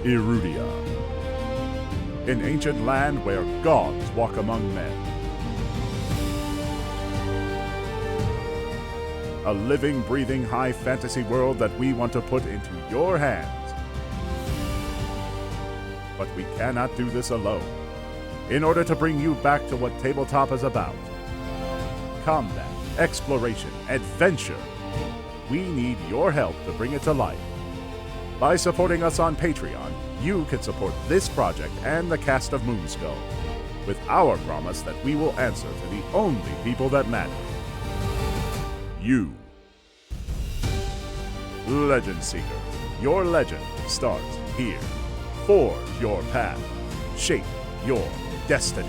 Erudia, an ancient land where gods walk among men. A living, breathing, high fantasy world that we want to put into your hands. But we cannot do this alone. In order to bring you back to what tabletop is about, combat, exploration, adventure, we need your help to bring it to life. By supporting us on Patreon, you can support this project and the cast of Moonskull, with our promise that we will answer to the only people that matter. You. Legend Seekers, your legend starts here. Forge your path. Shape your destiny.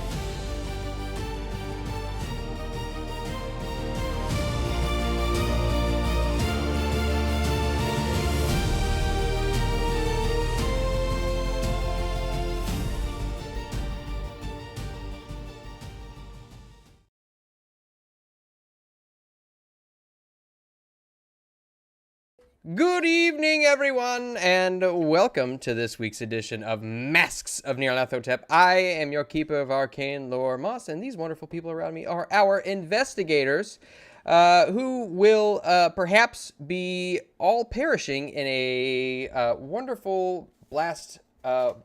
Good evening, everyone, and welcome to this week's edition of Masks of Nyarlathotep. I am your keeper of arcane lore, Moss, and these wonderful people around me are our investigators, who will perhaps be all perishing in a wonderful blast of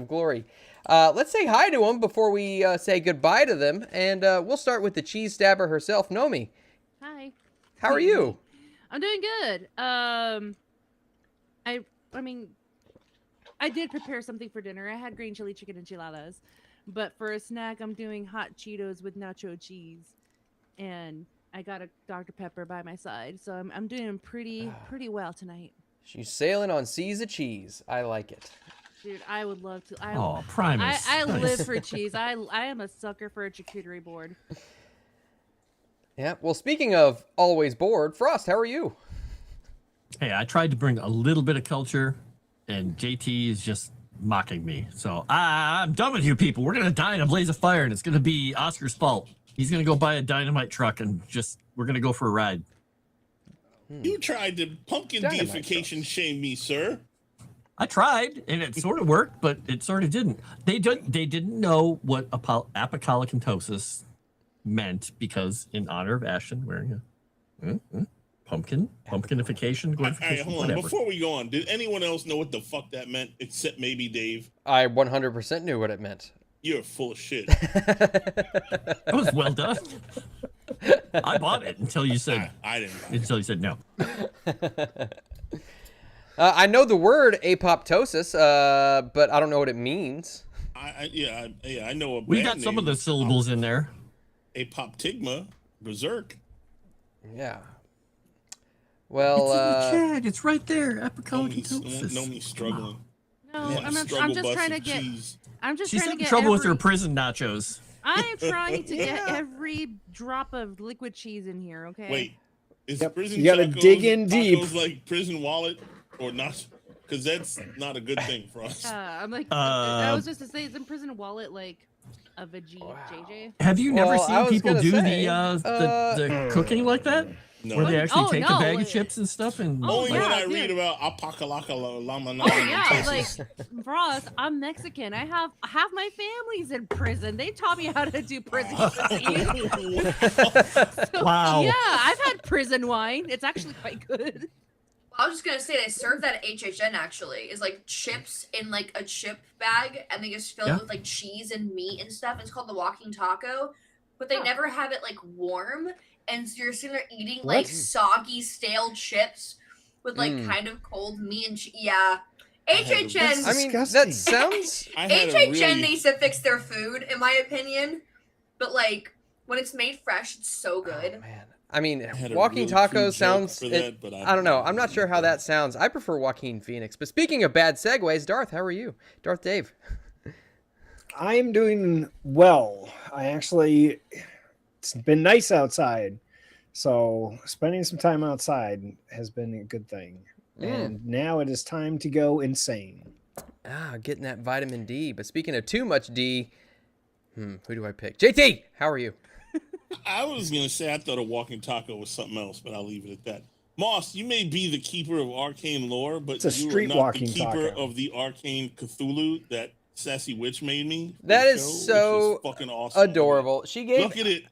glory. Let's say hi to them before we say goodbye to them, and we'll start with the cheese stabber herself, Nomi. Hi. How are you? I'm doing good. I mean, I did prepare something for dinner. I had green chili chicken enchiladas, but for a snack, I'm doing hot Cheetos with nacho cheese, and I got a Dr. Pepper by my side, so I'm doing pretty well tonight. She's sailing on seas of cheese. I like it. Dude, I would love to. Primus. I live for cheese. I am a sucker for a charcuterie board. Yeah, well, speaking of always bored, Frost, how are you? Hey, I tried to bring a little bit of culture, and JT is just mocking me. So I'm done with you people. We're going to die in a blaze of fire, and it's going to be Oscar's fault. He's going to go buy a dynamite truck, and we're going to go for a ride. You tried to pumpkin deification shame me, sir. I tried, and it sort of worked, but it sort of didn't. They didn't know what apocaliptosis meant, because in honor of Ashton wearing a pumpkinification, glorification, hold on. whatever. Before we go on, did anyone else know what the fuck that meant except maybe Dave? I 100% knew what it meant. You're full of shit. That was well done. I bought it until you said I didn't buy it. until you said no. I know the word apoptosis, but I don't know what it means. I know a We band got some of name, the syllables in there. Apoptigma, berserk. Yeah. Well, It's in the chat. It's right there. Apocaliptosis. Know me struggling. No, Yeah, I'm struggle just bus trying to of get. cheese. I'm just She's trying to having get trouble with every- her prison nachos. I'm trying to get every drop of liquid cheese in here. Okay. Wait, is prison You gotta tacos, dig in deep. tacos like prison wallet or not? Because that's not a good thing for us. I'm like, I was just to say, isn't prison wallet like a veggie JJ? Have you never Well, I seen was people gonna do say, the cooking like that? No. Where they actually take the bag like- of chips and stuff and Oh, Only yeah, when I dude. read about apocalypse. Oh yeah, like for us, I'm Mexican. I have half my family's in prison. They taught me how to do prison cooking. So, Wow. Yeah, I've had prison wine. It's actually quite good. I was just gonna say they serve that at HHN actually. Is like chips in like a chip bag and they just fill it with like cheese and meat and stuff. It's called the walking taco, but they never have it like warm, and so you're sitting there eating like soggy stale chips with like kind of cold meat and yeah. HHN. I mean, disgusting. that sounds. I had a HHN really- needs to fix their food, in my opinion. But like when it's made fresh, it's so good. Oh, man. I mean, had a walking really crude tacos joke sounds. for that, but I don't know. I'm not sure how that sounds. I prefer Joaquin Phoenix. But speaking of bad segues, Darth, how are you? Darth Dave. I am doing well. It's been nice outside. So spending some time outside has been a good thing. And now it is time to go insane. Getting that vitamin D. But speaking of too much D, who do I pick? JT, how are you? I was gonna say I thought a walking taco was something else, but I'll leave it at that. Moss, you may be the keeper of arcane lore, but It's a you are street not walking the keeper taco. of the arcane Cthulhu that Sassy Witch made me. for That the is show, so which is fucking awesome. adorable. She gave. Look at it.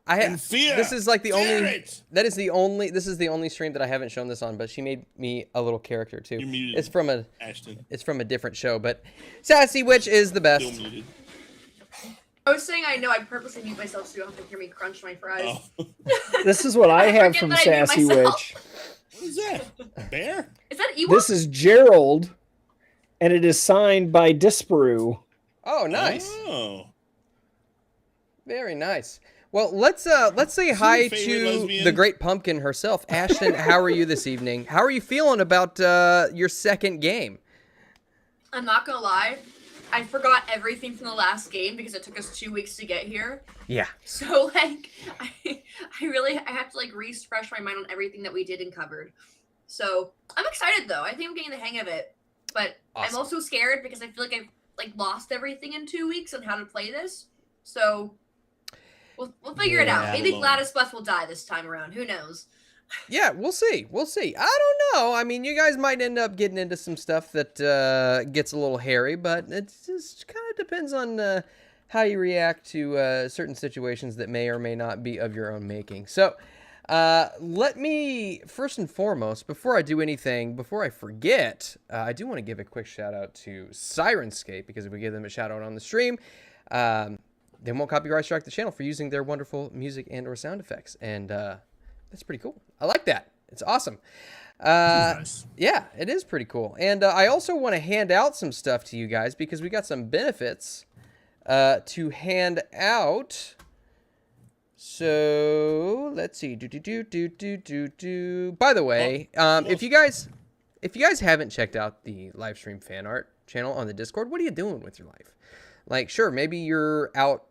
I In fear. This is like the Fear only. it. That is the only. This is the only stream that I haven't shown this on. But she made me a little character too. You're muted, It's from a. Ashton. It's from a different show, but Sassy Witch is the Still best. muted. I was saying I know I purposely mute myself so you don't have to hear me crunch my fries. Oh. This is what I have forget from that I mute Sassy myself. Witch. What is that? A bear? Is that Ewok? This is Gerald, and it is signed by Disparu. Oh, nice. Oh. Very nice. Well, let's say hi your favorite to lesbian? the Great Pumpkin herself, Ashton. How are you this evening? How are you feeling about your second game? I'm not gonna lie. I forgot everything from the last game because it took us 2 weeks to get here. Yeah. So like, I have to like refresh my mind on everything that we did and covered. So I'm excited though. I think I'm getting the hang of it, but Awesome. I'm also scared because I feel like I've like lost everything in 2 weeks on how to play this. So we'll figure it out. Yeah. Maybe Gladys Bus will die this time around. Who knows? Yeah, we'll see. We'll see. I don't know. I mean, you guys might end up getting into some stuff that gets a little hairy, but it just kind of depends on how you react to certain situations that may or may not be of your own making. So, let me, first and foremost, before I do anything, before I forget, I do want to give a quick shout out to Sirenscape, because if we give them a shout out on the stream, they won't copyright strike the channel for using their wonderful music and or sound effects. And that's pretty cool. I like that. It's awesome. Nice. Yeah, it is pretty cool. And I also want to hand out some stuff to you guys because we got some benefits to hand out. So let's see. By the way, if you guys haven't checked out the live stream fan art channel on the Discord, what are you doing with your life? Like, sure, maybe you're out,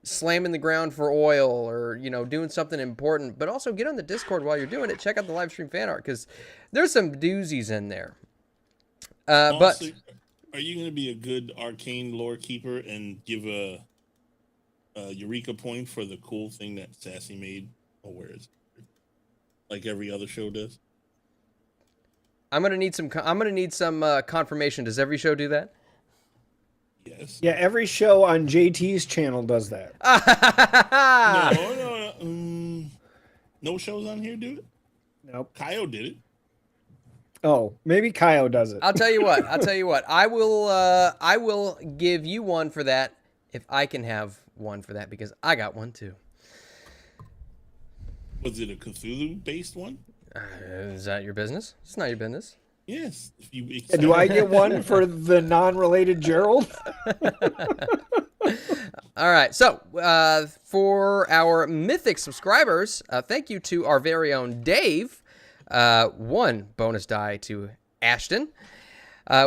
slamming the ground for oil or, doing something important, but also get on the Discord while you're doing it. Check out the live stream fan art because there's some doozies in there. Honestly, are you going to be a good arcane lore keeper and give a Eureka point for the cool thing that Sassy made? Oh, where is it? Like every other show does? I'm gonna need some confirmation. Does every show do that? Yes. Yeah, every show on JT's channel does that. No. No shows on here do it? Nope. Kyle did it. Oh, maybe Kyle does it. I'll tell you what. I will give you one for that if I can have one for that because I got one too. Was it a Cthulhu-based one? Is that your business? It's not your business. Yes. If you Do I get one for the non-related Gerald? All right. So, for our Mythic subscribers, thank you to our very own Dave. One bonus die to Ashton.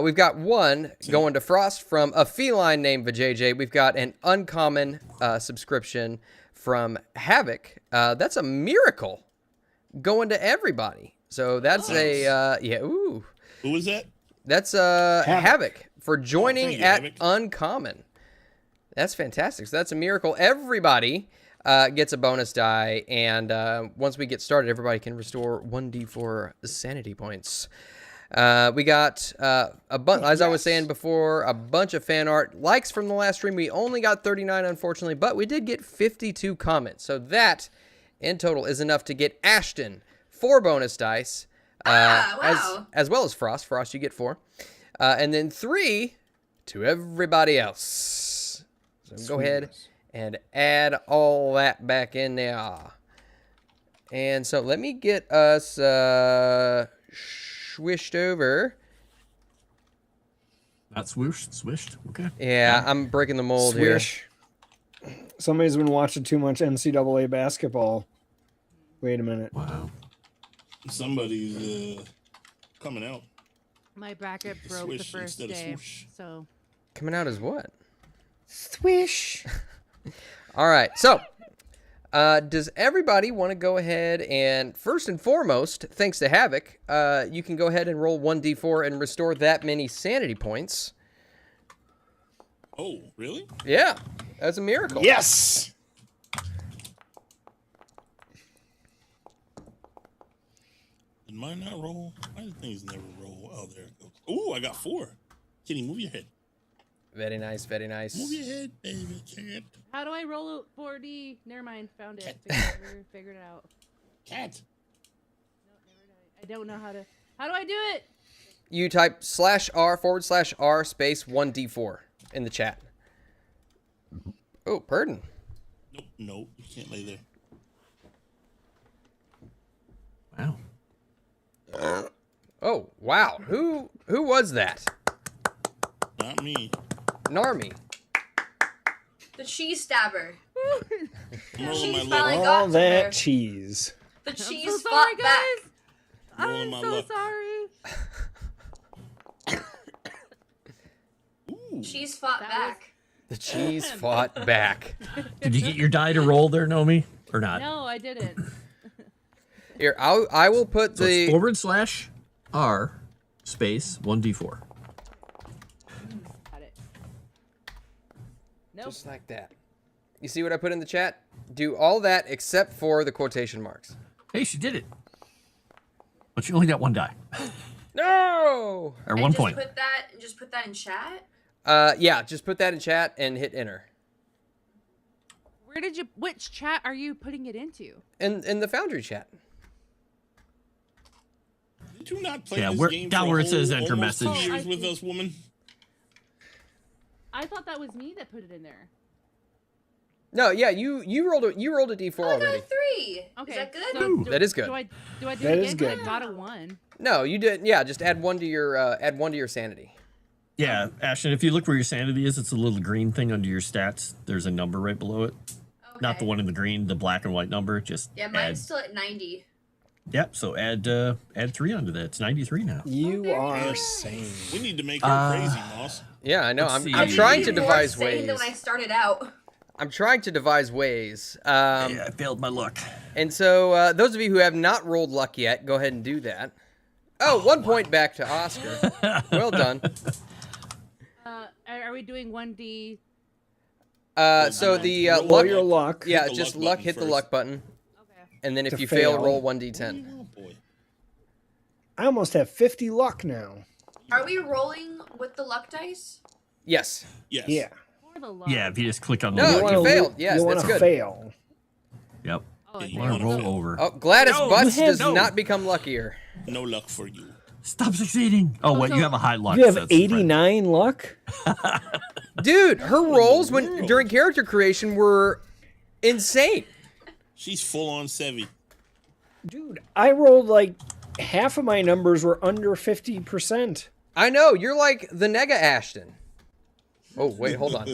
We've got one going to Frost from a feline named Vajayjay. We've got an uncommon subscription from Havoc. That's a miracle going to everybody. So that's ooh. Who was that? That's Havoc for joining thank you, at Havoc. Uncommon. That's fantastic. So that's a miracle. Everybody gets a bonus die, and once we get started, everybody can restore 1d4 sanity points. We got a bunch, as I was saying before, a bunch of fan art likes from the last stream. We only got 39, unfortunately, but we did get 52 comments. So that, in total, is enough to get Ashton 4 bonus dice. Wow. As well as Frost. Frost, you get 4. And then 3 to everybody else. So go ahead and add all that back in there. And so let me get us swished over. Not swished. Okay. Yeah, I'm breaking the mold Swish. Somebody's been watching too much NCAA basketball. Wait a minute. Wow. Somebody's coming out. My bracket broke the Swish first instead of day, swoosh. so here. Coming out as what? Swish. All right, so does everybody want to go ahead and, first and foremost, thanks to Havoc, you can go ahead and roll 1d4 and restore that many sanity points. Oh, really? Yeah, that's a miracle. mine not roll? Why do things never roll? Oh, there it goes. Ooh, I got 4. Kitty, move your head. Very nice, very nice. Move your head, baby cat. How do I roll a 4D? Never mind. Found it. Figured it out. Cat. No, never did. I don't know how to. How do I do it? You type /R/R space 1d4 in the chat. Oh, pardon. Nope, you can't lay there. Wow. Oh, wow. Who was that? Not me. Narmi. The cheese stabber. I'm rolling my Cheese luck. finally got All to that her. cheese. The I'm cheese so fought sorry, back. guys. Rolling I'm my so luck. sorry. Ooh. Cheese fought That back. The cheese fought back. Did you get your die to roll there, Nomi? Or not? No, I didn't. Here, I will put So it's the... /R space 1d4. Got it. Nope. Just like that. You see what I put in the chat? Do all that except for the quotation marks. Hey, she did it. But you only got 1 die. No! Or And 1 just point. put that in chat. Yeah, just put that in chat and hit enter. Where did you? Which chat are you putting it into? In the Foundry chat. Did you not play Yeah, this where- game down for where a it says whole- enter almost 2 message. years Oh, I with see. us, woman? I thought that was me that put it in there. No, yeah, you rolled a d4 Oh, I got already. a 3. Okay, Is that good? so That is good. Do I do That it is again? 'Cause good. I got a 1. No, you did. Yeah, just add 1 to your sanity. Yeah, Ashton, if you look where your sanity is, it's a little green thing under your stats. There's a number right below it. Okay. Not the one in the green, the black and white number. Just Yeah, add. mine's still at 90. Yep, so add 3 onto that. It's 93 now. You very are good. sane. We need to make her crazy, Moss. Yeah, I know. Let's I'm see. I'm trying to Even more devise sane than ways. when I started out. I'm trying to devise ways. Yeah, I failed my luck. And so those of you who have not rolled luck yet, go ahead and do that. Oh, 1 point back to Oscar. Well done. Are we doing 1D? So the Roll luck. Roll your luck. Yeah, Hit the just luck luck. button Hit the first. luck button, Okay. and then if To you fail, fail. roll 1d10. Oh, boy. I almost have 50 luck now. Are we rolling with the luck dice? Yes. Yes. Yeah. For the luck. Yeah, if you just click on the No, luck. you wanna failed. lo- Yes, you that's wanna good. fail. Yep. Oh, Yeah, okay. you Want to wanna roll fail. over. Oh, Gladys No, Butts you have- does no. not become luckier. No luck for you. Stop succeeding. Oh, what? so- You have a high luck. You have that's the friend. 89 luck? Dude, her rolls world. during character creation were insane. She's full on Sevi. Dude, I rolled like half of my numbers were under 50%. I know, you're like the Nega Ashton. Oh, wait, hold on.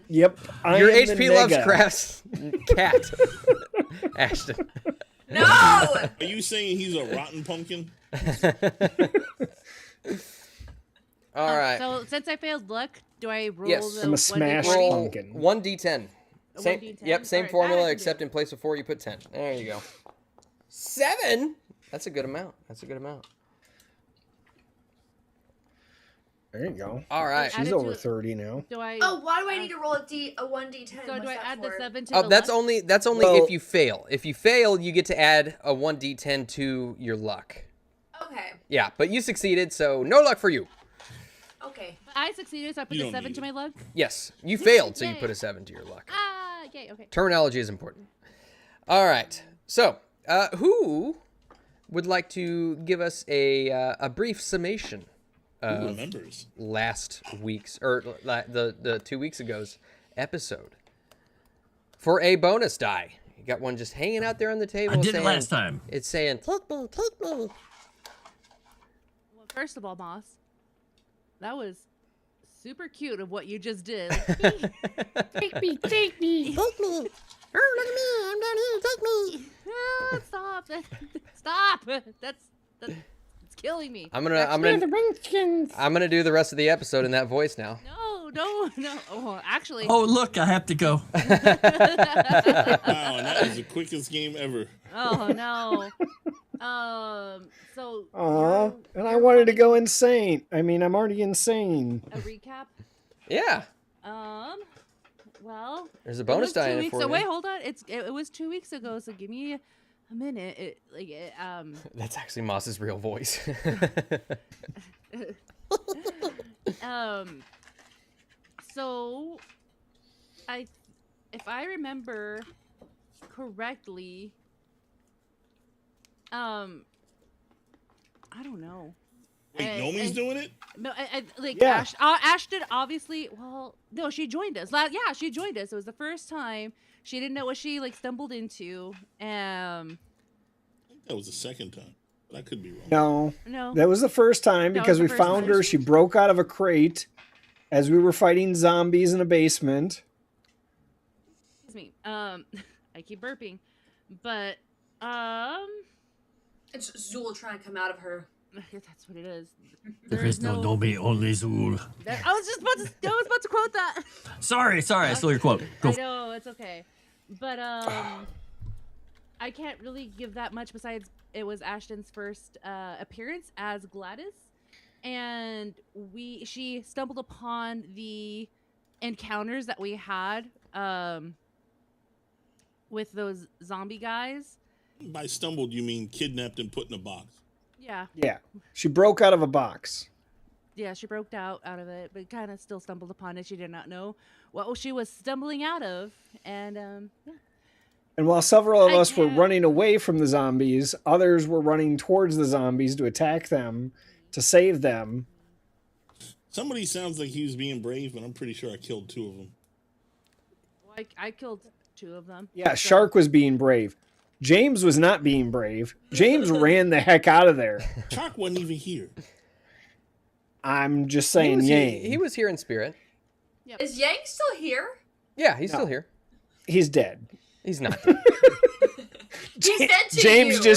Yep. I Your am the HP nega. Lovecraft's cat. Ashton. No! Are you saying he's a rotten pumpkin? All right. So since I failed luck, do I roll Yes. the I'm a 1D20? smashed Roll pumpkin. 1d10. A Same, 1d10? Yep, same Alright, formula, that I can except do. in place of 4, you put 10. There you go. 7? That's a good amount. That's a good amount. There you go. All right. Add She's it to over it. 30 now. Do I? Oh, why do I need to roll a 1d10? So What's do I that add the for? 7 to Oh, the that's luck? only Well- if you fail. If you fail, you get to add a 1d10 to your luck. Okay. Yeah, but you succeeded, so no luck for you. Okay. I succeeded, so I put You the don't 7 need to it. my luck. Yes, you failed, so you Yay. put a 7 to your luck. Ah, yay, okay. Terminology is important. All right. So, who would like to give us a brief summation Who of remembers? last week's or the 2 weeks ago's episode for a bonus die? You got one just hanging out there on the table. I did it saying- last time. It's saying, "Take me, take me." Well, first of all, Moss, that was super cute of what you just did. Take me, take me, take me. Oh, look at me! I'm down here. Take me. Ah, stop! Stop! That's it's killing me. I'm gonna do the rest of the episode in that voice now. No. Oh, actually, Oh, look, I have to go. Wow, and that was the quickest game ever. oh no. So Aw, and I you're wanted to wanting go insane. I mean, I'm already insane. a recap. Yeah. Well, There's a it bonus was die 2 in it weeks. for So you. wait, hold on. It was 2 weeks ago. So give me a minute. That's actually Moss's real voice. So if I remember correctly, I don't know. Wait, Nomi's doing it? No, like Yeah. Ashton obviously. Well, no, she joined us. Yeah, she joined us. It was the first time. She didn't know what she like stumbled into. I think that was the second time, but I could be wrong. No. That was the first time That because was we the first found time. her. She broke out of a crate as we were fighting zombies in a basement. Excuse me. I keep burping, but It's Zool trying to come out of her. that's what it is. There is no Nomi, only Zool. I was about to quote that. Sorry, I stole your quote. Go. I know, it's okay. But I can't really give that much besides it was Ashton's first appearance as Gladys, and she stumbled upon the encounters that we had with those zombie guys. By stumbled, you mean kidnapped and put in a box. Yeah. Yeah. She broke out of a box. Yeah, she broke out of it, but kind of still stumbled upon it. She did not know what she was stumbling out of, and yeah. And while several of I us were can't- running away from the zombies, others were running towards the zombies to attack them, to save them. Somebody sounds like he was being brave, but I'm pretty sure I killed 2 of them. I killed 2 of them. Yeah, so- Shark was being brave. James was not being brave. James ran the heck out of there. Shark wasn't even here. I'm just saying, He was here in spirit. Yep. Is Yang still here? Yeah, he's No. still here. He's dead. He's not dead. He's dead to James you.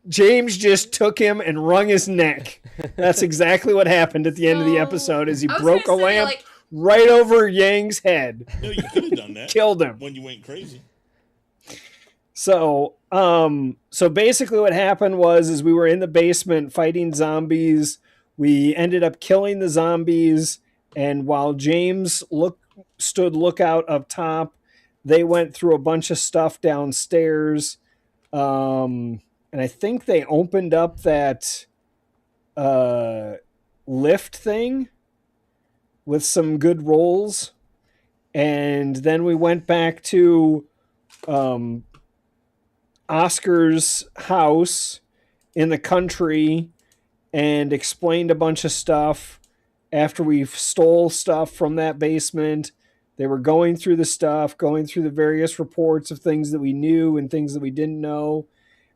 James just took him and wrung his neck. That's exactly what happened at the end of the So- episode as he I was broke a gonna say, lamp like, right over Yang's head. No, you could have done that Killed him. when you went crazy. So basically what happened was we were in the basement fighting zombies. We ended up killing the zombies, and while James stood lookout up top, they went through a bunch of stuff downstairs. And I think they opened up that lift thing with some good rolls. And then we went back to Oscar's house in the country and explained a bunch of stuff. After we stole stuff from that basement, they were going through the stuff, going through the various reports of things that we knew and things that we didn't know.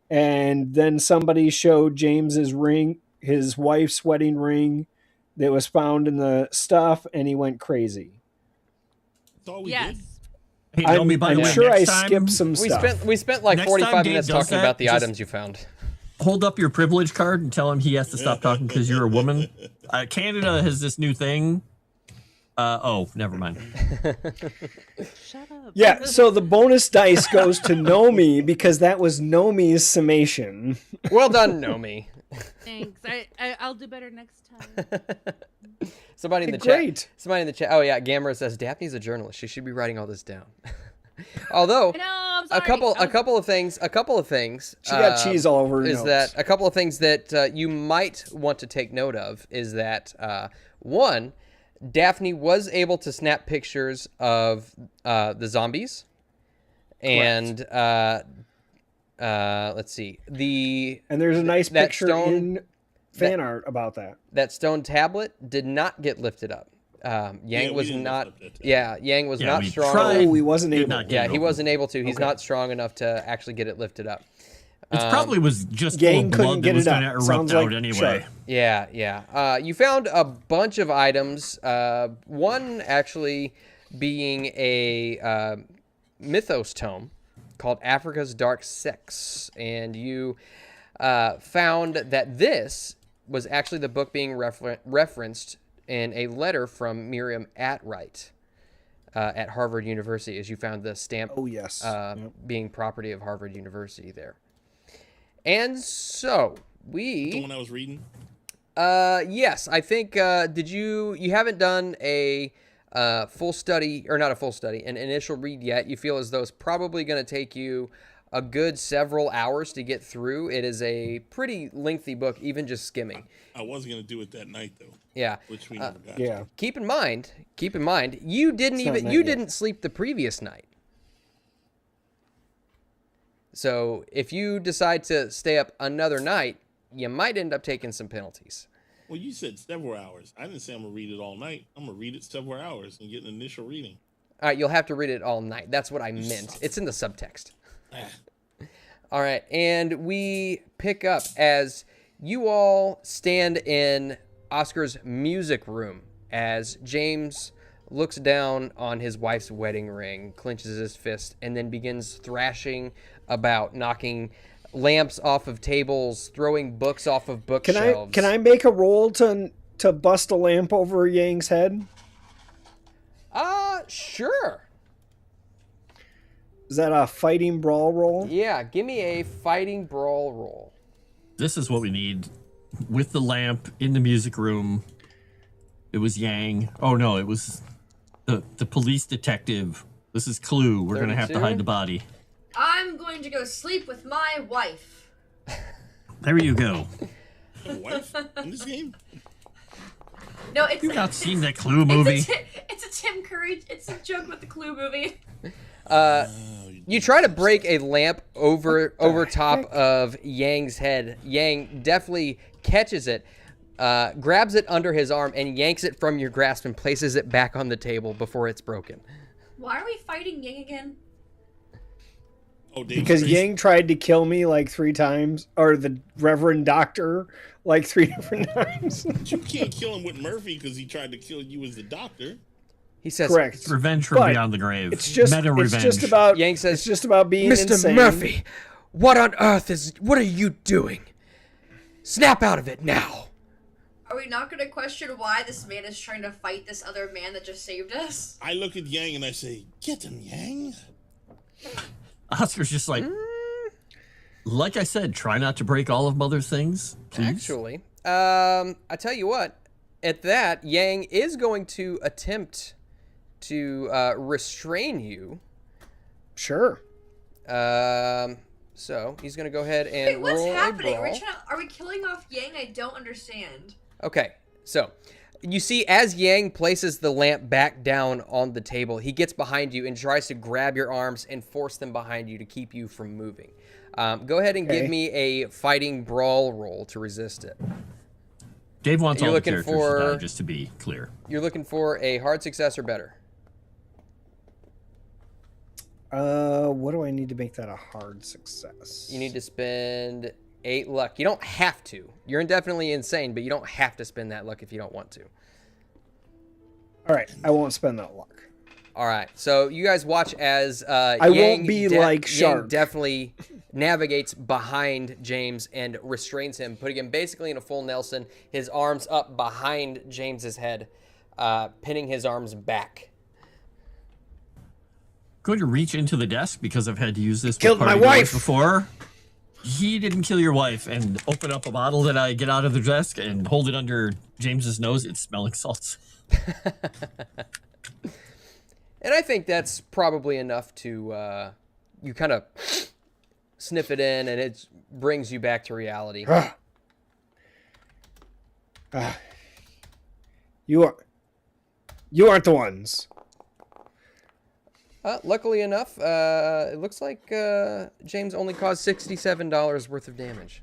And then somebody showed James's ring, his wife's wedding ring that was found in the stuff, and he went crazy. That's all we Yes. did. Hey, I'm, Nomi, by the I'm way, sure I next time, skipped some We stuff. spent like Next 45 time Dave minutes does talking that, about the just- items you found. hold up your privilege card and tell him he has to stop talking because you're a woman. Canada has this new thing. Oh, never mind. Shut up. Yeah, so the bonus dice goes to Nomi because that was Nomi's summation. Well done, Nomi. Thanks. I'll do better next time. Somebody in the Great. chat. Somebody in the chat. Oh yeah, Gamera says Daphne's a journalist. She should be writing all this down. Although I know. I'm a sorry. couple of things. She got cheese all over her Is notes. that a couple of things that you might want to take note of? Is that one, Daphne was able to snap pictures of the zombies, and let's see, And there's a nice that picture stone- in fan art about that. that stone tablet did not get lifted up. Yang we was didn't not. lift up that tablet. Yeah, Yang was Yeah, not we strong. tried. enough- Oh, he wasn't Did able. not get Yeah, it he open. wasn't able to. He's Okay. not strong enough to actually get it lifted up. It probably was just Gang full of couldn't blood that get was it going to up. erupt Sounds out like anyway. Shark. Yeah. You found a bunch of items. One actually being a mythos tome called Africa's Dark Sex, and you found that this was actually the book being referenced in a letter from Miriam Atwright at Harvard University, as you found the stamp Oh, yes. Yep. being property of Harvard University there. And so The one I was reading. yes, I think you haven't done a full study, or not a full study, an initial read yet. You feel as though it's probably going to take you a good several hours to get through. It is a pretty lengthy book, even just skimming. I was gonna do it that night though. Yeah. Which we never got. Yeah. Keep in mind, you didn't sleep the previous night. So if you decide to stay up another night, you might end up taking some penalties. Well, you said several hours. I didn't say I'm gonna read it all night. I'm gonna read it several hours and get an initial reading. All right, you'll have to read it all night. That's what I meant. It's in the subtext. All right, and we pick up as you all stand in Oscar's music room as James looks down on his wife's wedding ring, clenches his fist, and then begins thrashing about, knocking lamps off of tables, throwing books off of bookshelves. Can I make a roll to bust a lamp over Yang's head? Sure. Is that a fighting brawl roll? Yeah, give me a fighting brawl roll. This is what we need. With the lamp in the music room, it was Yang. Oh no, it was the police detective. This is Clue. We're gonna have to 32? hide the body. I'm going to go sleep with my wife. There you go. A wife in this game? No, it's You've not seen that Clue movie? It's a Tim Curry. It's a joke with the Clue movie. You try to break a lamp over top of Yang's head. Yang definitely catches it, grabs it under his arm, and yanks it from your grasp and places it back on the table before it's broken. Why are we fighting Yang again? Oh, Because Yang tried to kill me like 3 times, or the Reverend Doctor like 3 different times. You can't kill him with Murphy because he tried to kill you as the doctor. He says, Correct. It's revenge from But beyond the grave. It's just Meta-revenge. it's just about Yang says, it's just about being Mr. insane. Murphy, what on earth what are you doing? Snap out of it now. Are we not going to question why this man is trying to fight this other man that just saved us? I look at Yang and I say, "Get him, Yang." Oscar's just like I said, try not to break all of Mother's things, please. Actually, I tell you what, at that, Yang is going to attempt to restrain you. Sure. So he's going to go ahead and Wait, what's roll happening? a brawl. Are we killing off Yang? I don't understand. Okay, so you see as Yang places the lamp back down on the table, he gets behind you and tries to grab your arms and force them behind you to keep you from moving. Go ahead and give me a fighting brawl roll to resist it. Dave wants You're all the looking characters for- to die, just to be clear. You're looking for a hard success or better. What do I need to make that a hard success? You need to spend 8 luck. You don't have to. You're indefinitely insane, but you don't have to spend that luck if you don't want to. All right, I won't spend that luck. All right, so you guys watch as I won't be like Yang Shark. definitely navigates behind James and restrains him, putting him basically in a full Nelson, his arms up behind James's head, pinning his arms back. Going to reach into the desk because I've had to use this Killed with my party doors wife. before. He didn't kill your wife, and open up a bottle that I get out of the desk and hold it under James's nose. It's smelling salts. And I think that's probably enough to, you kind of sniff it in, and it brings you back to reality. You aren't the ones. Luckily enough, it looks like James only caused $67 worth of damage.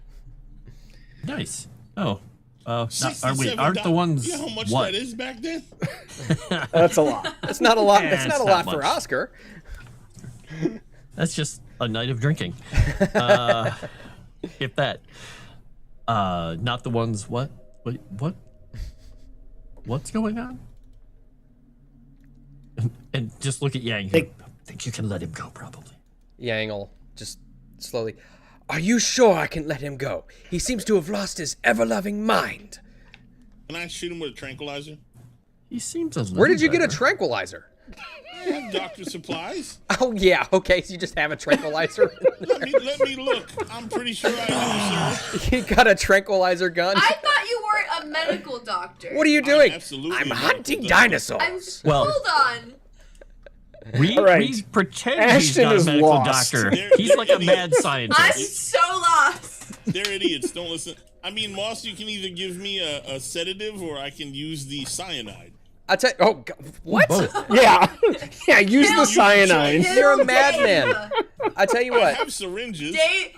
Nice. Oh. Aren't $67. the ones You know how much what? that is back then? That's a lot. That's not a lot. Yeah, That's not it's a not lot for much. Oscar. That's just a night of drinking. If that. Not the ones what? Wait, what? What's going on? And just look at Yang. I think you can let him go, probably. Yang will just slowly. Are you sure I can let him go? He seems to have lost his ever-loving mind. Can I shoot him with a tranquilizer? He seems a little Where did you get a better. tranquilizer? I have doctor supplies. Oh, yeah. Okay, so you just have a tranquilizer. Let me look. I'm pretty sure I do, sir. You got a tranquilizer gun? I thought you weren't a medical doctor. What are you doing? absolutely I'm a hunting medical doctor. dinosaurs. Well- Hold on. We pretend he's Ashton not a is medical lost. doctor. They're He's like a mad I'm scientist. so lost. They're idiots. Don't listen. I mean, Moss, you can either give me a sedative or I can use the cyanide. I tell you, oh, God, what? Yeah. Yeah, use the Kill- cyanide. You're a Kill madman. Dave. I tell you I what. have syringes. Dave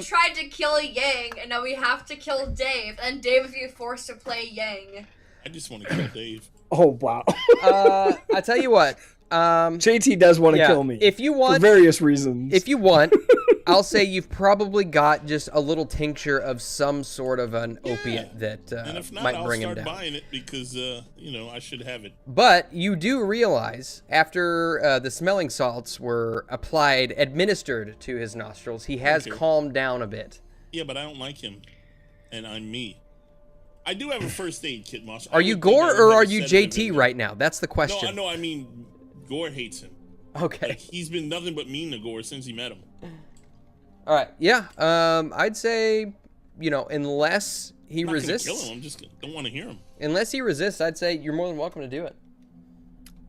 tried to kill Yang, and now we have to kill Dave, and Dave is being forced to play Yang. I just want to kill Dave. Oh, wow. I tell you what. JT does want to Yeah, kill me. if you for want, various reasons. if you want, I'll say you've probably got just a little tincture of some sort of an opiate that And if not, might I'll bring him start down. buying it because, I should have it. But you do realize after the smelling salts were administered to his nostrils, he has Okay. calmed down a bit. Yeah, but I don't like him. And I'm me. I do have a first aid kit, Moss. Are you Gore or are you JT right now? That's the question. No, I mean, Gore hates him. Okay. Like, he's been nothing but mean to Gore since he met him. All right. Yeah. I'd say, unless he I'm not gonna resists, kill him. I'm just don't want to hear him. unless he resists, I'd say you're more than welcome to do it.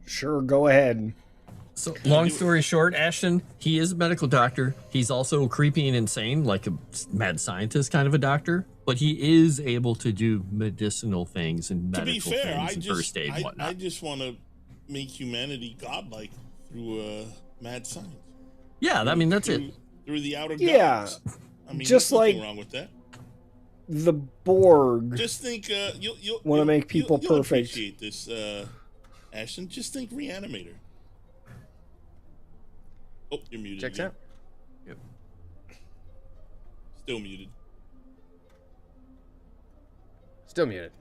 Sure, go ahead. So, long story short, Ashton, he is a medical doctor. He's also creepy and insane, like a mad scientist kind of a doctor. But he is able to do medicinal things and To be medical fair, things and first aid and I whatnot. just want to make humanity godlike through mad science. Yeah, I mean, that's it. Through the outer Yeah, gods. I mean, just there's nothing like- wrong with that. The Borg. Just think, you'll Wanna make people you'll perfect. appreciate this, Ashton. Just think Reanimator. Oh, you're muted. Checks again. out. Yep. Still muted. Still muted.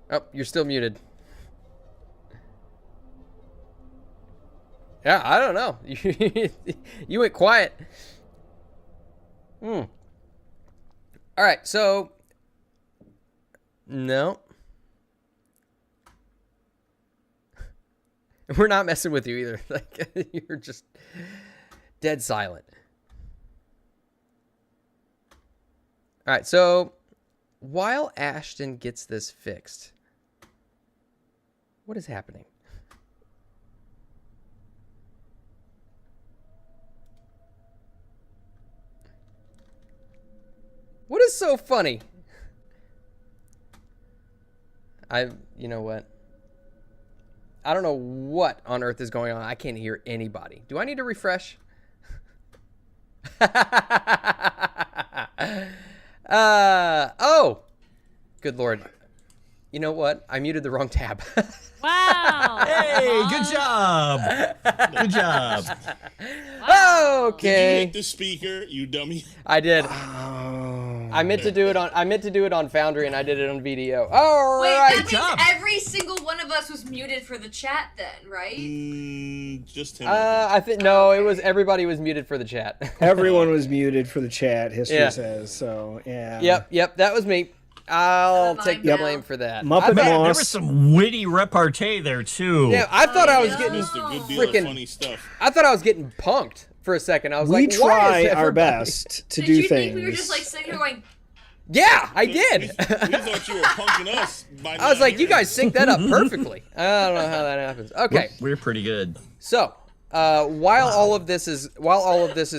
Oh, you're still muted. Yeah, I don't know. You went quiet. All right, so no. We're not messing with you either. Like you're just dead silent. All right, so while Ashton gets this fixed, what is happening? What is so funny? You know what? I don't know what on earth is going on. I can't hear anybody. Do I need to refresh? Oh, good Lord. You know what? I muted the wrong tab. Wow. Hey, good job. Good job. Okay. You hit the speaker, you dummy. I did. Oh. I meant to do it on Foundry and I did it on VDO. All Wait, right. that means job. every single one of us was muted for the chat then, right? Just him. I think no, it was everybody was muted for the chat. Everyone was muted for the chat, history Yeah. says. So, yeah. Yep, that was me. I'll Mine take the now. blame for that. Muppet I thought, Moss. Man, there was some witty repartee there too. yeah, I thought I was yeah. getting Just a good deal freaking- of funny stuff. I thought I was getting punked for a second. I was We like, why try is our everybody- best to Did do you things. think we were just like sitting here going, Yeah, I We did. thought you were punking us. By I was not like, you hearing guys sync that up perfectly. I don't know how that happens. Okay. We're pretty good. So, while all of this is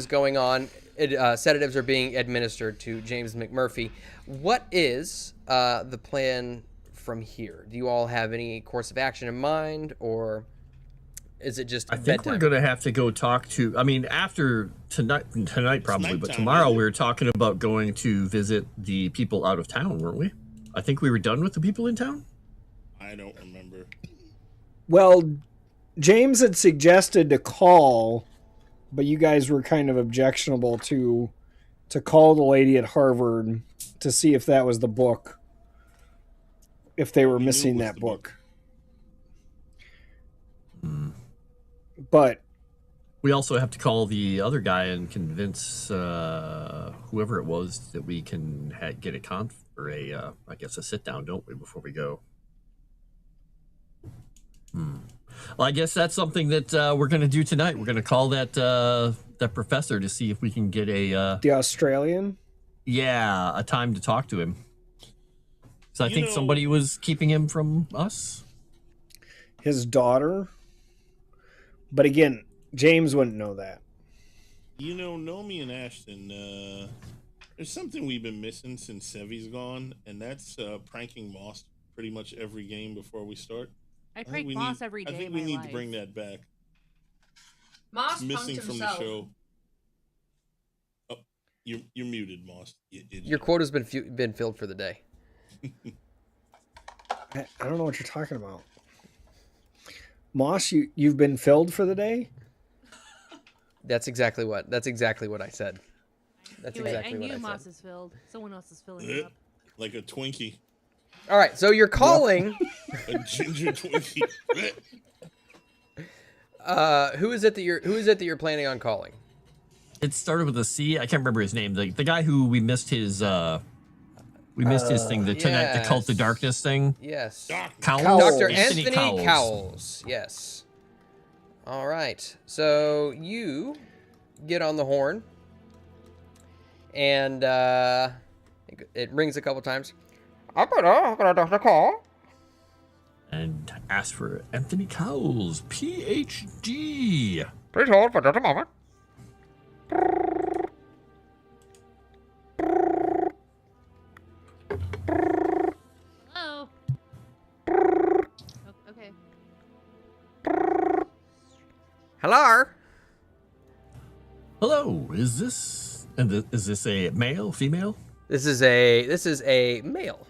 going on, sedatives are being administered to James McMurphy. What is the plan from here? Do you all have any course of action in mind, or is it just I think bedtime? we're gonna have to go talk to. I mean, after tonight probably, but nighttime, tomorrow isn't it? we were talking about going to visit the people out of town, weren't we? I think we were done with the people in town. I don't remember. Well, James had suggested to call, but you guys were kind of objectionable to call the lady at Harvard to see if that was the book. If they were We knew it missing was that the book. But We also have to call the other guy and convince whoever it was that we can get I guess a sit down, don't we, before we go? Well, I guess that's something that we're going to do tonight. We're going to call that professor to see if we can get the Australian? a time to talk to him. So I think somebody was keeping him from us. His daughter. But again, James wouldn't know that. Nomi and Ashton, there's something we've been missing since Sevy's gone, and that's pranking Moss pretty much every game before we start. I prank Moss every day. I think we need to bring that back. Moss it's missing punked from himself. the show. Oh, you're muted, Moss. Your quota's been filled for the day. I don't know what you're talking about. Moss, you've been filled for the day? That's exactly what I said. That's I exactly what knew I said. Moss is filled. Someone else is filling it up. Like a Twinkie. All right, so you're calling. A ginger Twinkie. Who is it that you're planning on calling? It started with a C. I can't remember his name. The guy who we missed his thing. The Cult of Darkness thing. Yes. Cowles? Dr. Anthony Anthony Cowles. Yes. All right. So you get on the horn, and it rings a couple times. And ask for Anthony Cowles, PhD. Please hold for just a moment. Hello. Okay. Hello. Hello. Is this a male, female? This is a male.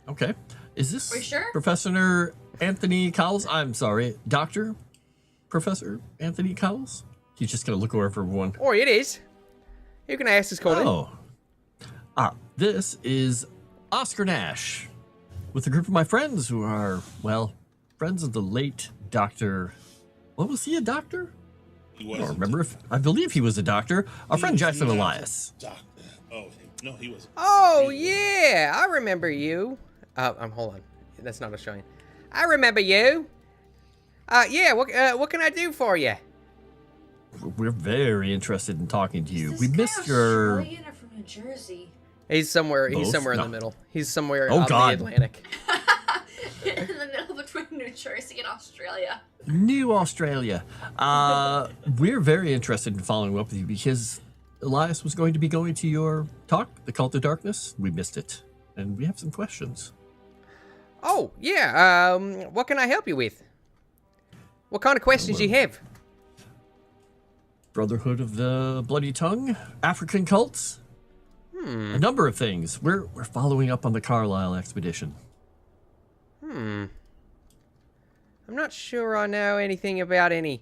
Okay. Is this Are you sure? Professor Anthony Cowles? I'm sorry, Dr. Professor Anthony Cowles? He's just going to look over for everyone. Oh, it is. You can ask his calling. Oh. This is Oscar Nash with a group of my friends who are, well, friends of the late Dr. What was he, a doctor? He I don't remember. I believe he was a doctor. Our friend Jackson not Elias. Doctor. Oh, no, he wasn't. Oh, yeah. I remember you. Hold on. That's not Australian. I remember you. Yeah, what can I do for you? We're very interested in talking to you. Is We this guy missed your... Australian or from New Jersey? He's somewhere Both? in No. the middle. He's somewhere Oh, out God. in the Atlantic. In the middle between New Jersey and Australia. New Australia. We're very interested in following up with you because Elias was going to be going to your talk, The Cult of Darkness. We missed it. And we have some questions. Oh, yeah. What can I help you with? What kind of questions do you have? Brotherhood of the Bloody Tongue, African cults, a number of things. We're following up on the Carlisle expedition. I'm not sure I know anything about any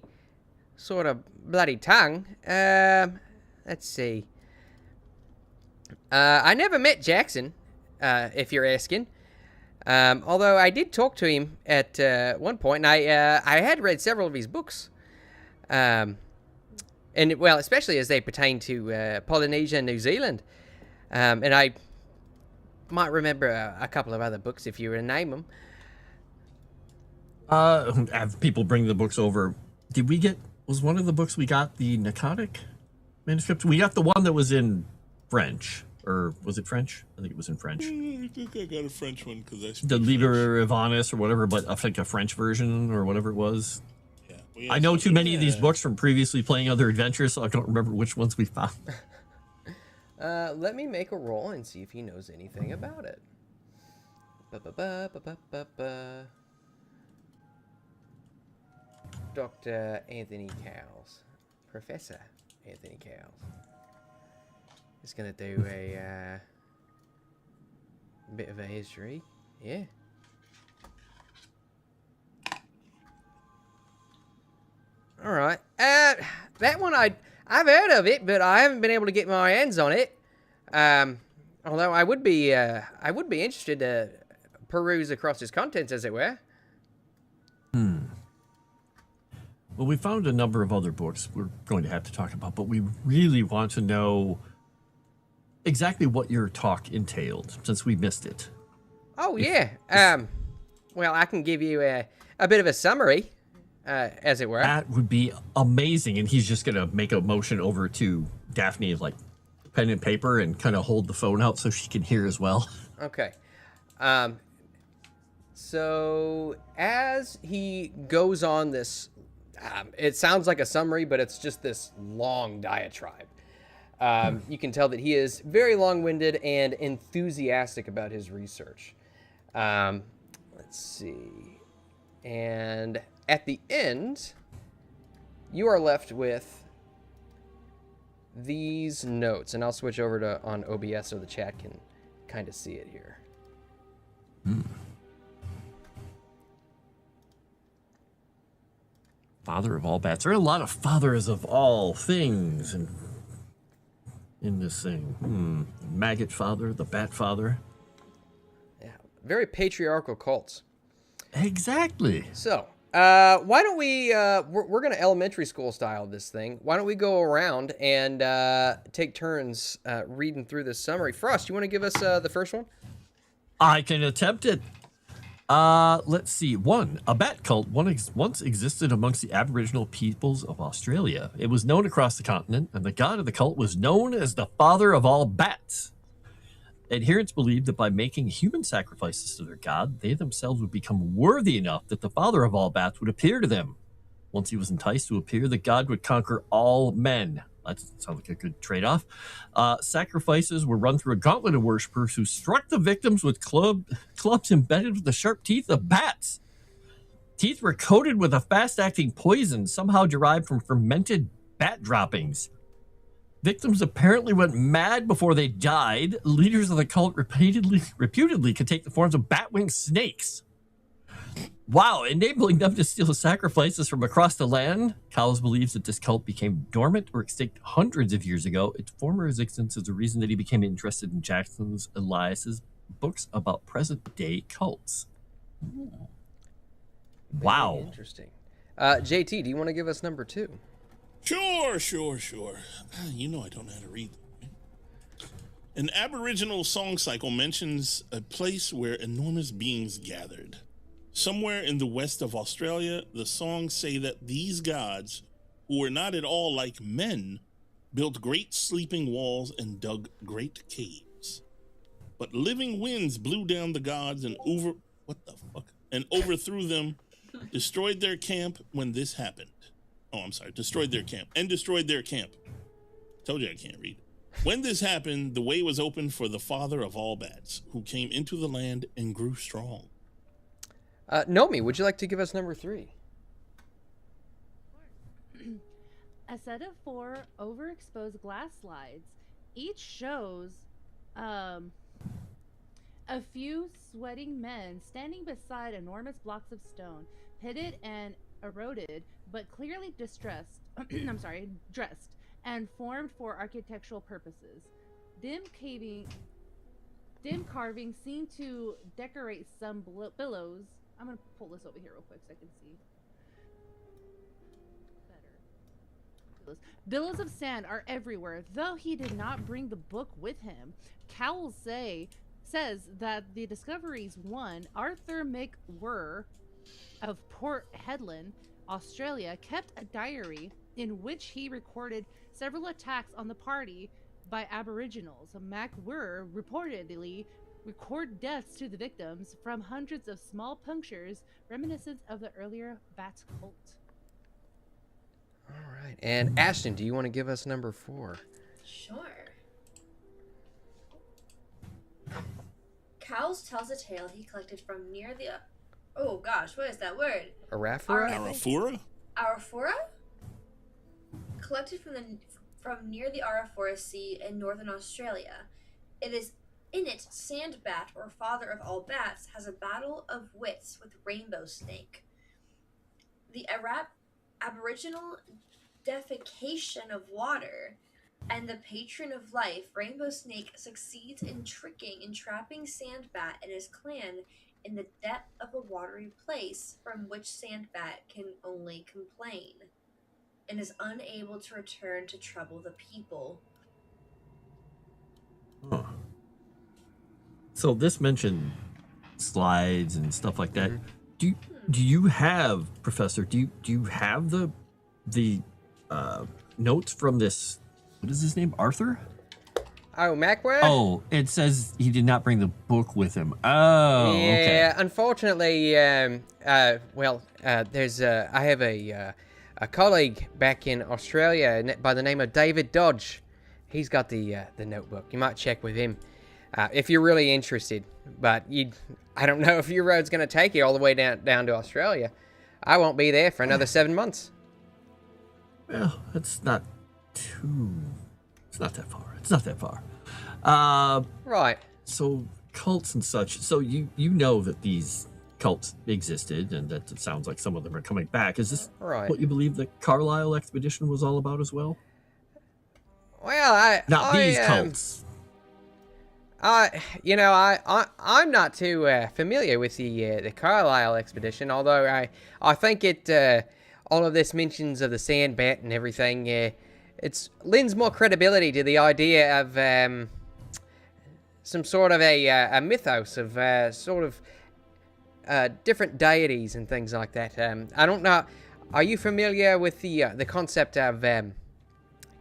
sort of bloody tongue. Let's see. I never met Jackson, if you're asking. Although I did talk to him at one point, and I had read several of his books. And, well, especially as they pertain to Polynesia and New Zealand. And I might remember a couple of other books if you were to name them. Have people bring the books over. Was one of the books we got the Narcotic manuscript? We got the one that was in French. Or was it French? I think it was in French. I think I got a French one because I speak The French. Liber Ivanis or whatever, but I think a French version or whatever it was. Yeah. I know too many of these books from previously playing other adventures, so I don't remember which ones we found. Let me make a roll and see if he knows anything about it. Ba-ba-ba-ba-ba-ba-ba. Dr. Anthony Cowles. Professor Anthony Cowles. Just gonna do a bit of a history. Yeah. All right. That one I've heard of it, but I haven't been able to get my hands on it. Although I would be interested to peruse across its contents, as it were. Well, we found a number of other books we're going to have to talk about, but we really want to know exactly what your talk entailed, since we missed it. Oh, yeah. Well, I can give you a bit of a summary, as it were. That would be amazing, and he's just going to make a motion over to Daphne, like pen and paper, and kind of hold the phone out so she can hear as well. Okay. So as he goes on this, it sounds like a summary, but it's just this long diatribe. You can tell that he is very long-winded and enthusiastic about his research. Let's see. And at the end, you are left with these notes. And I'll switch over to on OBS so the chat can kind of see it here. Father of all bats. There are a lot of fathers of all things in this thing. Maggot father, the bat father. Yeah, very patriarchal cults. Exactly. So, why don't we, we're going to elementary school style this thing. Why don't we go around and take turns reading through this summary? Frost, you want to give us the first one? I can attempt it. Let's see. 1. A bat cult once existed amongst the Aboriginal peoples of Australia. It was known across the continent, and the god of the cult was known as the father of all bats. Adherents believed that by making human sacrifices to their god, they themselves would become worthy enough that the father of all bats would appear to them. Once he was enticed to appear, the god would conquer all men. That doesn't sound like a good trade-off. Sacrifices were run through a gauntlet of worshippers who struck the victims with clubs embedded with the sharp teeth of bats. Teeth were coated with a fast-acting poison somehow derived from fermented bat droppings. Victims apparently went mad before they died. Leaders of the cult reputedly could take the forms of bat-winged snakes. Wow, enabling them to steal sacrifices from across the land. Cowles believes that this cult became dormant or extinct hundreds of years ago. Its former existence is the reason that he became interested in Jackson Elias's books about present-day cults. Wow. Very interesting. JT, do you want to give us number 2? Sure. You know I don't know how to read. An Aboriginal song cycle mentions a place where enormous beings gathered. Somewhere in the west of Australia, the songs say that these gods, who were not at all like men, built great sleeping walls and dug great caves. But living winds blew down the gods and overthrew them, destroyed their camp when this happened. Destroyed their camp. Told you I can't read. When this happened, the way was open for the father of all bats, who came into the land and grew strong. Nomi, would you like to give us number 3? A set of 4 overexposed glass slides. Each shows a few sweating men standing beside enormous blocks of stone, pitted and eroded, but clearly dressed and formed for architectural purposes. Dim carving seemed to decorate some billows. I'm going to pull this over here real quick so I can see better. Billows of sand are everywhere. Though he did not bring the book with him, Cowles says that the discoveries one, Arthur McWhirr of Port Hedland, Australia, kept a diary in which he recorded several attacks on the party by Aboriginals. McWhirr reportedly record deaths to the victims from hundreds of small punctures reminiscent of the earlier bat cult. All right. And Ashton, do you want to give us number 4? Sure. Cowles tells a tale he collected from near the... Oh gosh, what is that word? Arafura? Arafura? Collected from near the Arafura Sea in northern Australia. In it, Sandbat, or father of all bats, has a battle of wits with Rainbow Snake. The Aboriginal defecation of water and the patron of life, Rainbow Snake succeeds in trapping Sandbat and his clan in the depth of a watery place from which Sandbat can only complain, and is unable to return to trouble the people. Huh. So this mentioned slides and stuff like that. Do you have, Professor? Do you have the notes from this? What is his name? Arthur? Oh, Macware? Oh, it says he did not bring the book with him. Oh, yeah. okay. Unfortunately, I have a colleague back in Australia by the name of David Dodge. He's got the notebook. You might check with him if you're really interested. But I don't know if your road's going to take you all the way down to Australia. I won't be there for another 7 months. Well, it's not that far. It's not that far. Right. So cults and such. So you know that these cults existed, and that it sounds like some of them are coming back. Is this Right. what you believe the Carlisle expedition was all about as well? Well, These cults. I'm not too familiar with the Carlisle expedition, although I think all of this mentions of the sand bat and everything, it lends more credibility to the idea of some sort of a mythos of different deities and things like that. I don't know. Are you familiar with the concept of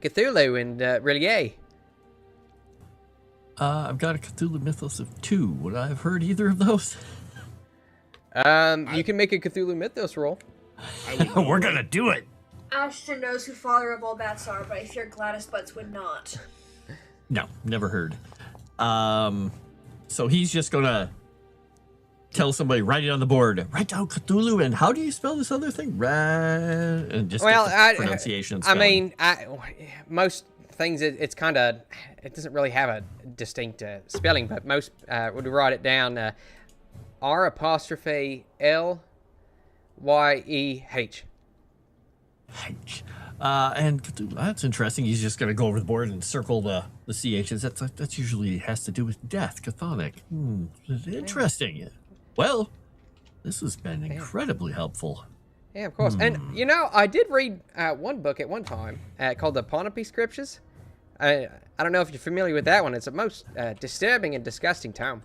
Cthulhu and Relie? I've got a Cthulhu mythos of 2. Would I have heard either of those? You can make a Cthulhu mythos roll. We're gonna do it. Ashton knows who Father of all bats are, but I fear Gladys Butts would not. No, never heard. So he's just gonna tell somebody, write it on the board. Write down Cthulhu, and how do you spell this other thing? And just get the pronunciation and spelling. Most things it's kind of, it doesn't really have a distinct spelling, but most would write it down R''Lyeh. H. And Cthulhu, that's interesting. He's just going to go over the board and circle the CHs. That's usually has to do with death, chthonic. Interesting. Well, this has been incredibly helpful. Yeah, of course. And, I did read one book at one time called the Ponape Scriptures. I don't know if you're familiar with that one. It's a most disturbing and disgusting tome.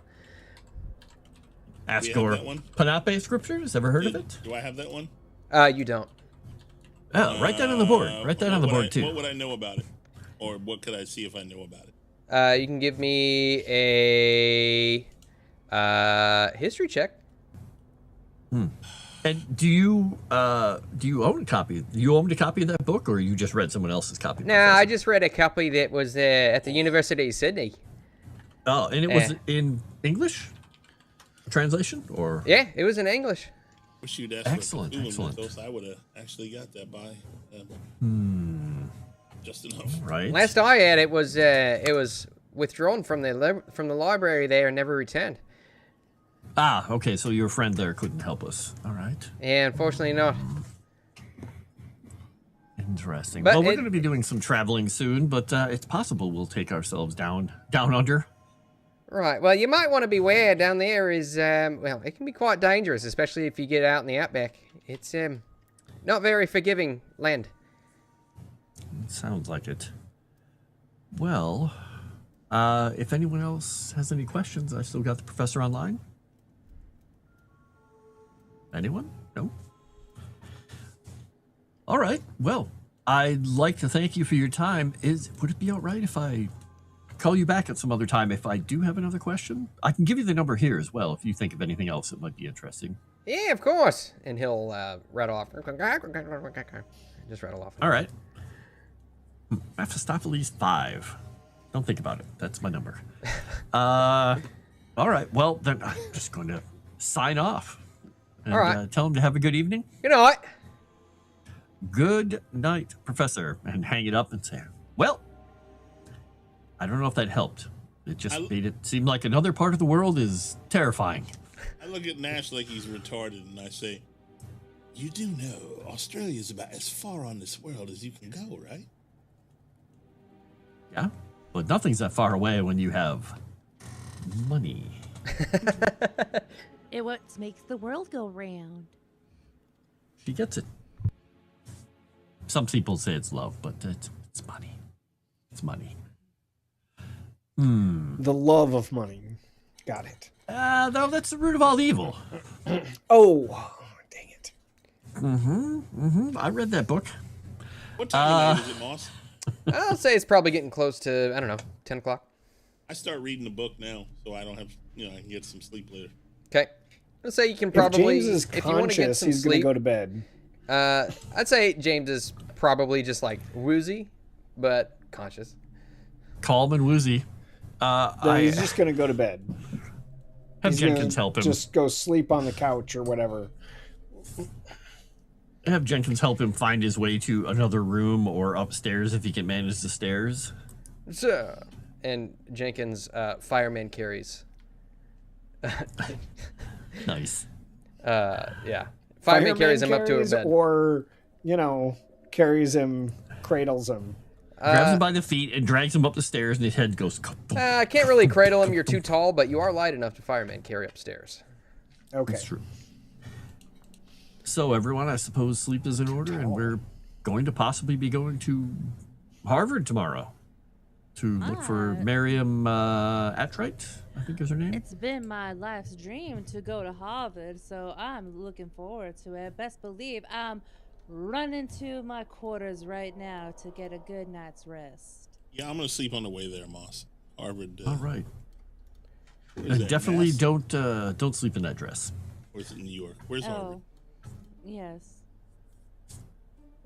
Ascor Ponape Scriptures? Ever heard of it? Do I have that one? You don't. Oh, write that on the board. Write that on the board, too. What would I know about it? Or what could I see if I know about it? You can give me a history check. And do you own a copy? Do you own a copy of that book, or you just read someone else's copy? No, I just read a copy that was at the University of Sydney. Oh, and it was in English translation, or? Yeah, it was in English. Wish you'd asked excellent. Mythos. I would have actually got that by just enough. Right. Last I had, it was withdrawn from the library there and never returned. Ah, okay. So your friend there couldn't help us. All right. Yeah, unfortunately not. Interesting. But well, we're going to be doing some traveling soon, but it's possible we'll take ourselves down under. Right. Well, you might want to beware. Down there is, it can be quite dangerous, especially if you get out in the outback. It's not very forgiving land. It sounds like it. Well, if anyone else has any questions, I still got the professor online. Anyone? No? All right. Well, I'd like to thank you for your time. Would it be all right if I call you back at some other time if I do have another question? I can give you the number here as well if you think of anything else that might be interesting. Yeah, of course. And he'll rattle off. Just rattle off. All right. Mephistopheles 5. Don't think about it. That's my number. All right. Well, then I'm just going to sign off. And, all right. Tell him to have a good evening. Good night. Good night, Professor. And hang it up and say, well, I don't know if that helped. It just made it seem like another part of the world is terrifying. I look at Nash like he's retarded, and I say, you do know Australia's about as far on this world as you can go, right? Yeah, but nothing's that far away when you have money. It what makes the world go round. She gets it. Some people say it's love, but it's money. It's money. The love of money. Got it. No, that's the root of all evil. Oh, dang it. I read that book. What time of night is it, Moss? I'll say it's probably getting close to, I don't know, 10 o'clock. I start reading the book now, so I don't have, I can get some sleep later. Okay. Let's say you can probably, if James is if you want to get conscious, some he's going to sleep. go to bed. I'd say James is probably just like woozy, but conscious. Calm and woozy. Then he's just going to go to bed. Have He's Jenkins gonna help him. Just go sleep on the couch or whatever. Have Jenkins help him find his way to another room or upstairs if he can manage the stairs. So, and Jenkins, fireman carries. Nice. Yeah. Fireman carries him up to her bed. Or, carries him, cradles him. Grabs him by the feet and drags him up the stairs, and his head goes. I can't really cradle him. You're too tall, but you are light enough to fireman carry upstairs. Okay. That's true. So everyone, I suppose sleep is in order, and we're going to possibly be going to Harvard tomorrow to look for Miriam Attright, I think is her name. It's been my life's dream to go to Harvard, so I'm looking forward to it. Best believe I'm running to my quarters right now to get a good night's rest. Yeah, I'm gonna sleep on the way there, Moss. Harvard. All right. Where's that, Definitely Mass? don't sleep in that dress. Or is it New York? Where's Harvard? Yes.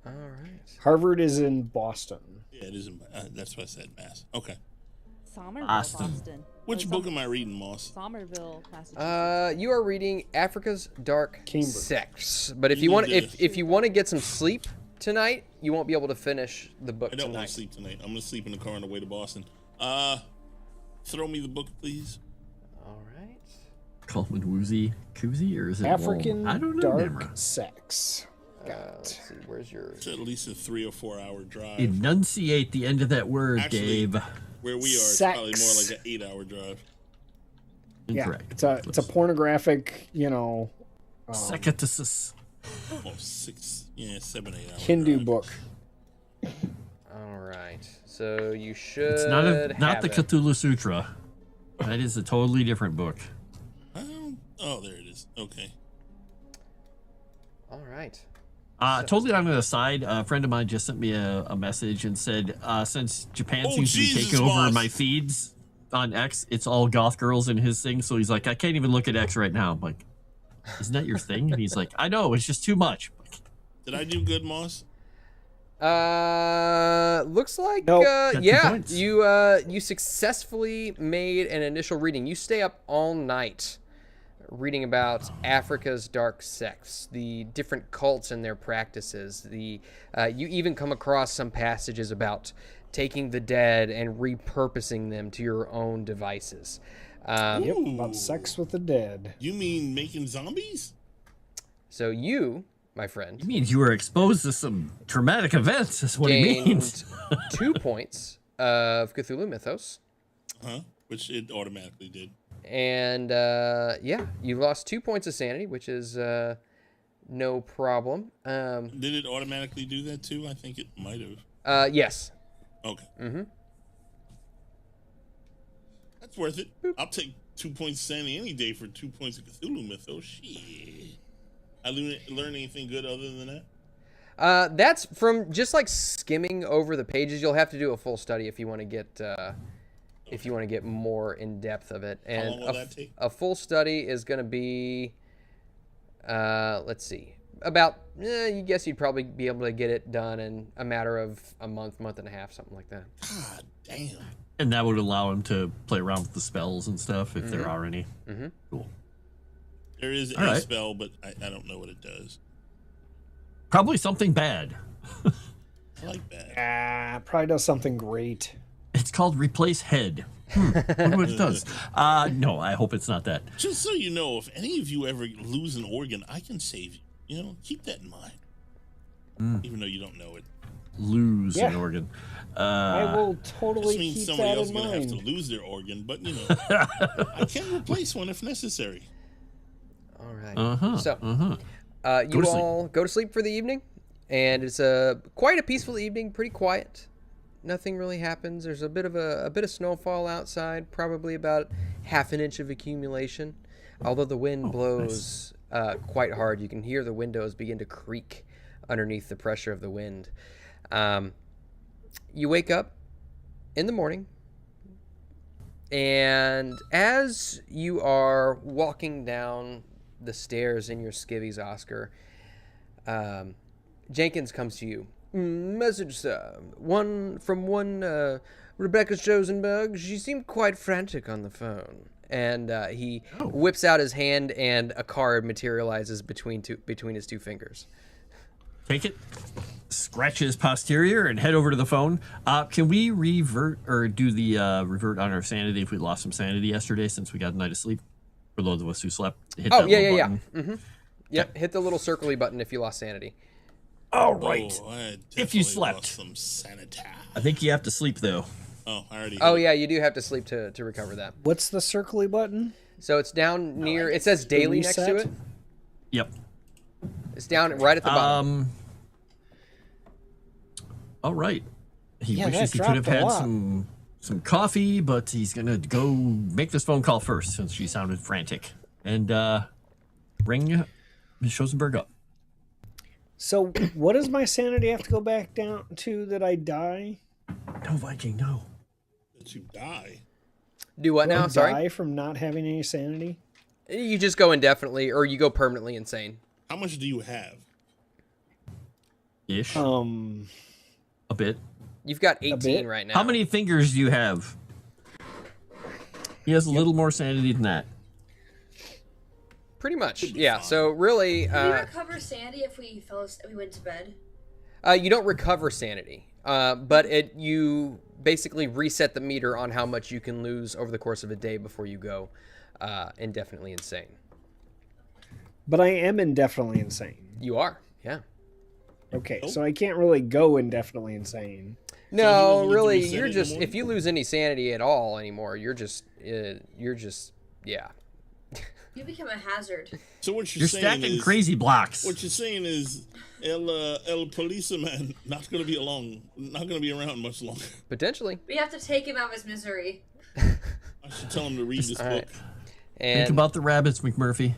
All right. Harvard is in Boston. Yeah, it is. That's what I said, Mass. Okay. Somerville, Boston. Boston. Which book am I reading, Moss? Somerville, Massachusetts. You are reading Africa's Dark Cambridge. Sex, but if you want, if you want to get some sleep tonight, you won't be able to finish the book I don't tonight. want to sleep tonight. I'm gonna sleep in the car on the way to Boston. Throw me the book, please. All right. Coleman Woozy Koozie, or is it African I don't know. Dark Never. Sex. Let's see. Where's your? It's at least a 3 or 4 hour drive. Enunciate the end of that word, Actually, Dave. Where we are, it's Sex. probably more like an 8 hour drive. Incorrect. Yeah, it's a pornographic, Secatasis. Oh, 7, 8 hours. Hindu drive. book. All right. So you should. It's not have the it. Cthulhu Sutra. That is a totally different book. Oh, there it is. Okay. All right. Totally on an aside, a friend of mine just sent me a message and said, since Japan Oh, seems to be Jesus, taking over boss. my feeds on X, it's all goth girls in his thing. So he's like, I can't even look at X right now. I'm like, isn't that your thing? And he's like, I know, it's just too much. Did I do good, Moss? Looks like Nope. Got 2 yeah, points. you successfully made an initial reading. You stay up all night reading about Africa's dark sects, the different cults and their practices. You even come across some passages about taking the dead and repurposing them to your own devices. Yep, about sex with the dead. You mean making zombies? So you, my friend, He means you were exposed to some traumatic events. That's what he gained means. 2 points of Cthulhu Mythos. Which it automatically did. And you lost 2 points of sanity, which is no problem. Did it automatically do that too? I think it might have. Yes. Okay. Mm-hmm. That's worth it. I'll take 2 points sanity any day for 2 points of Cthulhu Mythos. Shit. I learn anything good other than that? That's from just like skimming over the pages. You'll have to do a full study if you want to get more in depth of it. And long will that take? a full study is going to be, let's see, about. You guess you'd probably be able to get it done in a matter of a month and a half, something like that. God damn. And that would allow him to play around with the spells and stuff if there are any. Mm-hmm. Cool. There is All a right. spell, but I don't know what it does. Probably something bad. I like that. Probably does something great. It's called Replace Head. Wonder what it does. No, I hope it's not that. Just so you know, if any of you ever lose an organ, I can save you. You know, keep that in mind. Even though you don't know it. Lose an Yeah. organ. I will totally This means keep somebody that else in is going to have to mind. lose their organ, but you know, I can replace one if necessary. All right. Uh-huh. So, to you sleep. all go to sleep for the evening, and it's quite a peaceful evening, pretty quiet. Nothing really happens. There's a bit of snowfall outside, probably about half an inch of accumulation. Although the wind blows quite hard, you can hear the windows begin to creak underneath the pressure of the wind. You wake up in the morning, And as you are walking down the stairs in your skivvies, Oscar, Jenkins comes to you. Message, sir. One Rebecca Chosenberg. She seemed quite frantic on the phone. And he whips out his hand, and a card materializes between his two fingers. Take it, scratch his posterior, and head over to the phone. Can we revert or do the revert on our sanity if we lost some sanity yesterday since we got a night of sleep? For those of us who slept. Hit Oh, yeah. Mm-hmm. Yep, hit the little circly button if you lost sanity. All right. If you slept. Some sanity. I think you have to sleep, though. Oh, I already. Oh, yeah, you do have to sleep to recover that. What's the circly button? So it's down near. It says daily next to it. Yep. It's down right at the bottom. All right. He wishes he could have had some coffee, but he's gonna go make this phone call first since she sounded frantic, and ring Ms. Chosenberg up. So, what does my sanity have to go back down to that I die? No, Viking, no. That you die. Do what now? Sorry. Die from not having any sanity? You just go indefinitely, or you go permanently insane. How much do you have? Ish. A bit. You've got 18 right now. How many fingers do you have? He has a little more sanity than that. Pretty much, yeah. Fine. So really, Did we recover sanity if we went to bed? You don't recover sanity, but you basically reset the meter on how much you can lose over the course of a day before you go indefinitely insane. But I am indefinitely insane. You are, yeah. Okay, so I can't really go indefinitely insane. No, really, you're just, if you lose any sanity at all anymore, you're just, yeah. You become a hazard. So what you're saying stacking is, crazy blocks. What you're saying is, El Policeman not going to be around much longer. Potentially. We have to take him out of his misery. I should tell him to read this book. Right. And think about the rabbits, McMurphy.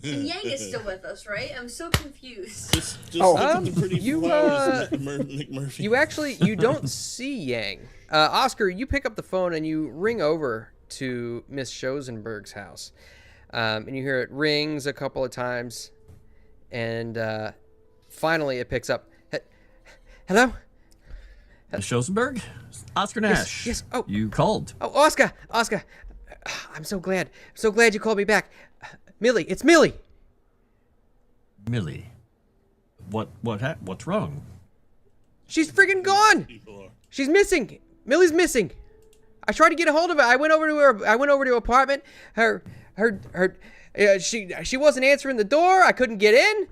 And Yang is still with us, right? I'm so confused. Just look at the pretty flowers, McMurphy. You don't see Yang. Oscar, you pick up the phone and you ring over to Miss Chosenberg's house. And you hear it rings a couple of times. And finally it picks up. Hello? Miss Chosenberg? Oscar Nash. Yes. Oh. You called. Oh, Oscar. I'm so glad. I'm so glad you called me back. Millie, it's Millie. Millie. What's wrong? She's friggin' gone. She's missing. Millie's missing. I tried to get a hold of her. I went over to her apartment. She wasn't answering the door. I couldn't get in.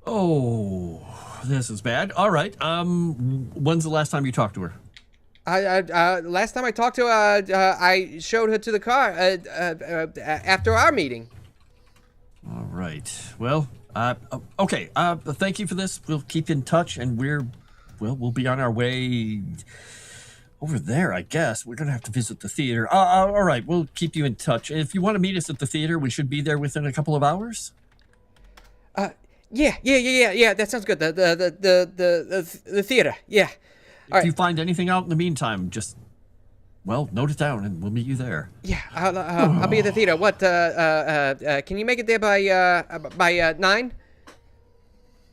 Oh, this is bad. All right. When's the last time you talked to her? Last time I talked to her, I showed her to the car after our meeting. All right. Well, okay. Thank you for this. We'll keep in touch, and we'll be on our way over there, I guess. We're gonna have to visit the theater. All right. We'll keep you in touch. If you want to meet us at the theater, we should be there within a couple of hours. Yeah. That sounds good. The theater. Yeah. If you find anything out in the meantime, just, note it down and we'll meet you there. Yeah, I'll be at the theater. What, can you make it there by 9?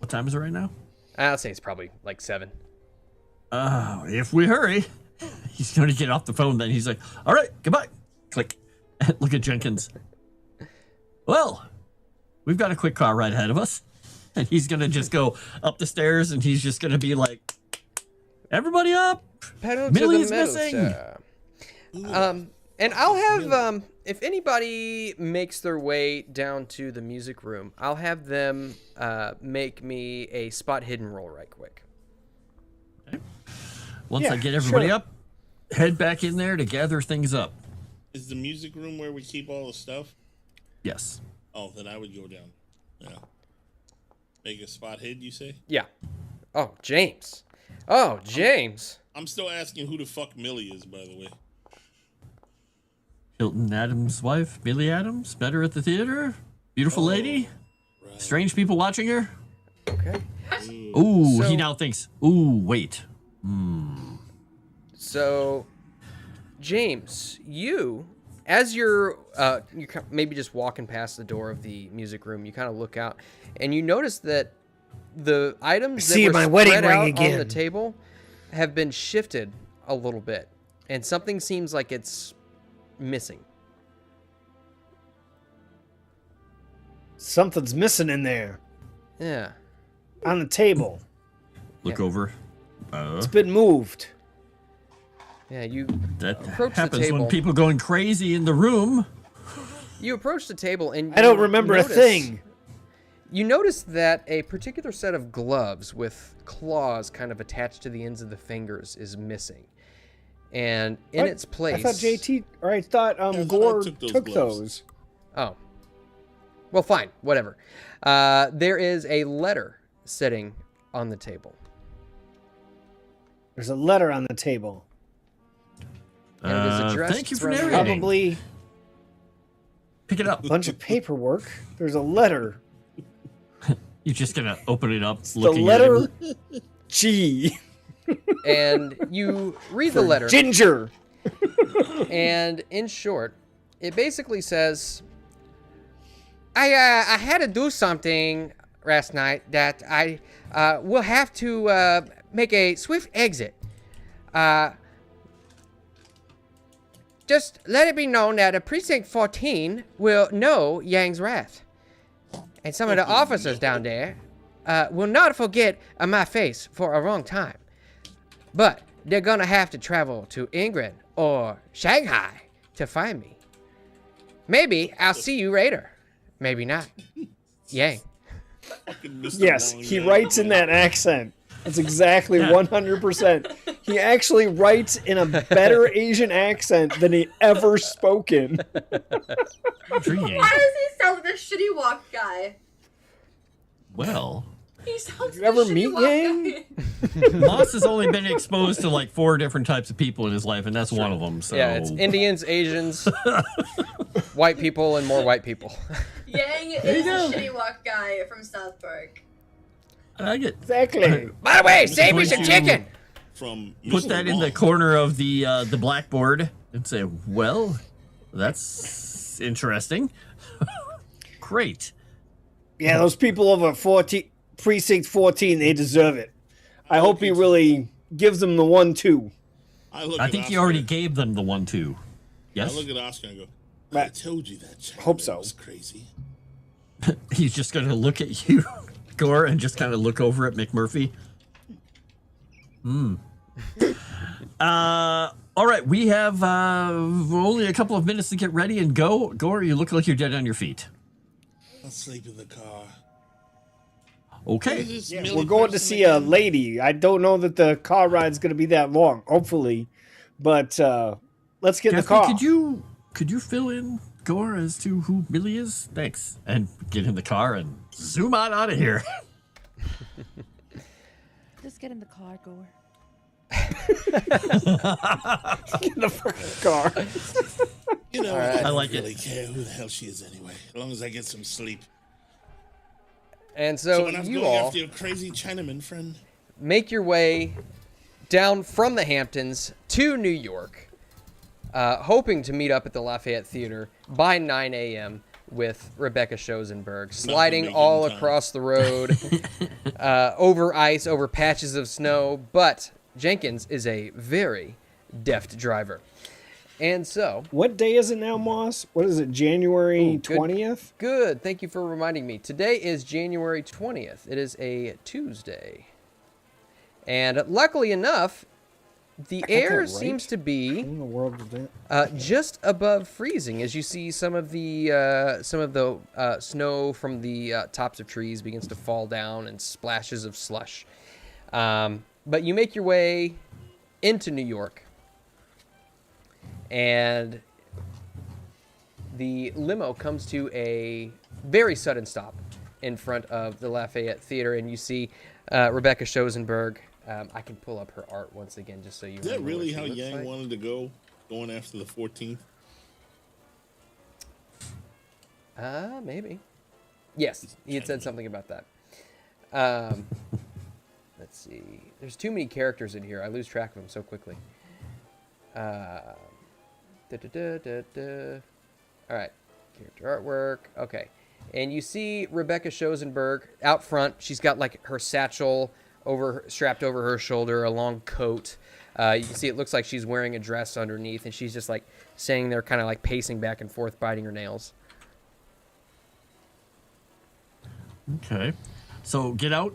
What time is it right now? I'll say it's probably like 7. If we hurry. He's going to get off the phone then. He's like, all right, goodbye. Click. Look at Jenkins. Well, we've got a quick car ride ahead of us. And he's going to just go up the stairs and he's just going to be like, everybody up! Millie's missing! And I'll have, if anybody makes their way down to the music room, I'll have them make me a spot hidden roll right quick. Okay. Once I get everybody up, head back in there to gather things up. Is the music room where we keep all the stuff? Yes. Oh, then I would go down. Yeah. Make a spot hid, you say? Yeah. Oh, James. Oh, James. I'm still asking who the fuck Millie is, by the way. Hilton Adams' wife, Millie Adams, met her at the theater. Beautiful lady. Right. Strange people watching her. Okay. Ooh, he now thinks, ooh, wait. So, James, as you're maybe just walking past the door of the music room, you kind of look out, and you notice that the items that were spread out on the table have been shifted a little bit, and something seems like it's missing. Something's missing in there. Yeah. On the table. Look over. It's been moved. Yeah, you That approach the happens table. when people going crazy in the room. You approach the table and I don't remember a thing. You notice that a particular set of gloves with claws kind of attached to the ends of the fingers is missing. And in its place... I thought Gore took those. Oh. Well, fine. Whatever. There is a letter sitting on the table. There's a letter on the table. And it is addressed thank you for from- narrating. Probably Pick it up. a bunch of paperwork. There's a letter. You're just gonna open it up, The looking letter at him. G. And you read the letter. Ginger. And in short, it basically says, I had to do something last night that I will have to make a swift exit. Just let it be known that Precinct 14 will know Yang's wrath. And some of the officers down there will not forget my face for a long time. But they're gonna have to travel to England or Shanghai to find me. Maybe I'll see you later. Maybe not. Yang. Yes, he writes in that accent. That's exactly 100%. He actually writes in a better Asian accent than he ever spoken. Intriguing. Why does he sound like a shitty walk guy? Well, He sounds Did you ever like a shitty meet walk Yang? guy. Moss has only been exposed to like 4 different types of people in his life, and that's one of them. So Yeah, it's Indians, Asians, white people, and more white people. Yang you is go. the shitty walk guy from South Park. I get Exactly. By the way, save me some chicken. From put Mr. that in the Wong. corner of the blackboard and say, "Well, that's interesting. Great." Yeah, those people over 14, Precinct 14, they deserve it. I hope he really gives them the 1-2. I think he already gave them the 1-2. I Yes, look at Oscar and go, I Right. told you that Chinaman Hope so. was crazy. he's just gonna look at you, Gore, and just kind of look over at McMurphy. All right, we have only a couple of minutes to get ready and go. Gore, you look like you're dead on your feet. I'll sleep in the car. Okay. This Yeah, Millie we're going to person see a again? lady. I don't know that the car ride's going to be that long, hopefully. But let's get in the Gatsby, car. could you fill in Gore as to who Millie is? Thanks. And get in the car and zoom on out of here. Just get in the car, Gore. Get in the fucking car. You know, right. I don't like it. really care who the hell she is anyway, as long as I get some sleep. And So so when I'm you going all after your crazy Chinaman friend, make your way down from the Hamptons to New York, hoping to meet up at the Lafayette Theater by 9 a.m. with Rebecca Schoenberg, sliding make it all in time. across the road, over ice, over patches of snow. But Jenkins is a very deft driver. And so, What day is it now, Moss? What is it, January Ooh, good. 20th? good. Thank you for reminding me. Today is January 20th. It is a Tuesday. And luckily enough, the got air that right. seems to be What in the world is that? just above freezing, as you see some of the snow from the tops of trees begins to fall down and splashes of slush. But you make your way into New York, and the limo comes to a very sudden stop in front of the Lafayette Theater, and you see Rebecca Schoenberg. I can pull up her art once again just so you is that remember what really she how looks Yang like. wanted to go, going after the 14th? Maybe. Yes, he had said something about that. Let's see. There's too many characters in here. I lose track of them so quickly. All right, character artwork. Okay, and you see Rebecca Schosenberg out front. She's got like her satchel strapped over her shoulder, a long coat. You can see it looks like she's wearing a dress underneath, and she's just like standing there, kind of like pacing back and forth, biting her nails. Okay, so get out,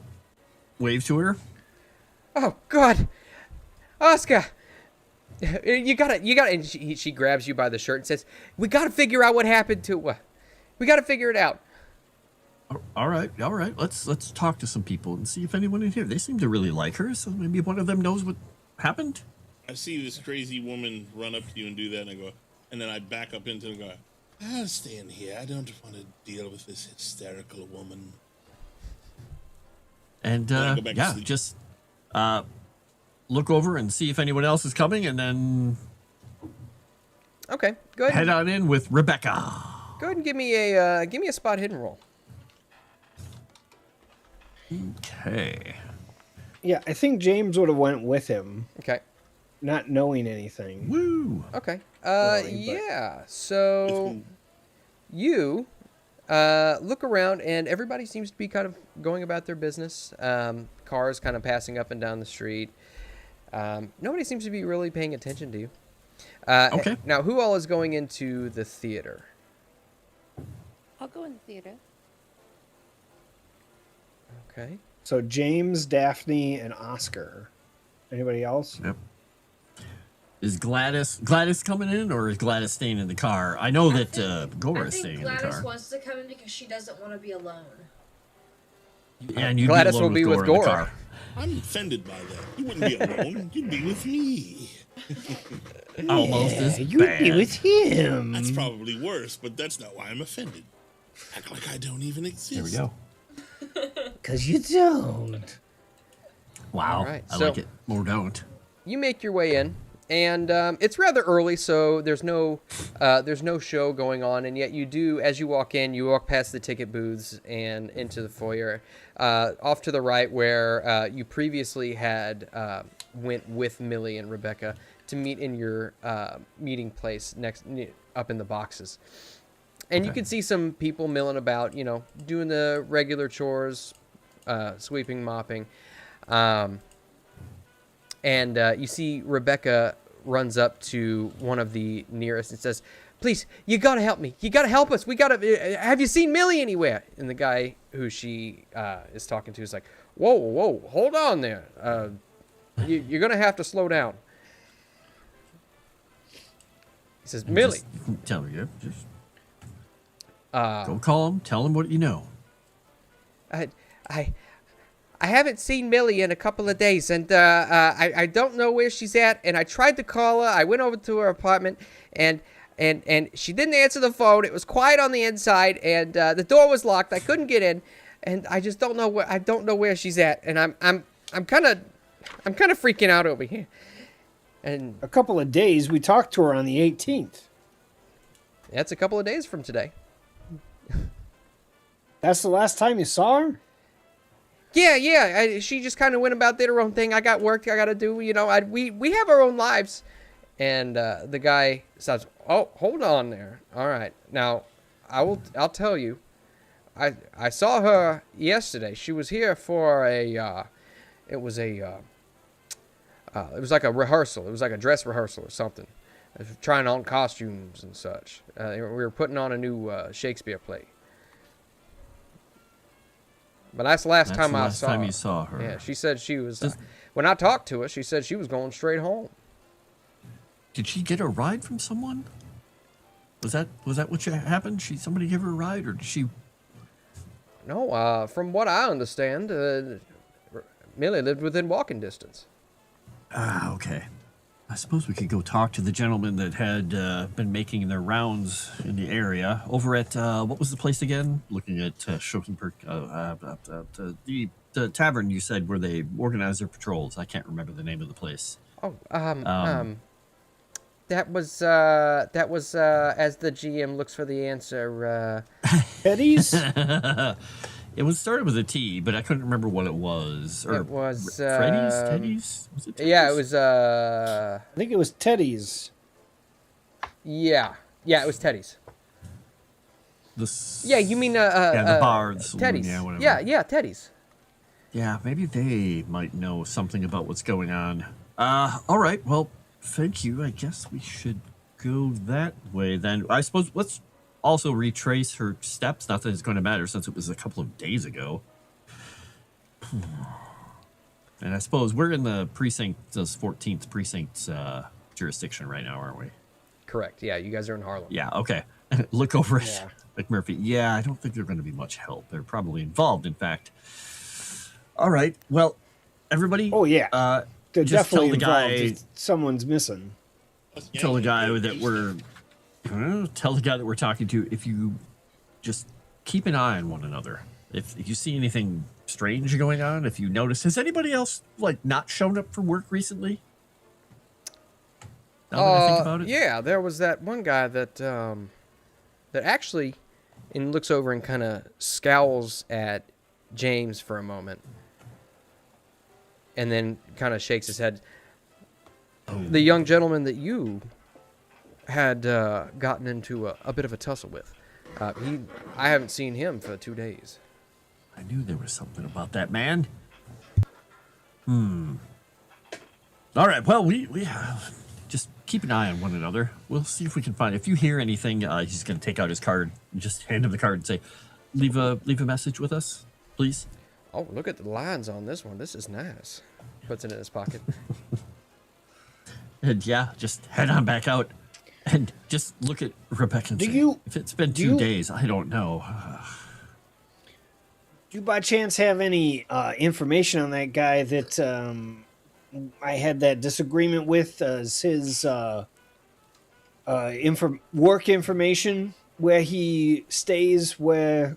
wave to her. Oh God, Oscar, you gotta, and she grabs you by the shirt and says, "We gotta figure out what happened to. We gotta figure it out." All right. Let's talk to some people and see if anyone in here. They seem to really like her, so maybe one of them knows what happened. I see this crazy woman run up to you and do that, and I go, and then I back up into it and go, I'll stay in here. I don't want to deal with this hysterical woman. And Then I go back to yeah, sleep. just look over and see if anyone else is coming, and then Okay, go ahead. head on in with Rebecca. Go ahead and give me a spot hidden roll. Okay. Yeah, I think James would have went with him, Okay. not knowing anything. Woo. Okay. Really, but- Yeah. So you look around, and everybody seems to be kind of going about their business. Cars kind of passing up and down the street. Nobody seems to be really paying attention to you. Okay. Now, who all is going into the theater? I'll go in the theater. Okay. So James, Daphne, and Oscar. Anybody else? Yep. Is Gladys coming in, or is Gladys staying in the car? I know that Gora I is staying think in the Gladys car. wants to come in because she doesn't want to be alone. And you'd Gladys be alone will be with in the Gora. car. I'm offended by that. You wouldn't be alone. You'd be with me. Almost as you'd bad. be with him. That's probably worse, but that's not why I'm offended. Act like I don't even exist. There we go. Because you don't. Wow. All right, I so- like it. Or don't. You make your way in, and it's rather early, so there's no show going on, and yet you do, as you walk in, you walk past the ticket booths and into the foyer, off to the right where you previously had went with Millie and Rebecca to meet in your meeting place up in the boxes. And you Okay. can see some people milling about, doing the regular chores, sweeping, mopping. And you see Rebecca runs up to one of the nearest and says, "Please, you gotta help me. You gotta help us. We gotta. Have you seen Millie anywhere?" And the guy who she is talking to is like, "Whoa, hold on there. You're gonna have to slow down." He says, "Millie, Just tell me. Just uh, go call him. Tell him what you know. I haven't seen Millie in a couple of days, and I don't know where she's at. And I tried to call her. I went over to her apartment, and she didn't answer the phone. It was quiet on the inside, and the door was locked. I couldn't get in, and I just don't know where she's at. And I'm kind of freaking out over here." And A couple of days. We talked to her on the 18th. that's a couple of days from today. That's the last time you saw her? Yeah. She just kind of went about, did her own thing. I got work I got to do. We have our own lives. And the guy says, "Oh, hold on there. All right. Now, I'll tell you. I saw her yesterday. She was here for it was like a rehearsal. It was like a dress rehearsal or something. Trying on costumes and such. We were putting on a new Shakespeare play. But that's the last That's time the I last saw time her. you saw her. Yeah, she said she was. Does- When I talked to her, she said she was going straight home. Did she get a ride from someone? Was that what happened? Somebody gave her a ride, or did she? No, from what I understand, Millie lived within walking distance. Ah, okay. I suppose we could go talk to the gentleman that had been making their rounds in the area over at what was the place again? Looking at Schoenberg, the tavern you said where they organize their patrols. I can't remember the name of the place. Oh, that was as the GM looks for the answer. Teddy's? It was started with a T, but I couldn't remember what it was. Or It was, Freddy's, Teddy's. Was it Teddy's? Yeah, it was. I think it was Teddy's. Yeah, it was Teddy's. This. Yeah, you mean the bar, the saloon, Teddy's? yeah, whatever. Yeah, Teddy's. Yeah, maybe they might know something about what's going on. All right. Well, thank you. I guess we should go that way then. I suppose let's also retrace her steps. Not that it's going to matter since it was a couple of days ago. And I suppose we're in the precinct, this 14th precinct jurisdiction right now, aren't we? Correct. Yeah, you guys are in Harlem. Yeah, okay. Look over at McMurphy. Yeah, I don't think they're going to be much help. They're probably involved, in fact. All right. Well, everybody. Oh, yeah. They're just definitely tell the involved. guy. Someone's missing. Tell the guy that we're. Tell the guy that we're talking to if you just keep an eye on one another. If you see anything strange going on, if you notice, has anybody else not shown up for work recently? Now that I think about it. Yeah, there was that one guy that that actually and looks over and kind of scowls at James for a moment, and then kind of shakes his head. Oh. The young gentleman that you had gotten into a bit of a tussle with. I haven't seen him for 2 days. I knew there was something about that man. All right. Well, we just keep an eye on one another. We'll see if we can find. If you hear anything, he's going to take out his card. Just hand him the card and say, "Leave a message with us, please." Oh, look at the lines on this one. This is nice. Puts it in his pocket. And yeah, just head on back out and just look at Rebecca and say, if it's been 2 days, I don't know. Do you by chance have any information on that guy that I had that disagreement with? As his work information, where he stays, how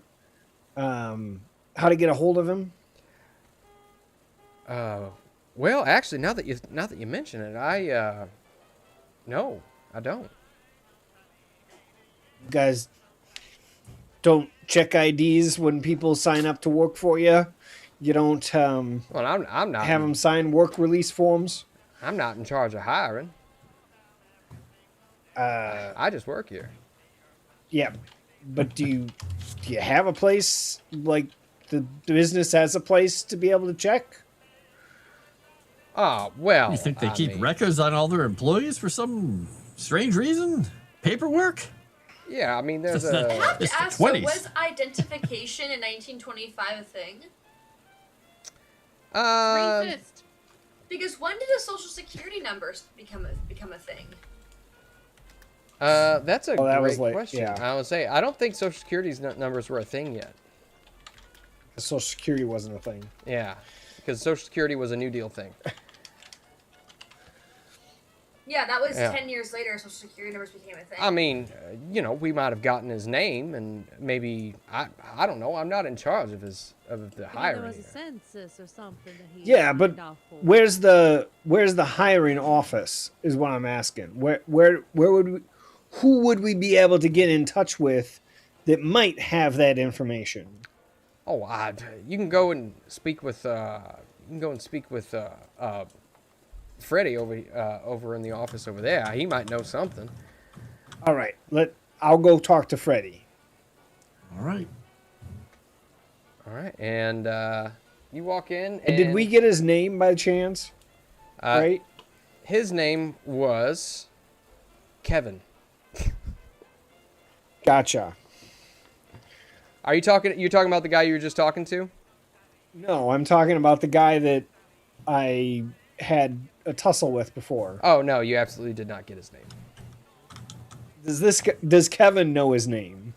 to get a hold of him? Well, actually, now that you mention it, no, I don't. You guys don't check IDs when people sign up to work for you. You don't. Well, I'm not. Have them sign work release forms. I'm not in charge of hiring. I just work here. Yeah, but do you have a place, like the business has a place to be able to check? Oh, well. You think they keep records on all their employees for some strange reason? Paperwork? Yeah, I mean, there's I have to ask, so 20s. was identification in 1925 a thing? Racist. Because when did the social security numbers become a thing? That's a great question. Yeah. I would say, I don't think social security's numbers were a thing yet. Social security wasn't a thing. Yeah, because social security was a New Deal thing. Yeah, that was 10 years later. Social security numbers became a thing. I mean, we might have gotten his name, and maybe I don't know. I'm not in charge of the hiring. There was a census or something that he. Yeah, but where's the hiring office? Is what I'm asking. Who would we be able to get in touch with that might have that information? Oh, you can go and speak with Freddie over in the office over there. He might know something. All right, I'll go talk to Freddie. All right, and you walk in. And did we get his name by chance? Right. His name was Kevin. Gotcha. Are you talking? You're talking about the guy you were just talking to? No, I'm talking about the guy that I had a tussle with before. Oh no, you absolutely did not get his name. Does Kevin know his name?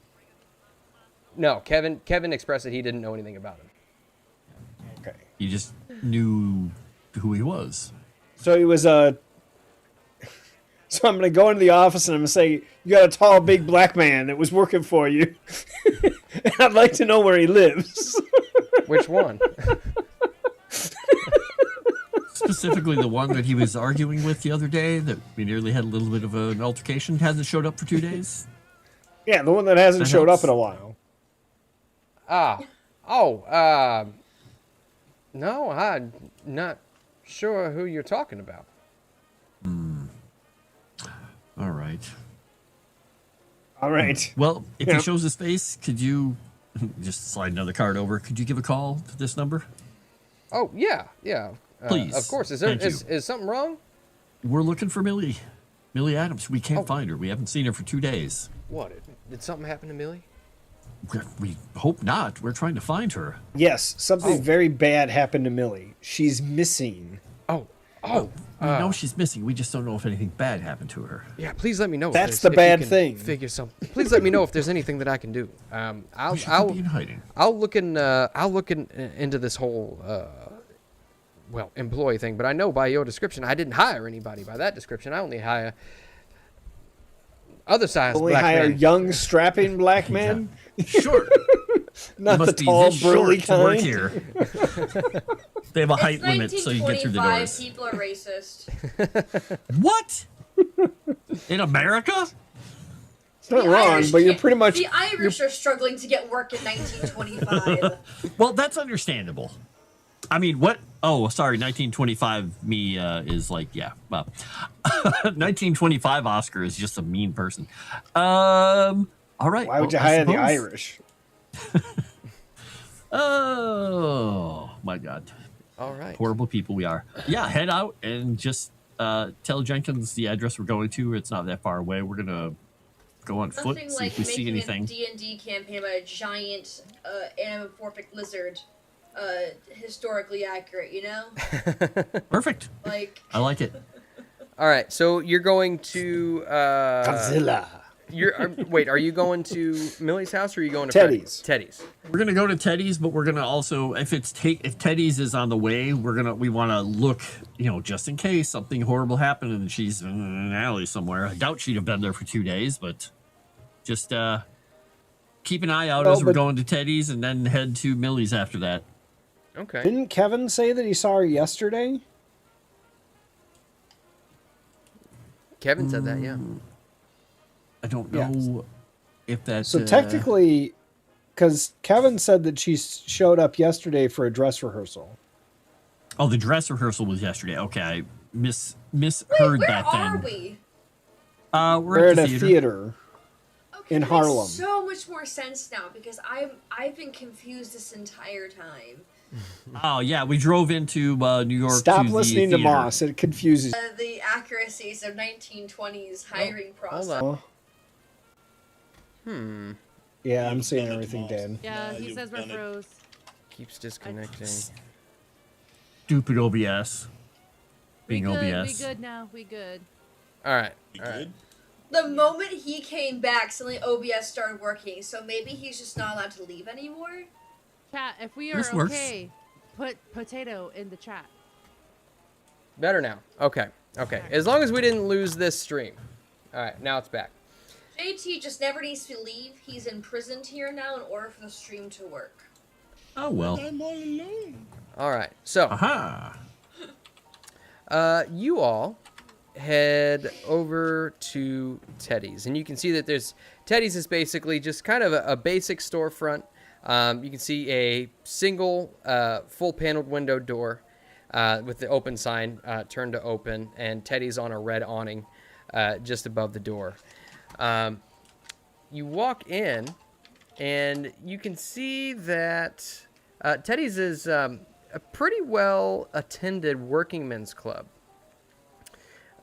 No, Kevin expressed that he didn't know anything about him. Okay. you just knew who he was. So he was a. So I'm gonna go into the office and I'm gonna say, "You got a tall, big black man that was working for you, and I'd like to know where he lives." Which one? Specifically, the one that he was arguing with the other day that we nearly had a little bit of an altercation. Hasn't showed up for 2 days. Yeah, the one that hasn't showed up in a while. No, I'm not sure who you're talking about. All right. All right. Well, if Yep. he shows his face, could you just slide another card over? Could you give a call to this number? Oh yeah, yeah. Please. Of course. Is there Thank you. is something wrong? We're looking for Millie Adams. We can't find her. We haven't seen her for 2 days. What? Did something happen to Millie? We hope not. We're trying to find her. Yes, something very bad happened to Millie. She's missing. Oh. We know she's missing. We just don't know if anything bad happened to her. Yeah, please let me know. That's if the you bad can thing. Figure something. Please let me know if there's anything that I can do. We should be in hiding. I'll look into this whole employee thing. But I know by your description, I didn't hire anybody by that description. I only hire other size Only black hire men. young, strapping black men. Sure. Not the Must be tall, this burly short to work kind. here. They have a height It's limit, so you get through the 1925. doors. People are racist. What? In America? It's not The wrong, Irish but you're can't- pretty much. The Irish are struggling to get work in 1925. Well, that's understandable. I mean, what? Oh, sorry, 1925 me is like, yeah. Well, 1925 Oscar is just a mean person. All right. Why would you well, I hire the suppose- Irish? Oh, my God. All right. Horrible people we are. Yeah, head out and just tell Jenkins the address we're going to. It's not that far away. We're going to go on foot, Nothing see like if we see making a anything. D&D campaign about a giant anamorphic lizard historically accurate, you know? Perfect. Like, I like it. All right. So you're going to Godzilla. Wait, are you going to Millie's house or are you going to Teddy's. Teddy's. We're gonna go to Teddy's, but we're gonna also, if Teddy's is on the way, we want to look, just in case something horrible happened and she's in an alley somewhere. I doubt she'd have been there for 2 days, but just keep an eye out No, as we're but- going to Teddy's, and then head to Millie's after that. Okay. Didn't Kevin say that he saw her yesterday? Kevin said that, yeah. I don't Yes. know if that's So technically, because Kevin said that she showed up yesterday for a dress rehearsal. Oh, the dress rehearsal was yesterday. Okay, I misheard where that are then. we? We're They're at at the a theater. theater. Okay, In that Harlem. makes so much more sense now because I've been confused this entire time. Oh yeah, we drove into New York. Stop to listening the to theater. Moss. It confuses. The accuracies of 1920s hiring process. Hold on. Oh. Yeah, I'm seeing done it, everything, Moss. Dan. Yeah, Nah, he you've says we're done it. froze. Keeps disconnecting. Stupid OBS. Being We good, OBS. we good now. We good. All right. You All right. good? The moment he came back, suddenly OBS started working, so maybe he's just not allowed to leave anymore? Chat, if we are This works. okay, put potato in the chat. Better now. Okay. Okay. As long as we didn't lose this stream. All right. Now it's back. JT just never needs to leave. He's imprisoned here now in order for the stream to work. Oh well. I'm all alone. All right. So, Aha. you all head over to Teddy's, and you can see that Teddy's is basically just kind of a basic storefront. You can see a single full paneled window door with the open sign turned to open, and Teddy's on a red awning just above the door. You walk in, and you can see that Teddy's is a pretty well attended working men's club.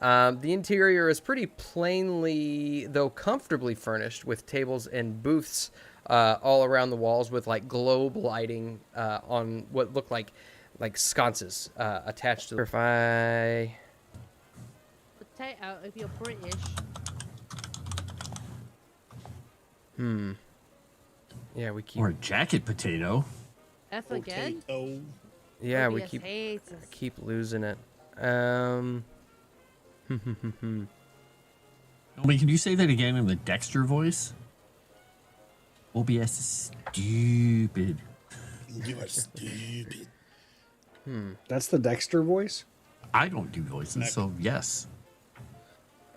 The interior is pretty plainly, though comfortably furnished, with tables and booths all around the walls with like globe lighting on what look like sconces attached to. If I Potato if you're British. yeah, we keep Or a jacket potato. F again? Potato. yeah we OBS keep hates us. keep losing it. Wait, can you say that again in the Dexter voice? OBS is stupid. You are stupid. That's the Dexter voice. I don't do voices, so yes.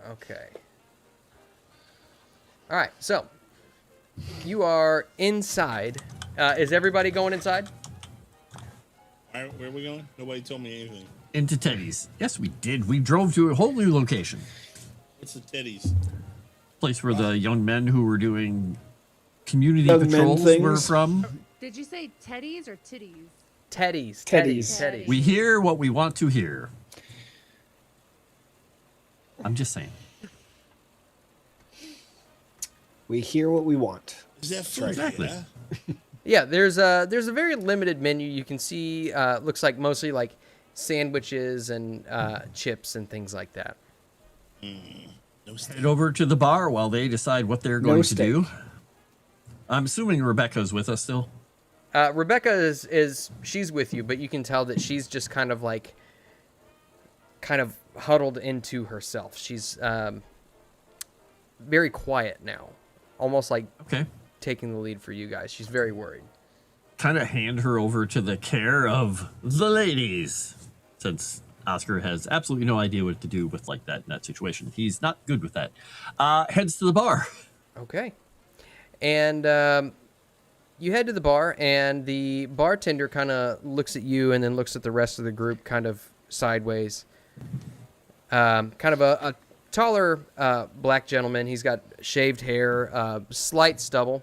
Okay. All right, so you are inside. Is everybody going inside? All right, where are we going? Nobody told me anything. Into Teddy's. Yes, we did. We drove to a whole new location. What's the Teddy's? place where the young men who were doing community Young men patrols were things. from. Did you say teddies or titties? Teddies. We hear what we want to hear. I'm just saying. We hear what we want. Is that food? Exactly. Yeah? Yeah, there's a very limited menu. You can see looks like mostly like sandwiches and chips and things like that. No steak. Head over to the bar while they decide what they're going to do. I'm assuming Rebecca's with us still. Rebecca is she's with you, but you can tell that she's just kind of huddled into herself. She's very quiet now, almost like Okay. taking the lead for you guys. She's very worried. Kind of hand her over to the care of the ladies, since Oscar has absolutely no idea what to do with like that in that situation. He's not good with that. Heads to the bar. Okay. And you head to the bar, and the bartender kind of looks at you and then looks at the rest of the group kind of sideways. Kind of a taller black gentleman. He's got shaved hair, slight stubble.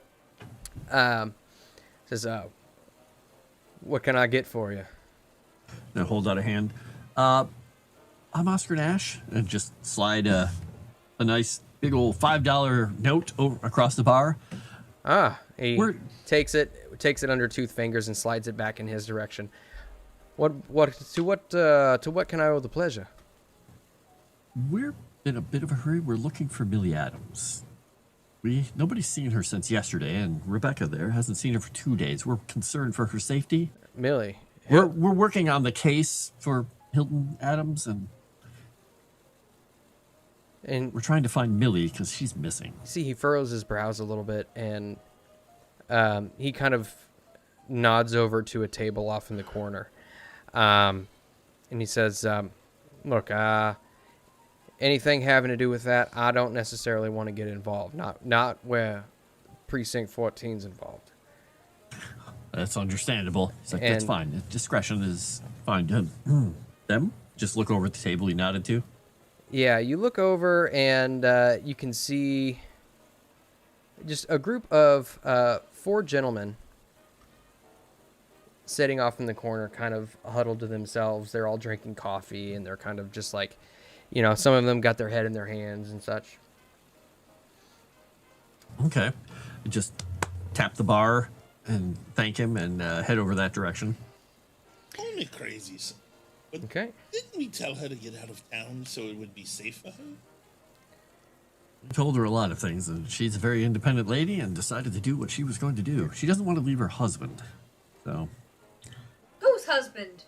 Says, what can I get for you? Now hold out a hand. I'm Oscar Nash, and just slide a nice big old $5 note over across the bar. He takes it under two fingers and slides it back in his direction. To what can I owe the pleasure? We're in a bit of a hurry. We're looking for Millie Adams. Nobody's seen her since yesterday, and Rebecca there hasn't seen her for 2 days. We're concerned for her safety. Millie. We're working on the case for Hilton Adams, and we're trying to find Millie because she's missing. See, he furrows his brows a little bit, and he kind of nods over to a table off in the corner. And he says, look, anything having to do with that, I don't necessarily want to get involved. Not where Precinct 14's involved. That's understandable. He's like, that's fine. Discretion is fine. Them? Just look over at the table he nodded to. Yeah, you look over and you can see just a group of 4 gentlemen sitting off in the corner, kind of huddled to themselves. They're all drinking coffee, and they're kind of just like, some of them got their head in their hands and such. Okay. Just tap the bar and thank him and head over that direction. Call me crazy, but Okay. didn't we tell her to get out of town so it would be safe for her? We told her a lot of things, and she's a very independent lady and decided to do what she was going to do. She doesn't want to leave her husband. So. Whose husband?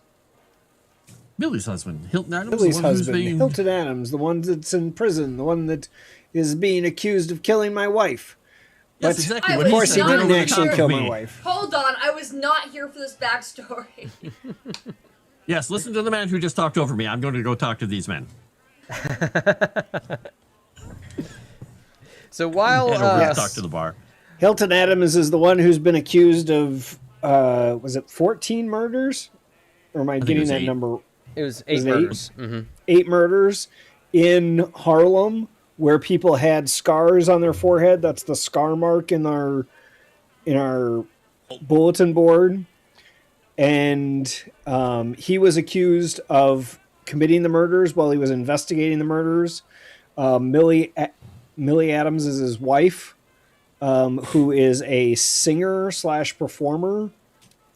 Millie's husband. Hilton Adams. Millie's the one husband, who's being... Hilton Adams, the one that's in prison, the one that is being accused of killing my wife. Yes, But exactly. I What of was course, he not didn't here. actually Talk kill to my me. wife. Hold on, I was not here for this backstory. Yes, listen to the man who just talked over me. I'm going to go talk to these men. So while Head over and talk to the bar. Hilton Adams is the one who's been accused of, was it 14 murders? Or am I think it getting was that 8. number? it was 8 Was it murders. Mm-hmm. 8 murders in Harlem where people had scars on their forehead. That's the scar mark in our bulletin board. And he was accused of committing the murders while he was investigating the murders. Millie Adams is his wife, who is a singer / performer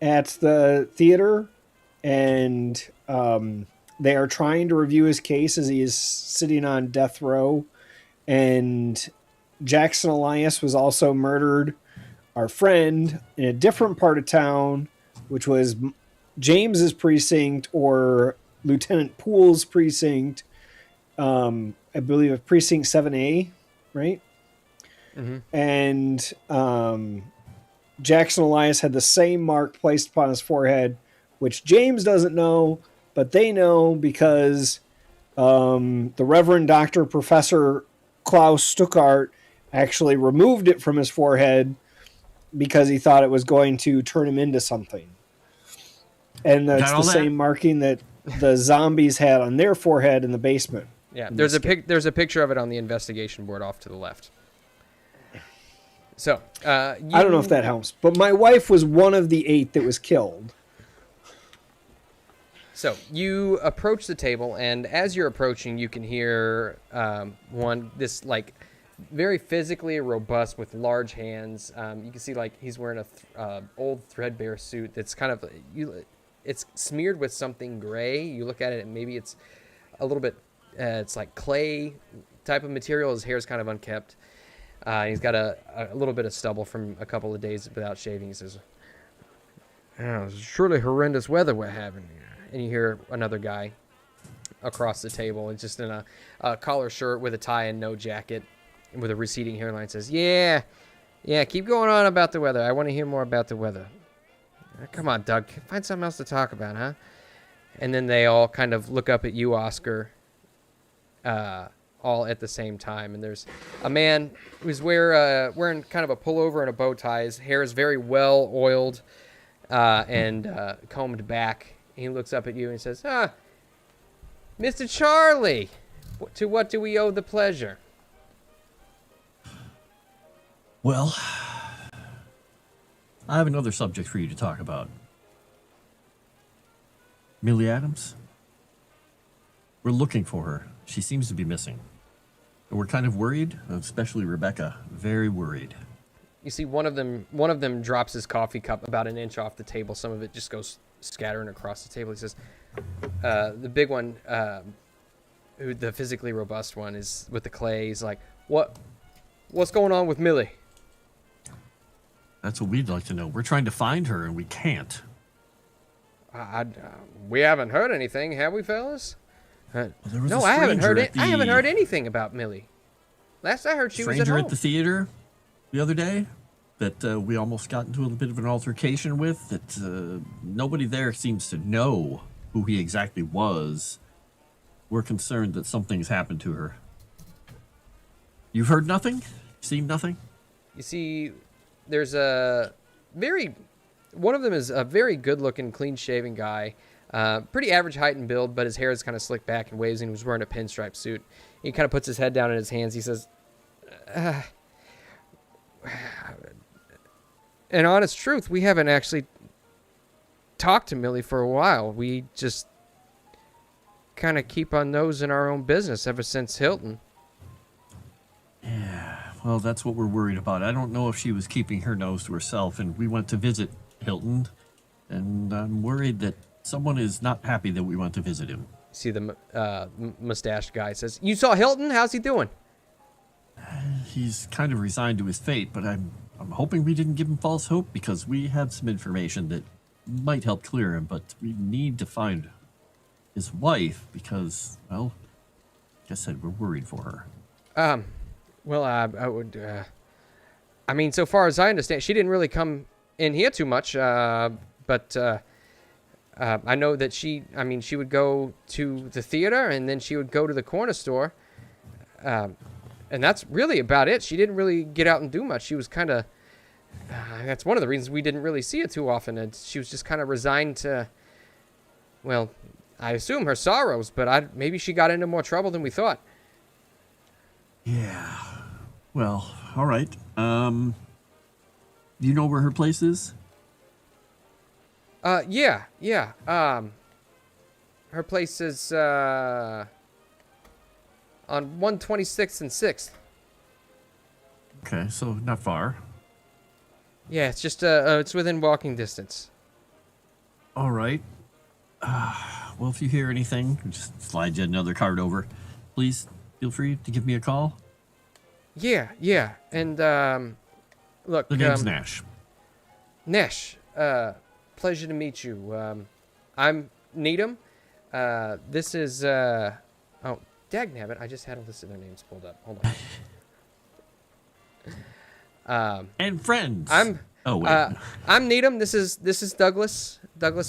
at the theater. And they are trying to review his case as he is sitting on death row. And Jackson Elias was also murdered. Our friend in a different part of town, which was James's precinct or Lieutenant Poole's precinct. I believe of precinct 7A, right? Mm-hmm. And Jackson Elias had the same mark placed upon his forehead, which James doesn't know, but they know because the Reverend Dr. Professor Klaus Stuckart actually removed it from his forehead because he thought it was going to turn him into something. And that's the same marking that the zombies had on their forehead in the basement. Yeah, there's a picture of it on the investigation board off to the left. So, I don't know if that helps, but my wife was one of the 8 that was killed. So you approach the table, and as you're approaching, you can hear this like very physically robust with large hands. You can see like he's wearing a old threadbare suit that's kind of it's smeared with something gray. You look at it, and maybe it's a little bit it's like clay type of material. His hair's kind of unkempt. He's got a little bit of stubble from a couple of days without shaving. He says, "Oh, it's surely horrendous weather we're having here." And you hear another guy across the table, and just in a collar shirt with a tie and no jacket, with a receding hairline, says, yeah, keep going on about the weather. I want to hear more about the weather. Come on, Doug, find something else to talk about, huh? And then they all kind of look up at you, Oscar, all at the same time. And there's a man who's wearing kind of a pullover and a bow tie. His hair is very well oiled and combed back. He looks up at you and he says, Mr. Charlie, to what do we owe the pleasure? Well, I have another subject for you to talk about. Millie Adams? We're looking for her. She seems to be missing. And we're kind of worried, especially Rebecca. Very worried. You see one of them drops his coffee cup about an inch off the table. Some of it just goes scattering across the table. He says, the big one, who the physically robust one is with the clay. He's like, what's going on with Millie? That's what we'd like to know. We're trying to find her and we can't. We haven't heard anything, have we, fellas? No, I haven't heard it. I haven't heard anything about Millie. Last I heard, she was at home. Stranger at the theater the other day that we almost got into a bit of an altercation with. That nobody there seems to know who he exactly was. We're concerned that something's happened to her. You've heard nothing? Seen nothing? You see, there's one of them is a very good-looking, clean-shaven guy. Pretty average height and build, but his hair is kind of slicked back and waves, and he was wearing a pinstripe suit. He kind of puts his head down in his hands. He says, in honest truth, we haven't actually talked to Millie for a while. We just kind of keep our nose in our own business ever since Hilton. Yeah, well, that's what we're worried about. I don't know if she was keeping her nose to herself, and we went to visit Hilton, and I'm worried that someone is not happy that we went to visit him. See the mustached guy says, "You saw Hilton? How's he doing?" He's kind of resigned to his fate, but I'm hoping we didn't give him false hope, because we have some information that might help clear him, but we need to find his wife because, well, like I said, we're worried for her. Well, I would, I mean, so far as I understand, she didn't really come in here too much, but I know that she would go to the theater, and then she would go to the corner store, and that's really about it. She didn't really get out and do much. She was kind of, that's one of the reasons we didn't really see her too often, and she was just kind of resigned to, well, I assume her sorrows, but maybe she got into more trouble than we thought. Yeah. Well, all right. Do you know where her place is? Yeah. Her place is, on 126th and 6th. Okay, so not far. Yeah, it's just, it's within walking distance. All right. Well, if you hear anything, just slide you another card over. Please feel free to give me a call. Yeah. And, look. The name's Nash. Nash, pleasure to meet you. I'm Needham. This is, oh, dagnabbit, I just had a list of their names pulled up. Hold on. And friends. I'm Needham. This is Douglas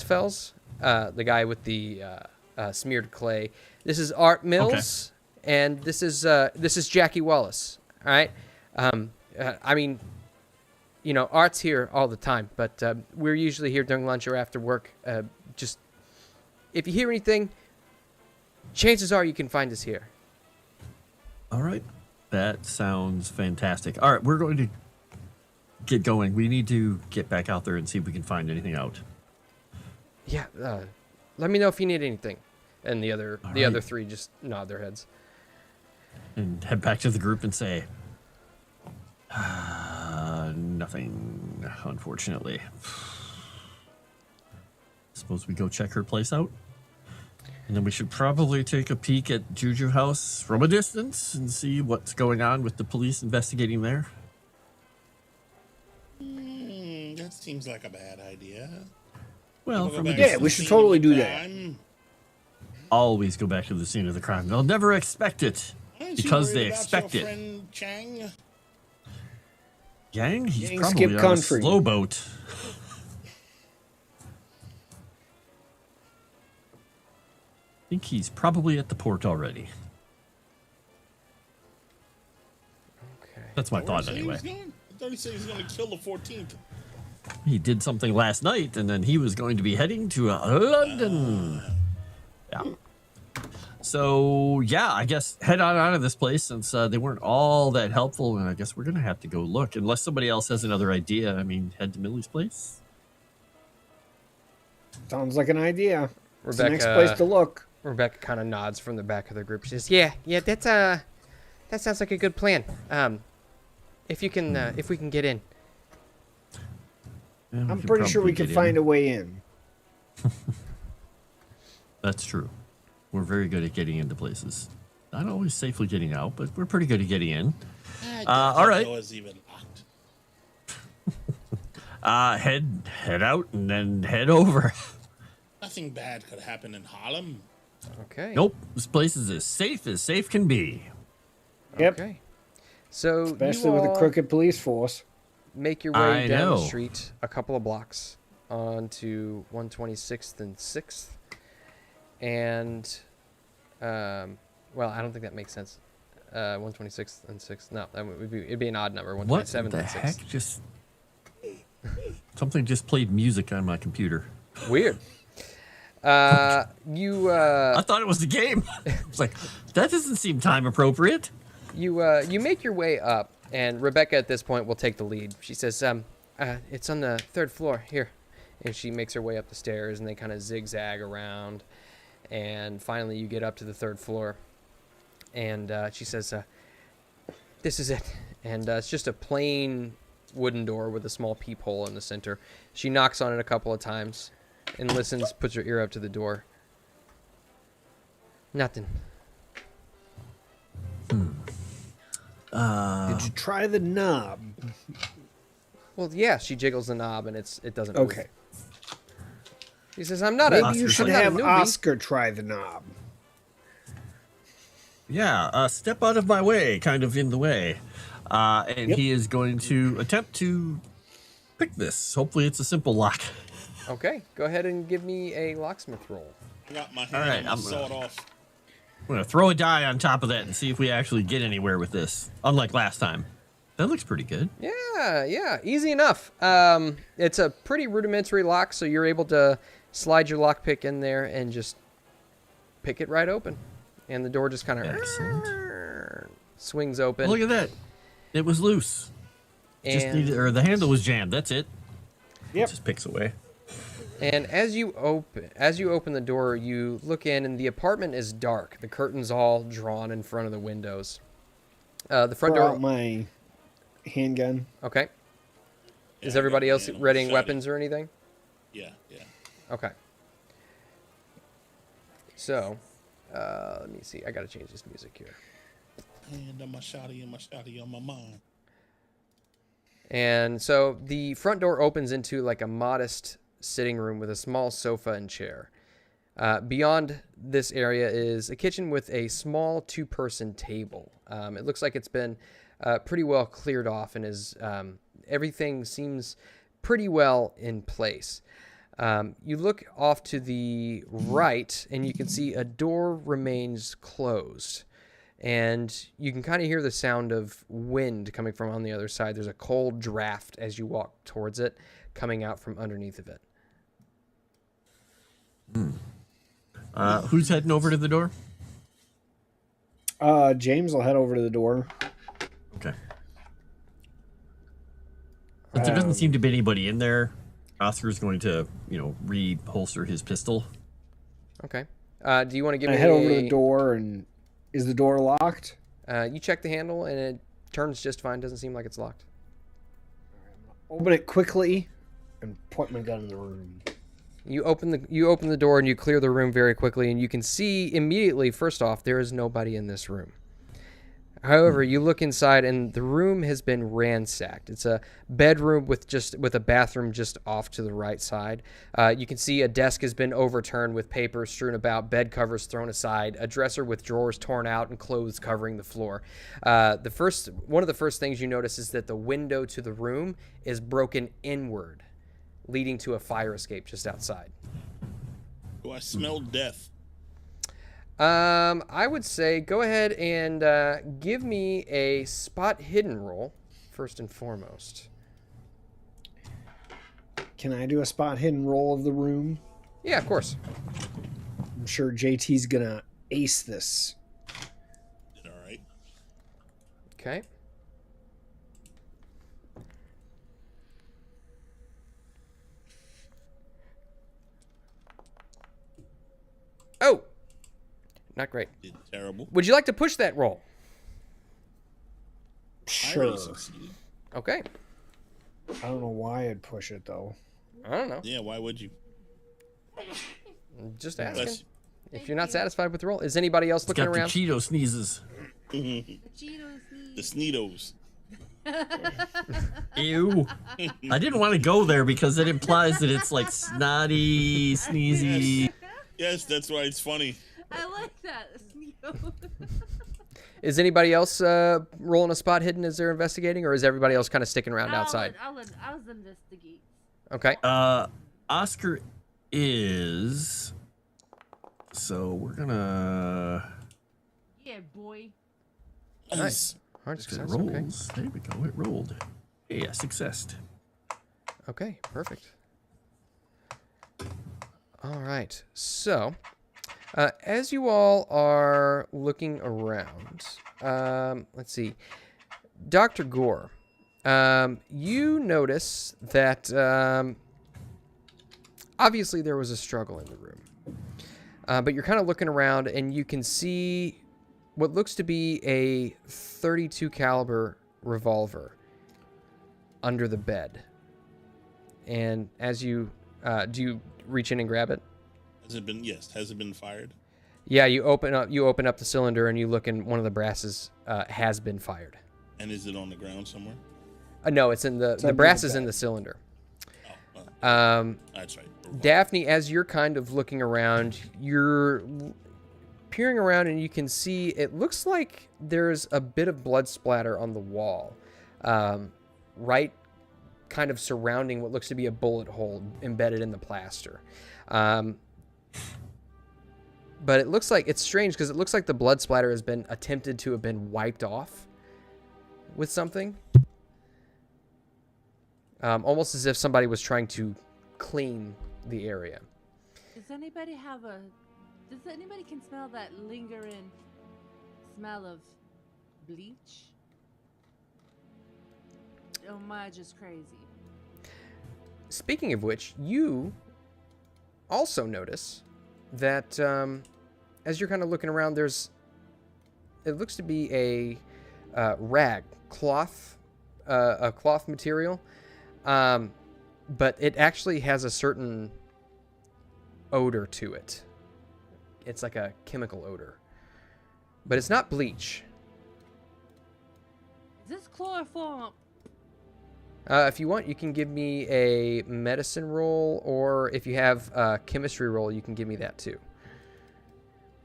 Fells, the guy with the smeared clay. This is Art Mills, and this is Jackie Wallace. All right. I mean, you know, Art's here all the time, but we're usually here during lunch or after work. Just if you hear anything, chances are you can find us here. All right. That sounds fantastic. All right, we're going to get going. We need to get back out there and see if we can find anything out. Yeah, let me know if you need anything. And the other right. three just nod their heads. And head back to the group and say, nothing, unfortunately. Suppose we go check her place out? And then we should probably take a peek at Juju House from a distance and see what's going on with the police investigating there. That seems like a bad idea. Well, from a Yeah, distance. we should totally do that. Always go back to the scene of the crime. They'll never expect it because they expect it. Friend Chang? Yang? He's Yang probably skip on country. a slow boat. I think he's probably at the port already. Okay. That's my Where thought did he say he anyway. was going? I thought he said he was going to kill the 14th. He did something last night, and then he was going to be heading to London. Yeah. So, yeah, I guess head on out of this place since they weren't all that helpful, and I guess we're going to have to go look. Unless somebody else has another idea, I mean, head to Millie's place? Sounds like an idea. It's the next Rebecca- place to look. Rebecca kind of nods from the back of the group. She says, "Yeah, that sounds like a good plan. If we can get in." Yeah, I'm pretty sure we can find a way in. That's true. We're very good at getting into places. Not always safely getting out, but we're pretty good at getting in. All right. The door's even locked. Head out and then head over. Nothing bad could happen in Harlem. Okay. Nope. This place is as safe can be. Yep. Okay. So Especially you with a all crooked police force. make your way I down the know. street a couple of blocks onto 126th and 6th. And, well, I don't think that makes sense. 126th and 6th. No, it'd be an odd number. What 127th the and 6th. heck? Just something just played music on my computer. Weird. I thought it was the game. It's like, that doesn't seem time appropriate. You make your way up, and Rebecca at this point will take the lead. She says, it's on the 3rd floor here. And she makes her way up the stairs, and they kind of zigzag around. And finally, you get up to the 3rd floor. And she says, this is it. And it's just a plain wooden door with a small peephole in the center. She knocks on it a couple of times and listens, puts her ear up to the door. Nothing. Did you try the knob? Well, yeah, she jiggles the knob and it doesn't move. Okay. He says, I'm not Maybe you should I'm not a have newbie." Oscar try the knob. Yeah, step out of my way, kind of in the way. And Yep. he is going to attempt to pick this. Hopefully it's a simple lock. Okay, go ahead and give me a locksmith roll. I got my hand All right, on my I'm sword off. I'm going to throw a die on top of that and see if we actually get anywhere with this. Unlike last time. That looks pretty good. Yeah, easy enough. It's a pretty rudimentary lock, so you're able to slide your lockpick in there and just pick it right open. And the door just kind of Excellent. swings open. Look at that. It was loose. Just And, needed, or the handle was jammed. That's it. Yep. Just picks away. and as you open the door, you look in, and the apartment is dark. The curtains all drawn in front of the windows. The front Throw door. out my handgun. Okay. Is Yeah, I everybody got else my hand on readying my weapons or anything? Yeah. Okay. So, let me see. I gotta change this music here. And my shotty on my mind. And so the front door opens into like a modest sitting room with a small sofa and chair. Beyond this area is a kitchen with a small 2-person table. It looks like it's been pretty well cleared off and is everything seems pretty well in place. You look off to the right and you can see a door remains closed. And you can kind of hear the sound of wind coming from on the other side. There's a cold draft as you walk towards it, coming out from underneath of it. Who's heading over to the door? James will head over to the door. Okay. Since there doesn't seem to be anybody in there, Oscar's going to, reholster his pistol. Okay. Do you want to give me I head over to the door, and is the door locked? You check the handle, and it turns just fine. Doesn't seem like it's locked. Open it quickly and point my gun in the room. You open the door, and you clear the room very quickly, and you can see immediately, first off, there is nobody in this room. However, you look inside, and the room has been ransacked. It's a bedroom with a bathroom just off to the right side. You can see a desk has been overturned with papers strewn about, bed covers thrown aside, a dresser with drawers torn out, and clothes covering the floor. One of the first things you notice is that the window to the room is broken inward, leading to a fire escape just outside. Do I smell death? I would say go ahead and give me a spot hidden roll, first and foremost. Can I do a spot hidden roll of the room? Yeah, of course. I'm sure JT's gonna ace this. All right. Okay. Oh! Not great. Did terrible. Would you like to push that roll? I Sure. already succeeded. Okay. I don't know why I'd push it though. I don't know. Yeah, why would you? Just asking. That's- If you're not satisfied with the roll, is anybody else looking Got around? the Cheeto sneezes. Cheetos The Sneedos. Ew. I didn't want to go there because it implies that it's like snotty, sneezy. Yes, that's why it's funny. I like that. Sneedo. Is anybody else rolling a spot hidden as they're investigating, or is everybody else kind of sticking around outside? I was investigating. Okay. Oscar is. So we're gonna. Yeah, boy. Nice. Hard It success. Okay. rolls. There we go. It rolled. Yeah, success. Okay, perfect. All right. So, as you all are looking around, let's see. Dr. Gore, you notice that obviously there was a struggle in the room. But you're kind of looking around, and you can see what looks to be a .32 caliber revolver under the bed. And as you do you reach in and grab it? Has it been? Yes. Has it been fired? Yeah, you open up the cylinder, and you look, and one of the brasses has been fired. And is it on the ground somewhere? No, it's in the under brass the is in bed. the cylinder. Oh, that's right. Daphne, as you're kind of looking around, you're peering around, and you can see it looks like there's a bit of blood splatter on the wall, right kind of surrounding what looks to be a bullet hole embedded in the plaster. But it looks like it's strange because it looks like the blood splatter has been attempted to have been wiped off with something. Almost as if somebody was trying to clean the area. Does anybody can smell that lingering smell of bleach? Or am I just crazy? Speaking of which, you also notice that as you're kind of looking around, it looks to be a cloth material, but it actually has a certain odor to it. It's like a chemical odor, but it's not bleach. Is this chloroform? If you want, you can give me a medicine roll, or if you have a chemistry roll, you can give me that too.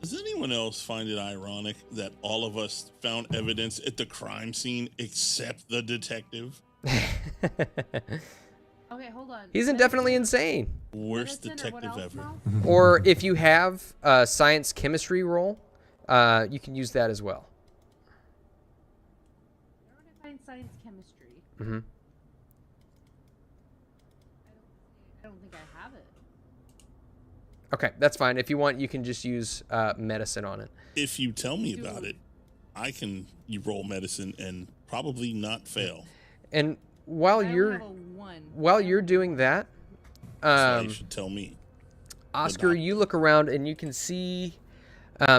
Does anyone else find it ironic that all of us found evidence at the crime scene except the detective? Okay, hold on. He's definitely insane. Worst Medicine or what detective else, ever. Mom? Or if you have a science chemistry roll, you can use that as well. Where would I find science chemistry? Mm-hmm. I don't think I have it. Okay, that's fine. If you want, you can just use medicine on it. If you tell me about it, you roll medicine and probably not fail. And while I only you're have a 1. while you're doing that, So you should tell me. Oscar, you look around and you can see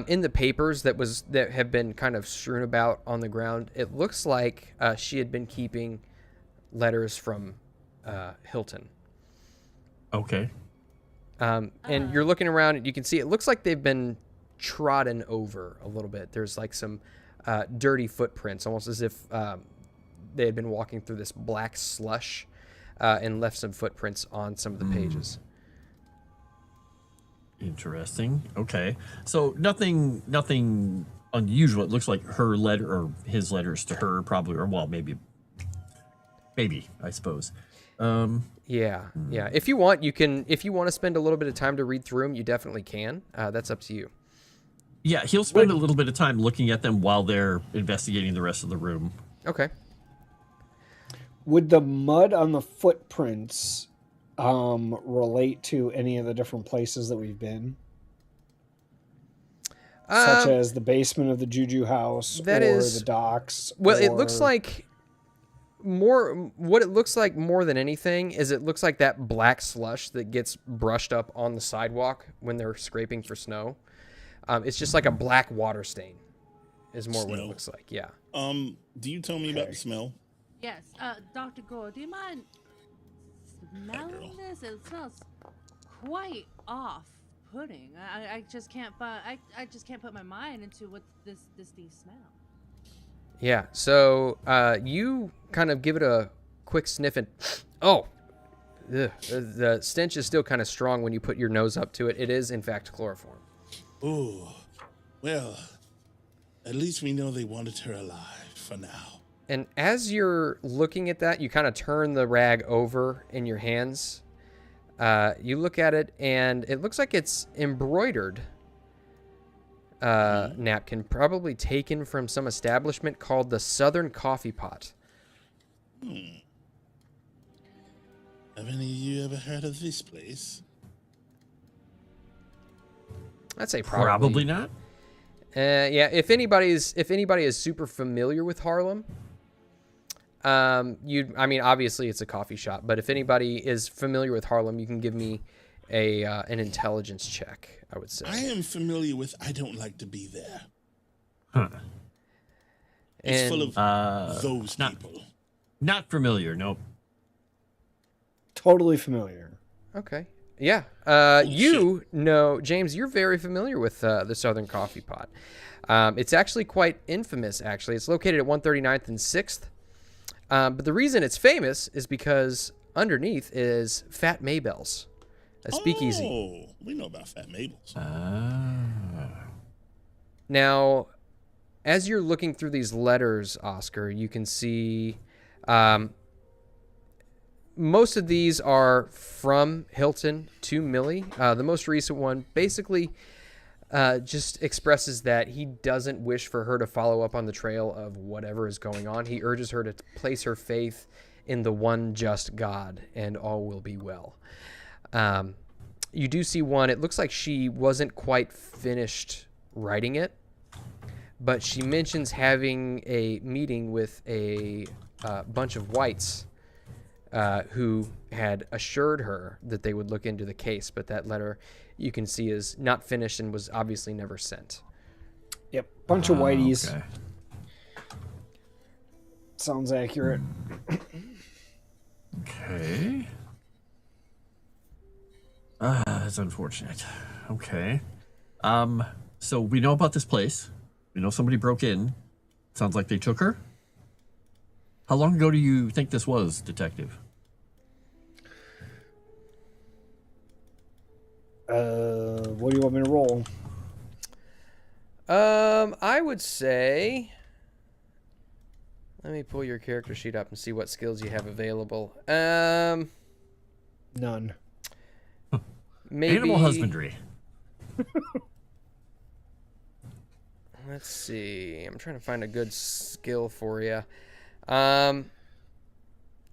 in the papers that have been kind of strewn about on the ground. It looks like she had been keeping letters from Hilton. Okay. And you're looking around and you can see it looks like they've been trodden over a little bit. There's like some dirty footprints, almost as if they had been walking through this black slush and left some footprints on some of the pages. Interesting. Okay. So nothing unusual. It looks like her letter or his letters to her probably, or well, maybe, I suppose. Yeah. If you want, if you want to spend a little bit of time to read through them, you definitely can. That's up to you. Yeah, he'll spend a little bit of time looking at them while they're investigating the rest of the room. Okay. Would the mud on the footprints relate to any of the different places that we've been? Such as the basement of the Juju house the docks? Well, it looks like what it looks like more than anything is it looks like that black slush that gets brushed up on the sidewalk when they're scraping for snow. It's just like a black water stain is more what it looks like. Yeah. Do you tell me about the smell? Yes. Dr. Gore, do you mind smelling this? It smells quite off-putting. I just can't I just can't put my mind into what this thing smells. Yeah. So you kind of give it a quick sniff and the stench is still kind of strong when you put your nose up to it. It is in fact chloroform. Oh, well, at least we know they wanted her alive for now. And as you're looking at that, you kind of turn the rag over in your hands. You look at it, and it looks like it's embroidered napkin, probably taken from some establishment called the Southern Coffee Pot. Have any of you ever heard of this place? I'd say Probably not. Yeah, if anybody is super familiar with Harlem, obviously it's a coffee shop, but if anybody is familiar with Harlem, you can give me an intelligence check, I would say. I am familiar with I don't like to be there. Huh. It's full of those people. Not familiar, nope. Totally familiar. Okay. Yeah. You know, James, you're very familiar with the Southern Coffee Pot. It's actually quite infamous, actually. It's located at 139th and 6th. But the reason it's famous is because underneath is Fat Maybell's, a speakeasy. Oh, we know about Fat Mabel's. Now, as you're looking through these letters, Oscar, you can see most of these are from Hilton to Millie. The most recent one basically just expresses that he doesn't wish for her to follow up on the trail of whatever is going on. He urges her to place her faith in the one just God, and all will be well. You do see one. It looks like she wasn't quite finished writing it, but she mentions having a meeting with a bunch of whites who had assured her that they would look into the case, but that letter you can see is not finished and was obviously never sent. Yep, bunch of whiteys. Okay. Sounds accurate. Okay. That's unfortunate. Okay. So we know about this place. We know somebody broke in. Sounds like they took her. How long ago do you think this was, Detective? What do you want me to roll? I would say, let me pull your character sheet up and see what skills you have available. None. Maybe Animal husbandry. Let's see. I'm trying to find a good skill for you.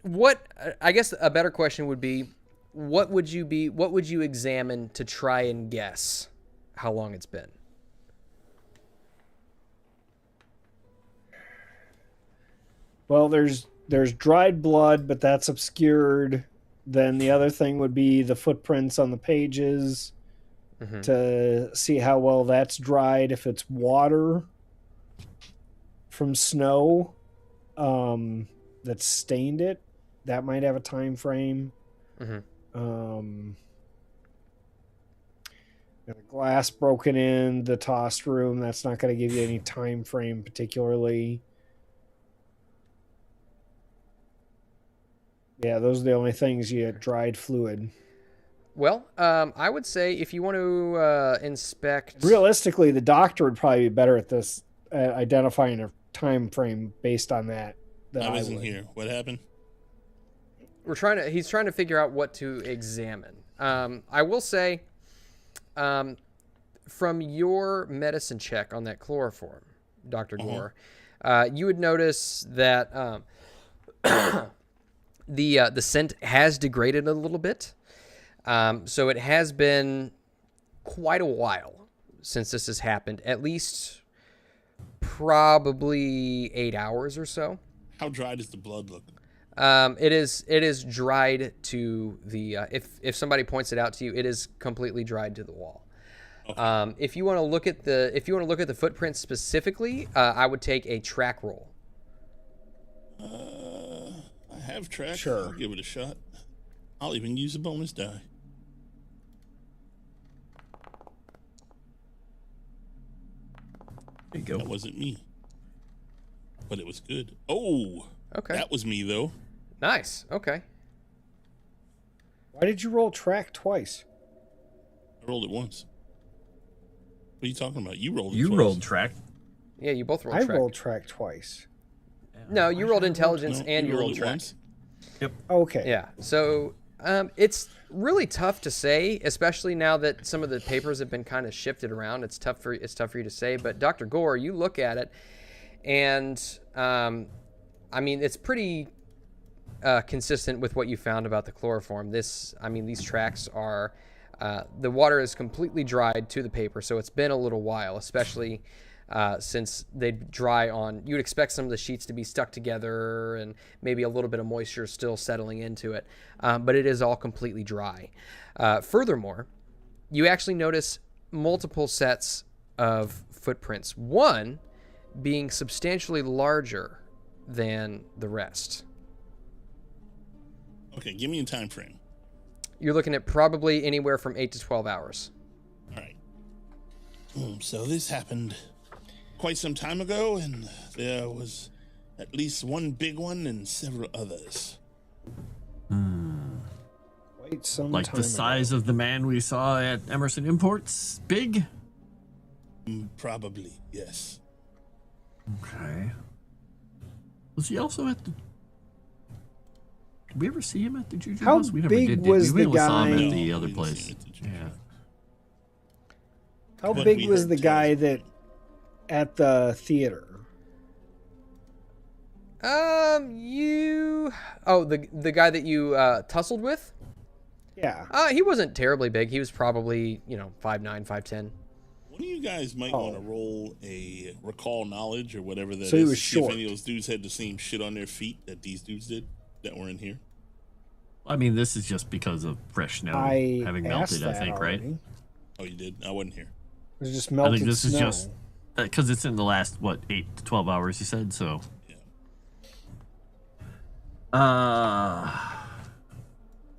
What I guess a better question would be, what would you examine to try and guess how long it's been? Well, there's there's dried blood, but that's obscured. Then the other thing would be the footprints on the pages to see how well that's dried. If it's water from snow that's stained it, that might have a time frame. The glass broken in the tossed room, that's not going to give you any time frame particularly. Yeah, those are the only things you had. Dried fluid. Well, I would say if you want to inspect... Realistically, the doctor would probably be better at this, at identifying a time frame based on that. I wasn't here. What happened? He's trying to figure out what to examine. I will say, from your medicine check on that chloroform, Dr. Gore, you would notice that the scent has degraded a little bit. So it has been quite a while since this has happened, at least probably 8 hours or so. How dry does the blood look? It is dried to the if somebody points it out to you, it is completely dried to the wall. Okay. If you want to look at the footprints specifically, I would take a track roll. I have track. Sure. I'll give it a shot. I'll even use a bonus die. There you go. That wasn't me, but it was good. Oh, okay. That was me though. Nice. Okay. Why did you roll track twice? I rolled it once. What are you talking about? You rolled it You twice. rolled track. Yeah, you both rolled I track. rolled track twice. No, you rolled intelligence No, and you rolled it track. once. Okay. Yeah. So it's really tough to say, especially now that some of the papers have been kind of shifted around. It's tough for you to say. But Dr. Gore, you look at it, and I mean, it's pretty consistent with what you found about the chloroform. These tracks are the water is completely dried to the paper, so it's been a little while, especially since they dry on. You'd expect some of the sheets to be stuck together and maybe a little bit of moisture still settling into it, but it is all completely dry. Furthermore, you actually notice multiple sets of footprints, one being substantially larger than the rest. Okay, give me a time frame. You're looking at probably anywhere from 8 to 12 hours. All right. So this happened quite some time ago, and there was at least one big one and several others. Wait, some Like time the size ago. of the man we saw at Emerson Imports? Big? Probably, yes. Okay. Was he also at the... Did we ever see him at the Juju How House? We never big did. was we the only saw him guy- at the No, other we didn't see place. him at the Juju Yeah. House. How But big we was heard the tales guy of that at the theater? The guy that you tussled with? Yeah. He wasn't terribly big. He was probably, 5'9", 5'10". One of you guys might want to roll a recall knowledge or whatever that is. So he was See if short. any of those dudes had the same shit on their feet that these dudes did that were in here. I mean, this is just because of fresh snow I having asked melted, I that think, right? already. Oh, you did? I wasn't here. It was just I melted think this snow. is just because it's in the last 8 to 12 hours. You said so. Yeah.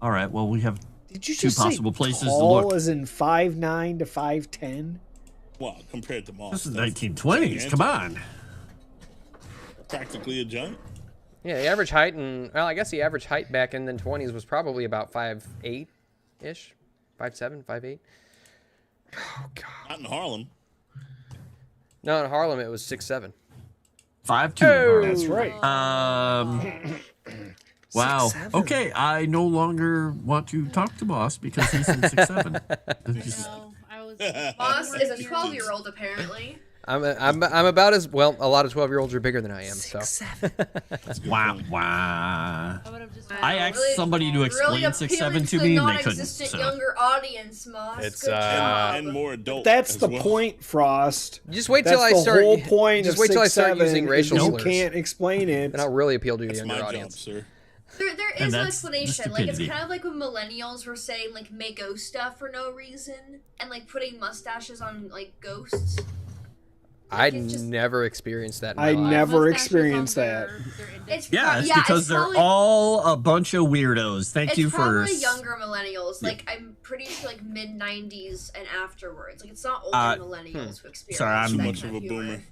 All right. Well, we have Did you two just possible say places to tall look. as in 5'9" to 5'10"? Well, compared to Moss. This is that's 1920s. Come on. Practically a giant. Yeah, the average height the average height back in the 20s was probably about 5'8"-ish, 5'7", 5'8". Oh god. Not in Harlem. No, in Harlem it was 6'7". 5'2". That's right. Wow. 6'7". Okay, I no longer want to talk to Boss because he's in 6'7". No, I was. Moss is a 12-year-old apparently. I'm about as well. A lot of 12-year-olds are bigger than I am. So. 6'7". Wow, wow. I would have just. I asked somebody to explain really 6'7" to the me, and they couldn't. non-existent So. younger audience, Moss. It's, Good job. And more adult. That's as the well. point, Frost. Just wait That's till I the start. whole point just of wait till I start 6'7" using is racial you slurs. can't explain it. Then I'll really appeal to a That's younger my job, audience. sir. There And is no that's the explanation. Like, it's stupidity. kind of like when millennials were saying, like, make ghost stuff for no reason, and, like, putting mustaches on, like, ghosts. I It's just- never experienced that in my I life. never Mustaches experienced on that. their index It's Yeah, it's yeah, because it's they're probably, all a bunch of weirdos. Thank it's you for. probably younger millennials. Like, I'm pretty sure, like, mid-90s and afterwards. Like, it's not older millennials who experience Sorry, I'm Too that much kind of a humor. boomer.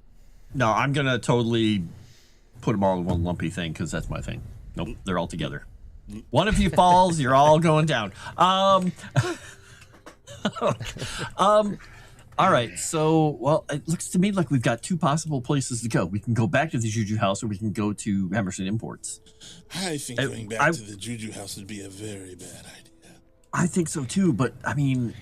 No, I'm gonna totally put them all in one lumpy thing because that's my thing. Nope, they're all together. One of you falls, you're all going down. All right, so, well, it looks to me like we've got two possible places to go. We can go back to the Juju house, or we can go to Emerson Imports. I think going back to the Juju house would be a very bad idea. I think so too, but I mean,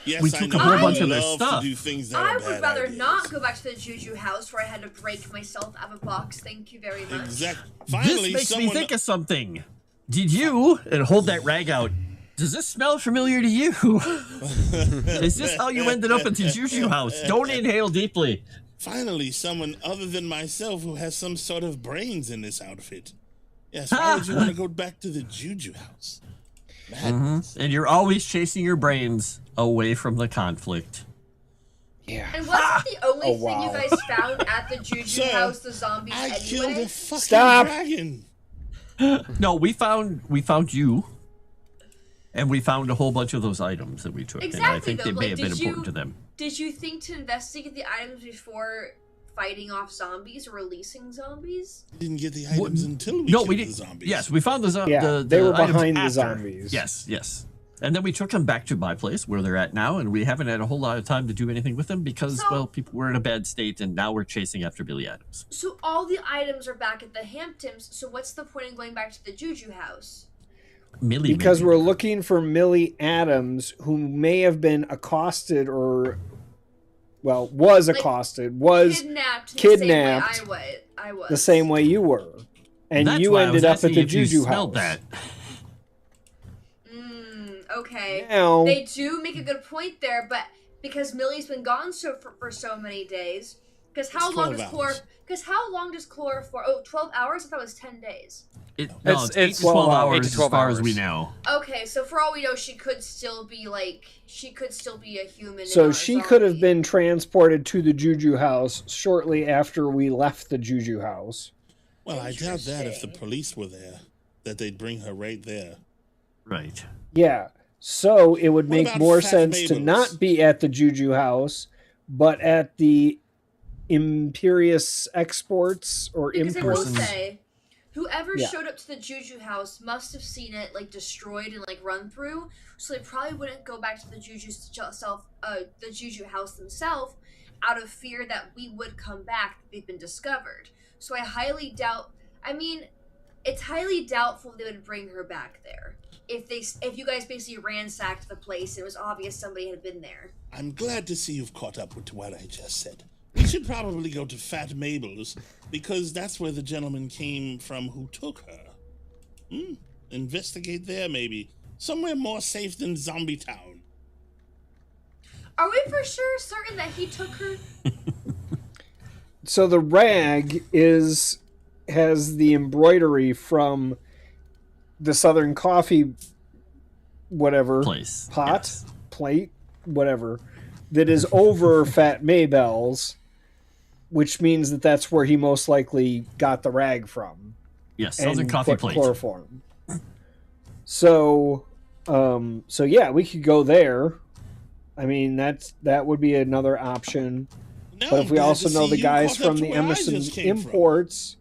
Yes, we I took know a whole you bunch of their love stuff. To do things that I are would bad rather ideas. not go back to the Juju house where I had to break myself out of a box. Thank you very much. Exactly. this Finally, makes someone. me think of something. Did you, and hold that rag out, does this smell familiar to you? Is this how you ended up at the Juju house? Don't inhale deeply. Finally, someone other than myself who has some sort of brains in this outfit. Yes, why would you want to go back to the Juju house? Madness. And you're always chasing your brains away from the conflict. Yeah. And wasn't the only Oh, thing you wow. guys found at the Juju Sir, house the zombies I anyway? killed a fucking Stop. dragon. No, we found you, and we found a whole bunch of those items that we took, and I Exactly, think they though, may like, have been did important you- to them. Did you think to investigate the items before fighting off zombies or releasing zombies? Didn't get the items until we No, killed we the didn't. zombies. Yes, we found the Yeah, they were items behind the after. zombies. Yes. And then we took them back to my place where they're at now, and we haven't had a whole lot of time to do anything with them because, So- well, people were in a bad state, and now we're chasing after Billy Adams. So all the items are back at the Hamptons, so what's the point in going back to the Juju house? Millie, Because maybe. we're looking for Millie Adams, who may have been accosted or, well, was Like, accosted, was Kidnapped. kidnapped The same way I was. the same way you were. And That's you why I ended was up at asking the if you Juju smelled house. that. Okay. Now, They do make a good point there, but because Millie's been gone for so many days, because how It's long 12 does hours. Because how long does chloroform? Oh, 12 hours. I thought it was 10 days. No, It's- it's 8 it's to 12 12 hours 8 to 12 as far as hours. we know. Okay, so for all we know, she could still be a human. and so not a she could have zombie. been transported to the Juju house shortly after we left the Juju house. Well, I doubt that if the Interesting. police were there, that they'd bring her right there. Right. Yeah. So it would What make about more Fat sense to Mabel's? not be at the Juju house, but at the Imperious Exports or Because I will Imports. say, whoever Yeah. showed up to the Juju house must have seen it destroyed and run through, so they probably wouldn't go back to the Juju house themselves, out of fear that we would come back. They've been discovered. So I highly doubt. I mean, it's highly doubtful they would bring her back there if you guys basically ransacked the place and it was obvious somebody had been there. I'm glad to see you've caught up with what I just said. We should probably go to Fat Mabel's, because that's where the gentleman came from who took her. Investigate there, maybe. Somewhere more safe than Zombie Town. Are we for sure certain that he took her? So the rag has the embroidery from the Southern Coffee whatever Place. pot, Yes. plate, whatever, that is over Fat Maybell's, which means that that's where he most likely got the rag from. Yes, Southern and Coffee put Plate. chloroform. So yeah, we could go there. I mean, that would be another option. Now But I'm if we glad also to know see the you guys caught up from to the where I Emerson just came from. Imports,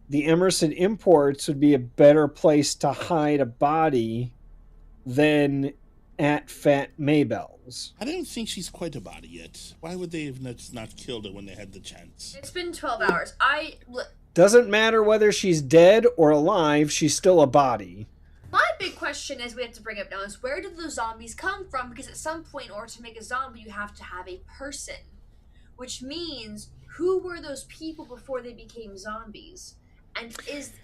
the Emerson Imports would be a better place to hide a body than at Fat Maybell's. I don't think she's quite a body yet. Why would they have not killed her when they had the chance? It's been 12 hours. Doesn't matter whether she's dead or alive, she's still a body. My big question is we have to bring up now is where did the zombies come from? Because at some point, in order to make a zombie, you have to have a person. which means who were those people before they became zombies? And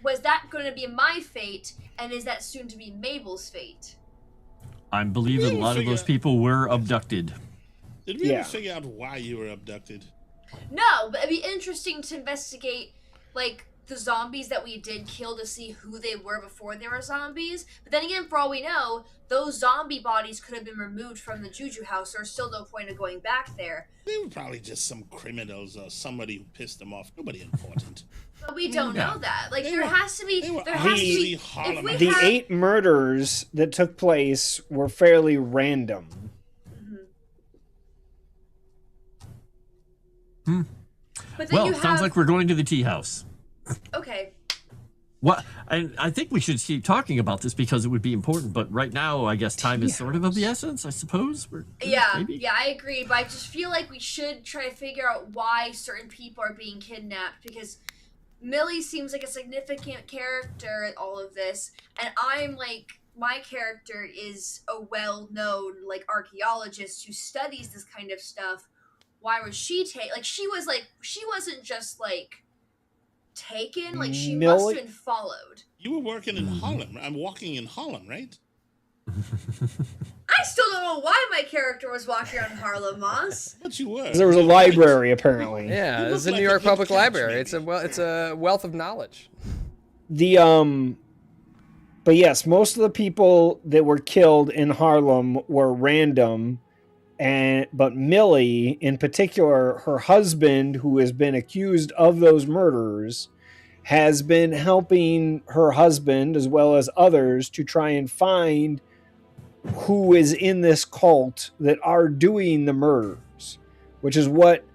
was that going to be my fate? And is that soon to be Mabel's fate? I believe that a lot of those people were abducted. Did we ever figure out why you were abducted? No, but it'd be interesting to investigate, like, the zombies that we did kill to see who they were before they were zombies. But then again, for all we know, those zombie bodies could have been removed from the Juju house. There's still no point of going back there. They were probably just some criminals or somebody who pissed them off. Nobody important. But we don't know that. Like, there has to be. If The 8 murders that took place were fairly random. But well, sounds like we're going to the tea house. Okay. What? I think we should keep talking about this because it would be important. But right now, I guess time is sort of the essence, I suppose. Yeah, I agree. But I just feel like we should try to figure out why certain people are being kidnapped, because Millie seems like a significant character in all of this, and I'm like, my character is a well-known, like, archaeologist who studies this kind of stuff. Why was she she wasn't just, like, taken. Like, she must have been followed. You were working in Holland. I'm walking in Holland, right? I still don't know why my character was walking around Harlem, Moss. But you were. There was a library, apparently. Yeah, it's the New York Public Library. It's a wealth of knowledge. But yes, most of the people that were killed in Harlem were random, but Millie, in particular, her husband, who has been accused of those murders, has been helping her husband as well as others to try and find who is in this cult that are doing the murders, which is what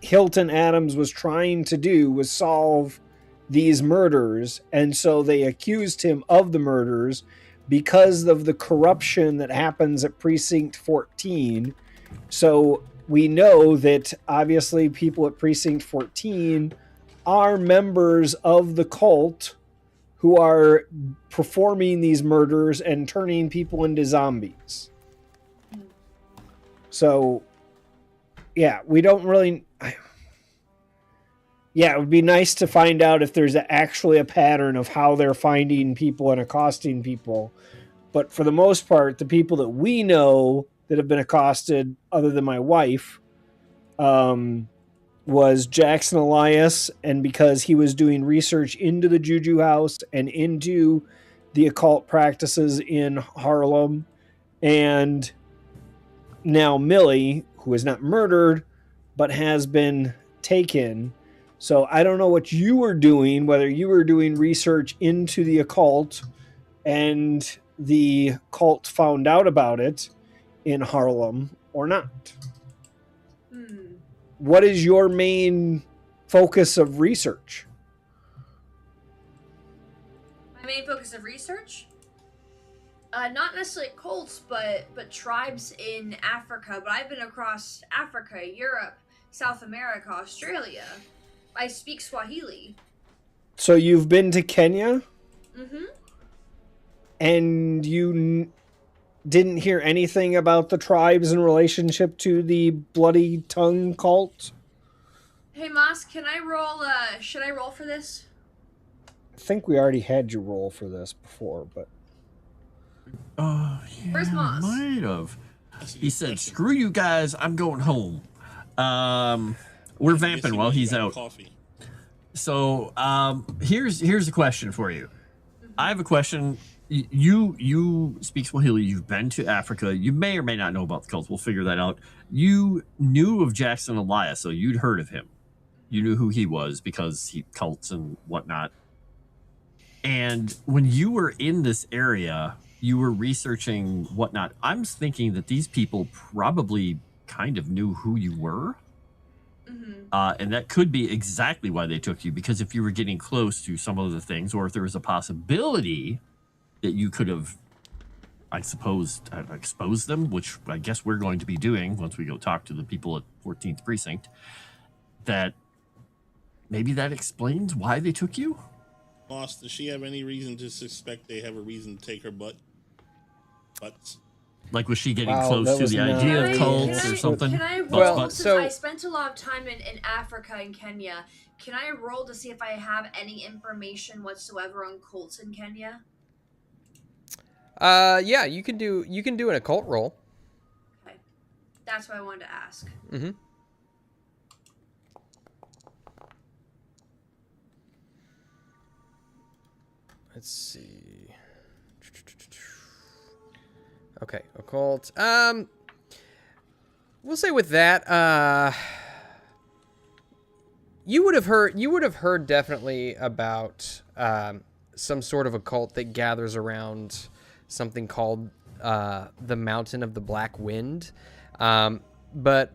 Hilton Adams was trying to do, was solve these murders. And so they accused him of the murders because of the corruption that happens at Precinct 14. So we know that obviously people at Precinct 14 are members of the cult who are performing these murders and turning people into zombies. So, yeah, we don't really... Yeah, it would be nice to find out if there's actually a pattern of how they're finding people and accosting people. But for the most part, the people that we know that have been accosted, other than my wife, was Jackson Elias, and because he was doing research into the Juju house and into the occult practices in Harlem, and now Millie, who is not murdered, but has been taken. So I don't know what you were doing, whether you were doing research into the occult and the cult found out about it in Harlem or not. What is your main focus of research? My main focus of research? Not necessarily cults, but tribes in Africa. But I've been across Africa, Europe, South America, Australia. I speak Swahili. So you've been to Kenya? Mm-hmm. And you didn't hear anything about the tribes in relationship to the Bloody Tongue cult? Hey, Moss, can I roll, should I roll for this? I think we already had you roll for this before, but... Yeah, Where's Moss? Might have. He said, screw you guys, I'm going home. We're vamping while he's out. Coffee. So, here's a question for you. I have a question. You speak Swahili. You've been to Africa. You may or may not know about the cults. We'll figure that out. You knew of Jackson Elias, so you'd heard of him. You knew who he was because he cults and whatnot. And when you were in this area, you were researching whatnot. I'm thinking that these people probably kind of knew who you were. And that could be exactly why they took you, because if you were getting close to some of the things, or if there was a possibility that you could have, I suppose, exposed them, which I guess we're going to be doing once we go talk to the people at 14th Precinct, that maybe that explains why they took you? Boss, does she have any reason to suspect they have a reason to take her butts? Like, was she getting Wow, close that to was the not- idea Can of I- cults can or I- something? Can I roll? Well, Since so- I spent a lot of time in Africa and Kenya, can I roll to see if I have any information whatsoever on cults in Kenya? Yeah, you can do an occult roll. Okay, that's what I wanted to ask. Mm-hmm. Let's see. Okay, occult. We'll say with that, you would have heard definitely about some sort of occult that gathers around something called the Mountain of the Black Wind, but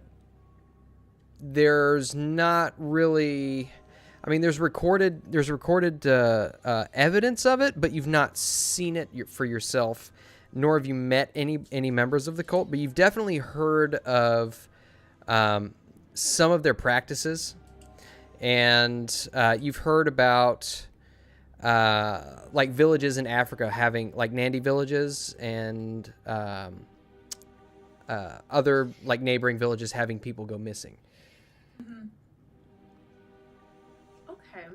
there's not really. I mean, there's recorded evidence of it, but you've not seen it for yourself, nor have you met any members of the cult. But you've definitely heard of some of their practices, and you've heard about like villages in Africa having like Nandi villages and other like neighboring villages having people go missing. Mm-hmm. Okay.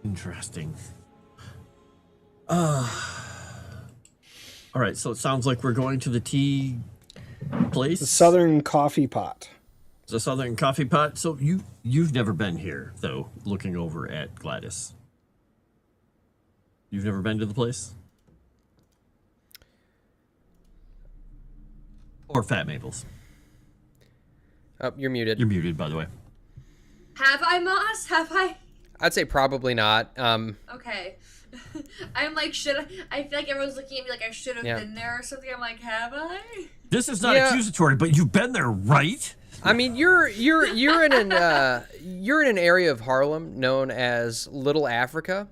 Interesting. All right, so it sounds like we're going to the tea place. The Southern Coffee Pot. The Southern Coffee Pot. So you've never been here, though, looking over at Gladys. You've never been to the place? Or Fat Maples. Oh, you're muted. You're muted, by the way. Have I, Moss? Have I? I'd say probably not. Okay. I'm like, I feel like everyone's looking at me like I should have Yeah. been there or something. I'm like, have I? This is not Yeah. accusatory, but you've been there, right? I mean, you're in an area of Harlem known as Little Africa,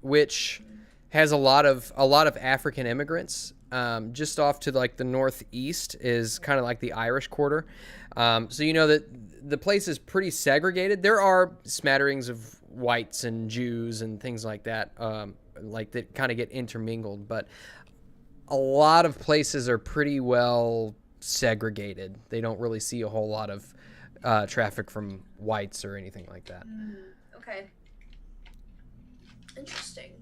which has a lot of African immigrants. Just off to like the northeast is kind of like the Irish Quarter. So you know that the place is pretty segregated. There are smatterings of whites and Jews and things like that, like that kind of get intermingled. But a lot of places are pretty well segregated. They don't really see a whole lot of traffic from whites or anything like that. Okay. Interesting.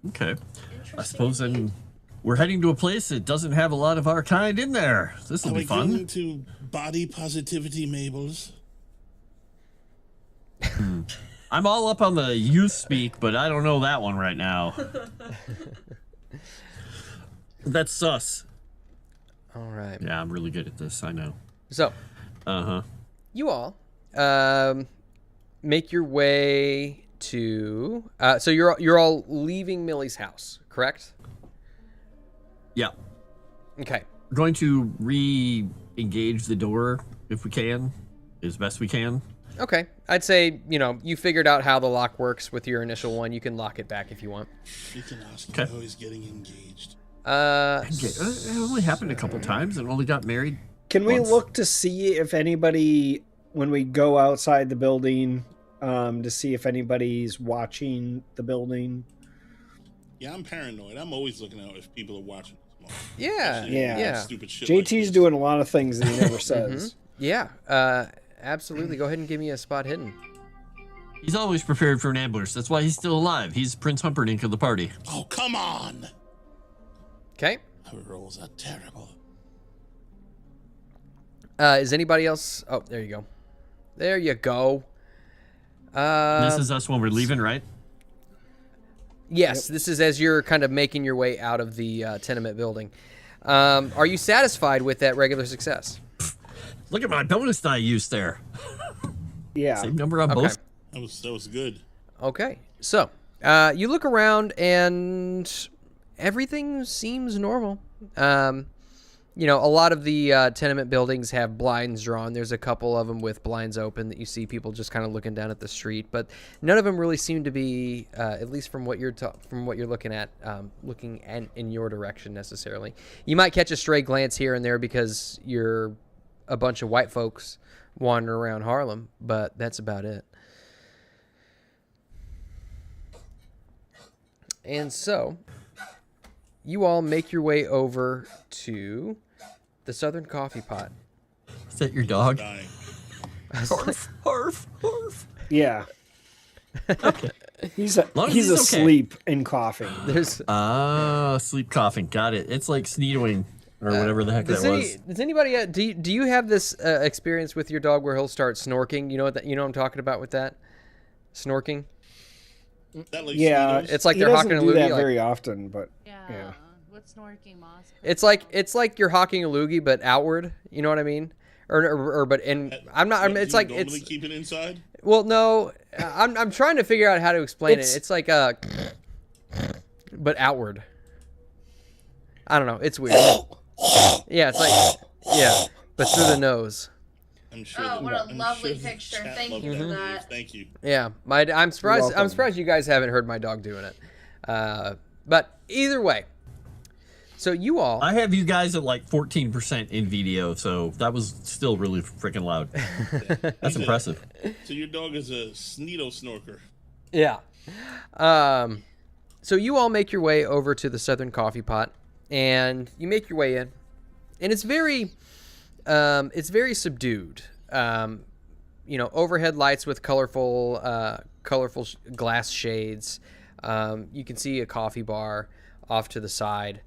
Okay. Interesting. I suppose indeed. then we're heading to a place that doesn't have a lot of our kind in there. This will Are be we fun. going to body positivity, Mabels? I'm all up on the youth speak, but I don't know that one right now. That's sus. All right. Yeah, I'm really good at this. I know. So Uh-huh. you all make your way to. So you're all leaving Millie's house, correct? Yeah. Okay. We're going to re-engage the door if we can, as best we can. Okay. I'd say, you figured out how the lock works with your initial one. You can lock it back if you want. You can ask Okay. how he's getting engaged. It only happened a couple times and only got married. Can we once. look to see if anybody, when we go outside the building, to see if anybody's watching the building? Yeah, I'm paranoid. I'm always looking out if people are watching. Yeah. Especially Yeah. Stupid shit like JT's this. doing a lot of things that he never says. Yeah. Absolutely. Go ahead and give me a spot hidden. He's always prepared for an ambush. That's why he's still alive. He's Prince Humperdinck of the party. Oh, come on! Okay. Our rolls are terrible. Is anybody else? Oh, there you go. There you go. This is us when we're leaving, right? Yes, this is as you're kind of making your way out of the tenement building. Are you satisfied with that regular success? Look at my bonus die used there. Yeah. Same number on Okay. both. That was good. Okay. So, you look around and everything seems normal. A lot of the tenement buildings have blinds drawn. There's a couple of them with blinds open that you see people just kind of looking down at the street, but none of them really seem to be, at least from what you're looking at, in your direction necessarily. You might catch a stray glance here and there because you're a bunch of white folks wandering around Harlem, but that's about it. And so, you all make your way over to the Southern Coffee Pot. Is that your dog? Dying. Harf, harf, harf. Yeah. Okay. He's Long as he's okay. asleep and coughing. There's Sleep coughing. Got it. It's like sneezing or whatever the heck that was. Does anybody do you have this experience with your dog where he'll start snorking? You know what I'm talking about with that? Snorking? That like Yeah, Sneedos? It's like he they're doesn't hawking a do loogie. that Like, very often, but Yeah. yeah. What's snorking, Moss? it's like you're hawking a loogie, but outward. You know what I mean? I'm not. Do It's you like normally it's. keep it inside. Well, no, I'm trying to figure out how to explain it. It's like but outward. I don't know. It's weird. Yeah, it's like but through the nose. I'm sure. Oh, what a I'm lovely sure the picture. chat Thank loved you for Dave. that. Thank you. Yeah, I'm surprised. I'm welcome. surprised you guys haven't heard my dog doing it. But either way, so you all. I have you guys at like 14% in video, so that was still really freaking loud. That's impressive. So your dog is a Sneedo snorker. Yeah. So you all make your way over to the Southern Coffee Pot, and you make your way in, and it's very subdued. Overhead lights with colorful glass shades. You can see a coffee bar off to the side,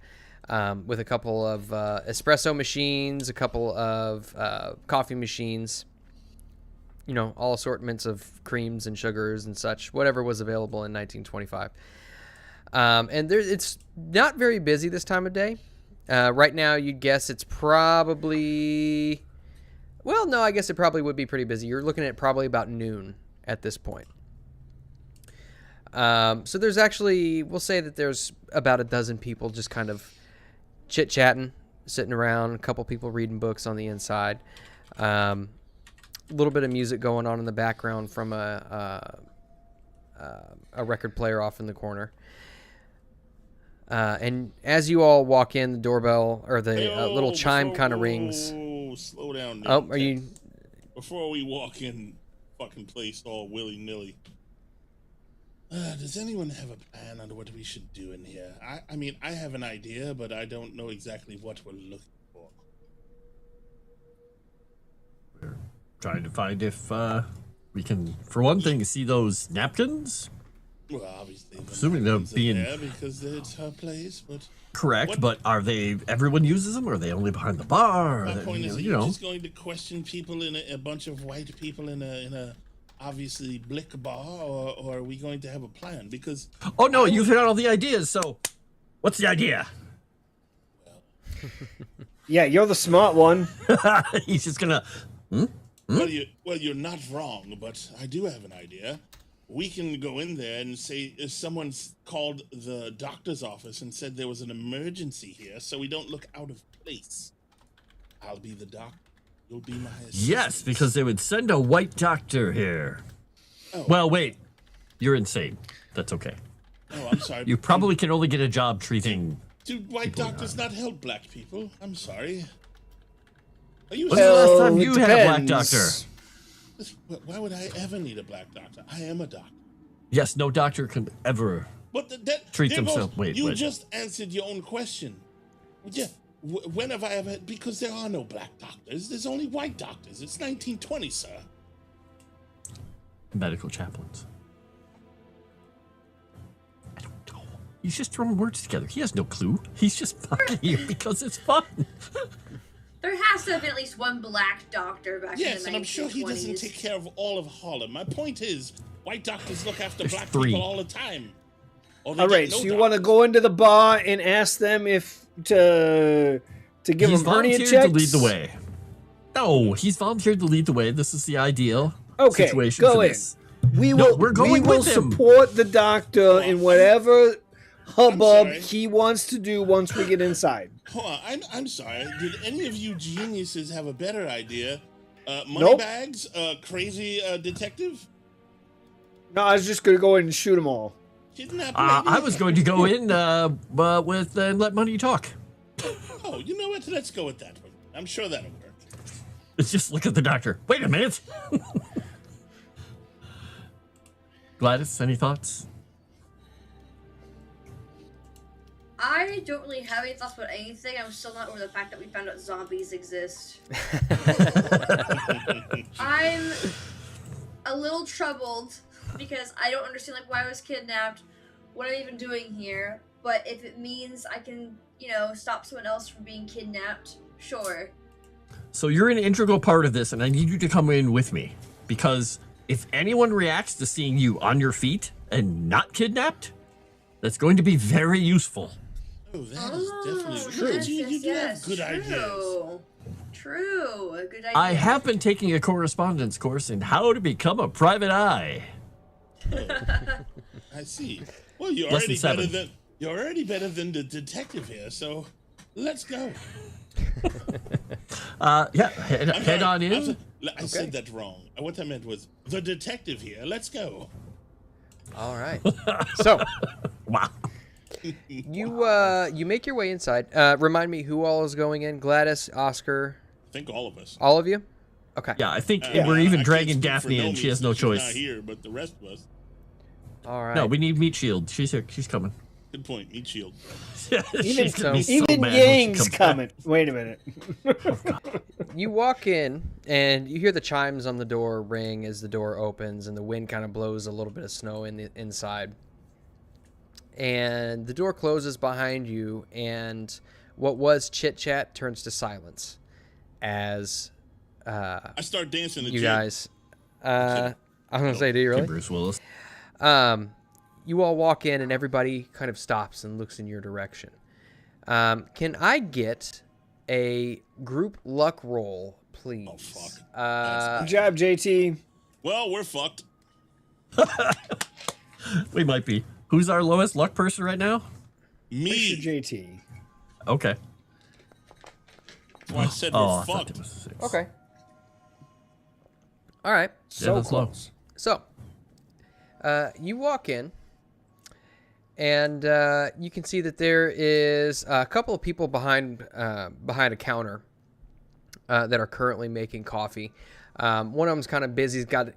with a couple of espresso machines, a couple of coffee machines. All assortments of creams and sugars and such, whatever was available in 1925. And it's not very busy this time of day. Right now, you'd guess it's probably... Well, no, I guess it probably would be pretty busy. You're looking at probably about noon at this point. So there's actually... We'll say that there's about a dozen people just kind of chit-chatting, sitting around, a couple people reading books on the inside. A little bit of music going on in the background from a record player off in the corner. And as you all walk in, the doorbell or the little chime kind of rings. Slow down. Oh, are you? Before we walk in, fucking place all willy nilly. Does anyone have a plan on what we should do in here? I mean, I have an idea, but I don't know exactly what we're looking for. We're trying to find if we can, for one thing, see those napkins. Well, obviously, Assuming they're being there because it's her place, but correct. What? But are they? Everyone uses them, or are they only behind the bar? my point is, are you just going to question people in a bunch of white people in a obviously blick bar, or are we going to have a plan? Because oh no, you've hit on all the ideas. So, what's the idea? Yeah, you're the smart one. He's just gonna. Well, you're not wrong, but I do have an idea. We can go in there and say if someone's called the doctor's office and said there was an emergency here, so we don't look out of place. I'll be the doctor. You'll be my assistant. Yes, because they would send a white doctor here. Oh. Well, wait, you're insane. That's okay. Oh, I'm sorry. You probably can only get a job treating. Do white doctors not help black people? I'm sorry. Are you When's the last time it you had a black depends. doctor? Why would I ever need a black doctor? I am a doctor. Yes, no doctor can ever. But Treat there themselves- goes- wait, you wait. just answered your own question. Yeah. When have I ever? Because there are no black doctors. There's only white doctors. It's 1920, sir. Medical chaplains. I don't know. He's just throwing words together. He has no clue. He's just fucking you because it's fun. There has to have been at least one black doctor back in Yes, the 1920s. and I'm sure he doesn't take care of all of Harlem. My point is, white doctors look after There's black 3. people all the time. Or they All get right, no so you doctor. want to go into the bar and ask them if to give He's them hernia volunteered checks? to lead the way. No, he's volunteered to lead the way. This is the ideal Okay, situation go for in. this. We No, will. we're going we will with him. support the doctor in whatever hubbub sorry. he wants to do once we get inside. Hold on, I'm sorry. Did any of you geniuses have a better idea? Money Nope. bags? Crazy detective? No, I was just gonna go in and shoot them all. Kidnapping? I was going to go in with and let money talk. Oh, you know what? Let's go with that one. I'm sure that'll work. Let's just look at the doctor. Wait a minute. Gladys, any thoughts? I don't really have any thoughts about anything. I'm still not over the fact that we found out zombies exist. I'm a little troubled because I don't understand like why I was kidnapped, what I'm even doing here. But if it means I can, stop someone else from being kidnapped, sure. So you're an integral part of this, and I need you to come in with me. Because if anyone reacts to seeing you on your feet and not kidnapped, that's going to be very useful. Oh, that is definitely true. Yes, You do have good true. ideas. True. A good idea. I have been taking a correspondence course in how to become a private eye. Oh, I see. Well, you're Less already than better 7. than the detective here. So, let's go. Head on in. I said that wrong. What I meant was the detective here. Let's go. All right. So Wow. you make your way inside. Remind me who all is going in. Gladys, Oscar, I think all of us. all of you. Okay. Yeah, I think I we're even can't dragging speak for Daphne in. Nomi She has no since she's choice. Not here, but the rest of us. All right. No, we need Meat Shield. She's here. She's coming. Good point. Meat shield. Even, She's gonna be so even mad when she Yang's comes back. coming. Wait a minute. You walk in and you hear the chimes on the door ring as the door opens, and the wind kind of blows a little bit of snow in the inside. And the door closes behind you, and what was chit chat turns to silence as I start dancing. The you jig. guys. I'm gonna say, do you really? Bruce Willis. You all walk in, and everybody kind of stops and looks in your direction. Can I get a group luck roll, please? Oh, fuck. Good job, JT. Well, we're fucked. We might be. Who's our lowest luck person right now? Me. JT. Okay. That's why I said Oh, we're I thought fucked. it was 6. Okay. All right. So that's low. close. So, you walk in, and you can see that there is a couple of people behind a counter that are currently making coffee. One of them's kind of busy, got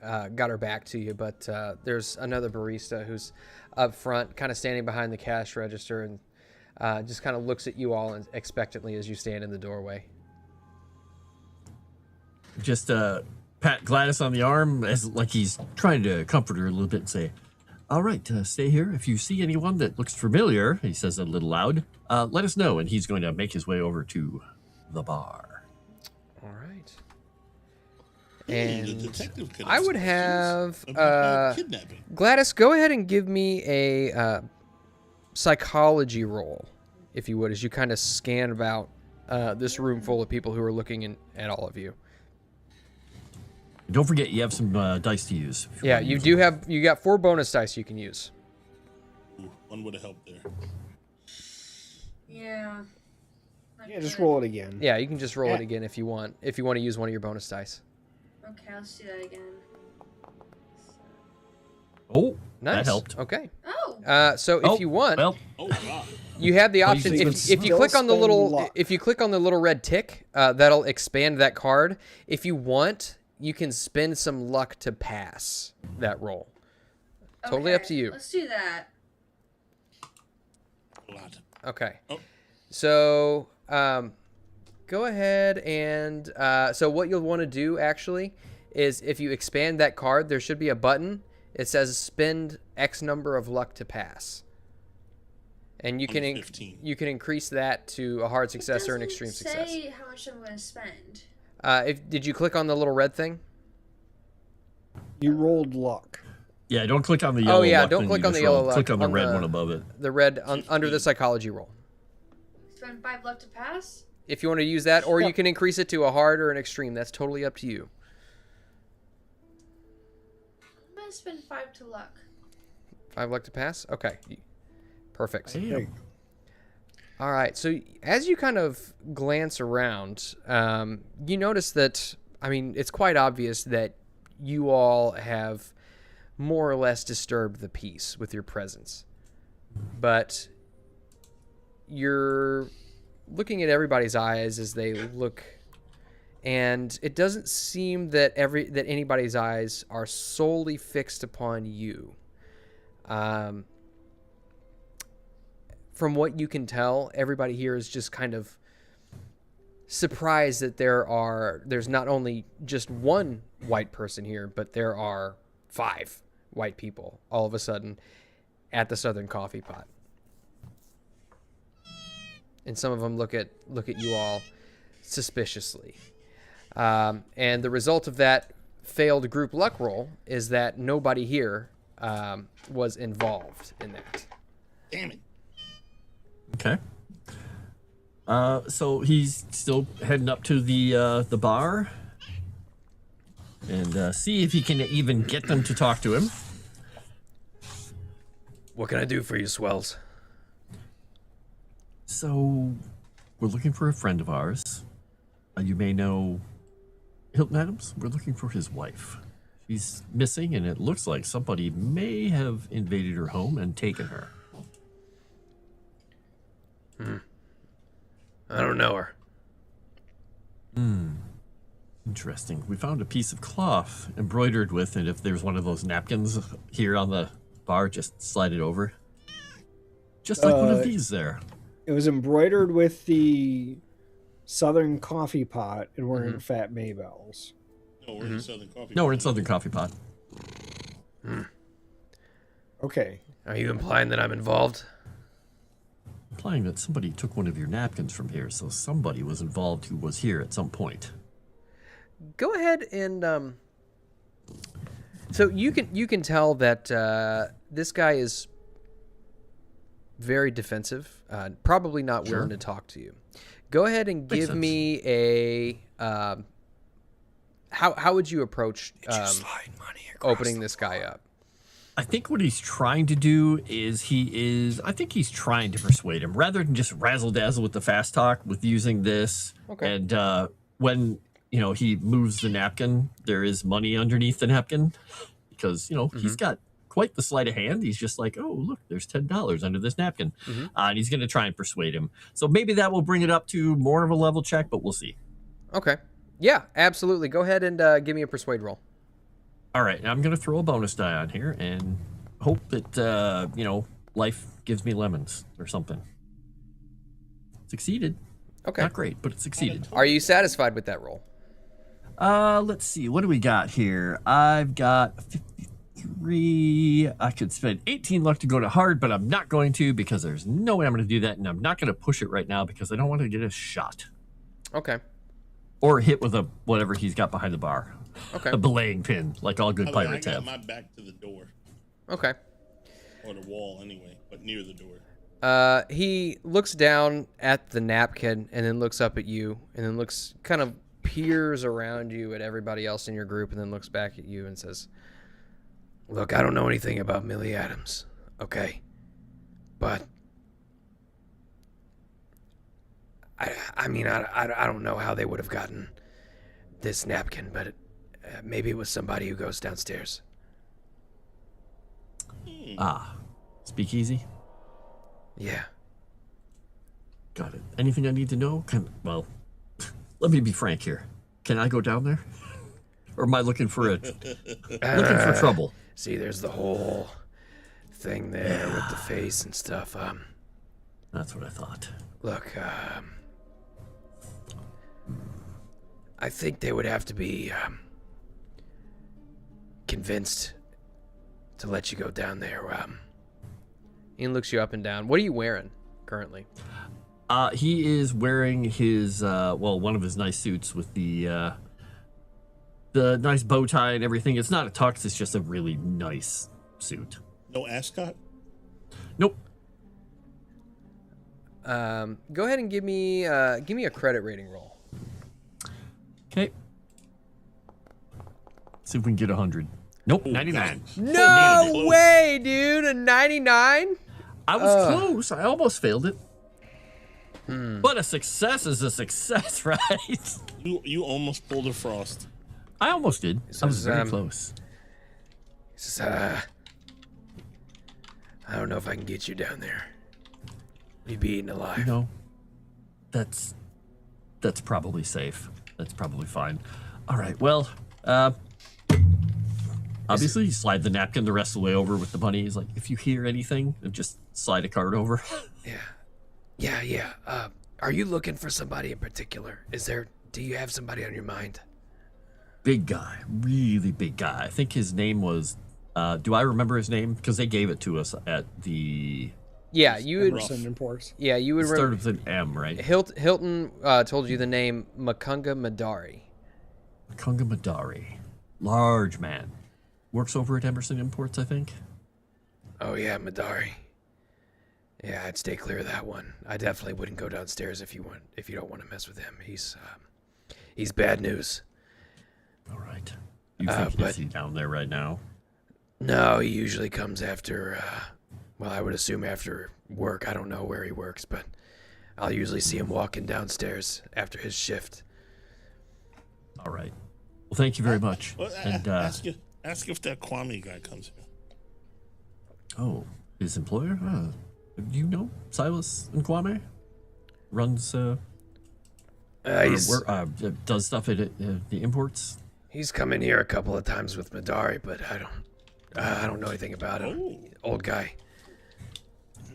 her back to you, but there's another barista who's up front, kind of standing behind the cash register, and just kind of looks at you all expectantly as you stand in the doorway. Just pat Gladys on the arm as like he's trying to comfort her a little bit and say, all right, stay here. If you see anyone that looks familiar, he says a little loud, let us know. And he's going to make his way over to the bar. All right. Hey, the And detective could I ask would questions have about kidnapping. Gladys, go ahead and give me a psychology roll, if you would, as you kind of scan about this room full of people who are looking at all of you. Don't forget, you have some dice to use. if Yeah, wanna you use do them. have, you got 4 bonus dice you can use. One would have helped there. Yeah. Yeah, just roll it again. Yeah, you can just roll it Yeah. again if you want to use one of your bonus dice. Okay, let's do that again. Oh, Nice. that helped. Okay. Oh. So if Oh, you want, well, Oh God. you have the Well, you option. can If even you click on the spend little luck. if you click on the little red tick, that'll expand that card. If you want, you can spend some luck to pass that roll. Totally up Okay, to you. Let's do that. A lot. Okay. Oh. So go ahead and so what you'll want to do actually is if you expand that card, there should be a button. It says spend X number of luck to pass. And you can 15. you can increase that to a hard success or an It extreme doesn't success. say how much I'm going to spend. Did you click on the little red thing? You rolled luck. yeah, don't click on the yellow yeah, luck don't thing click you on the just yellow rolled. luck, Click on the on red the- one above it. The red under the psychology roll. Spend 5 luck to pass? If you want to use that, or you Yep. can increase it to a hard or an extreme. That's totally up to you. I'm going to spend 5 to luck. 5 luck to pass? Okay. Perfect. Damn. All right. So as you kind of glance around, you notice that, I mean, it's quite obvious that you all have more or less disturbed the peace with your presence. But you're looking at everybody's eyes as they look, and it doesn't seem that anybody's eyes are solely fixed upon you. from what you can tell, everybody here is just kind of surprised that there's not only just one white person here, but there are 5 white people all of a sudden at the Southern Coffee Pot. And some of them look at you all suspiciously. And the result of that failed group luck roll is that nobody here was involved in that. Damn it. Okay. So he's still heading up to the bar and see if he can even get them to talk to him. What can I do for you, swells? So we're looking for a friend of ours. You may know Hilton Adams. We're looking for his wife. She's missing, and it looks like somebody may have invaded her home and taken her. I don't know her. Interesting. We found a piece of cloth embroidered with, and if there's one of those napkins here on the bar, just slide it over. Just like one of these there. It was embroidered with the Southern Coffee Pot, and we're in Fat Maybells. No, we're in Southern Coffee. No, we're in Southern Coffee Pot. Okay. Are you implying that I'm involved? Implying that somebody took one of your napkins from here, so somebody was involved who was here at some point. Go ahead and so you can tell that this guy is very defensive, probably not willing to talk to you. Go ahead and give me a how would you approach opening this guy up? I think what he's trying to do is I think he's trying to persuade him rather than just razzle dazzle with the fast talk with using this. Okay. And when he moves the napkin, there is money underneath the napkin because he's got quite the sleight of hand. He's just like, oh look, there's $10 under this napkin, and he's going to try and persuade him. So maybe that will bring it up to more of a level check, but we'll see. Okay. Yeah, absolutely. Go ahead and give me a persuade roll. All right, I'm going to throw a bonus die on here and hope that, life gives me lemons or something. Succeeded. Okay. Not great, but it succeeded. Are you satisfied with that roll? Let's see. What do we got here? I've got 53. I could spend 18 luck to go to hard, but I'm not going to because there's no way I'm going to do that, and I'm not going to push it right now because I don't want to get a shot. Okay. Or hit with whatever he's got behind the bar. Okay. A belaying pin, like all good pirates have. I got my back to the door. Okay. Or the wall, anyway, but near the door. He looks down at the napkin and then looks up at you and then looks kind of peers around you at everybody else in your group and then looks back at you and says, look, I don't know anything about Millie Adams, okay? But I mean, I don't know how they would have gotten this napkin, but maybe it was somebody who goes downstairs. Speakeasy? Yeah. Got it. Anything I need to know? Well, let me be frank here. Can I go down there? Or am I looking for trouble? See, there's the whole thing there with the face and stuff. That's what I thought. Look, I think they would have to be convinced to let you go down there. Ian looks you up and down. What are you wearing currently? He is wearing his one of his nice suits with the nice bow tie and everything. It's not a tux, it's just a really nice suit. No ascot? Nope. Go ahead and give me a credit rating roll. Okay. See if we can get 100. Nope, 99. No way, dude! A 99? I was close. I almost failed it. But a success is a success, right? You almost pulled a Frost. I almost did. I was very close. He says, I don't know if I can get you down there. You'd be eaten alive. No. That's probably safe. That's probably fine. All right, well, Obviously, you slide the napkin the rest of the way over with the money. He's like, if you hear anything, just slide a card over. Yeah. Are you looking for somebody in particular? Do you have somebody on your mind? Big guy, really big guy. I think his name was, do I remember his name? Because they gave it to us at the... Yeah, you would. Emerson Imports. Yeah, you would. Start with an M, right? Hilton told you the name Makunga Madari. Makunga Madari. Large man. Works over at Emerson Imports, I think. Oh yeah, Madari. Yeah, I'd stay clear of that one. I definitely wouldn't go downstairs if you don't want to mess with him. He's bad news. All right. You think is he down there right now? No, he usually comes after. Well, I would assume after work. I don't know where he works, but I'll usually see him walking downstairs after his shift. All right. Well, thank you very much. Well, And ask if that Kwame guy comes here. oh, his employer? Do you know Silas and Kwame? Runs does stuff at the imports. He's come in here a couple of times with Madari, but I don't know anything about him. Oh. Old guy.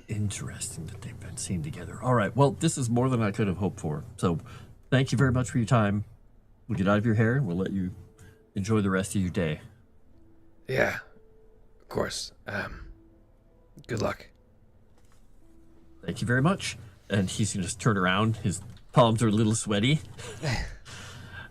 Interesting that they've been seen together. All right. Well, this is more than I could have hoped for. So, thank you very much for your time. We'll get out of your hair and we'll let you enjoy the rest of your day. Yeah, of course. Good luck. Thank you very much. And he's going to just turn around. His palms are a little sweaty.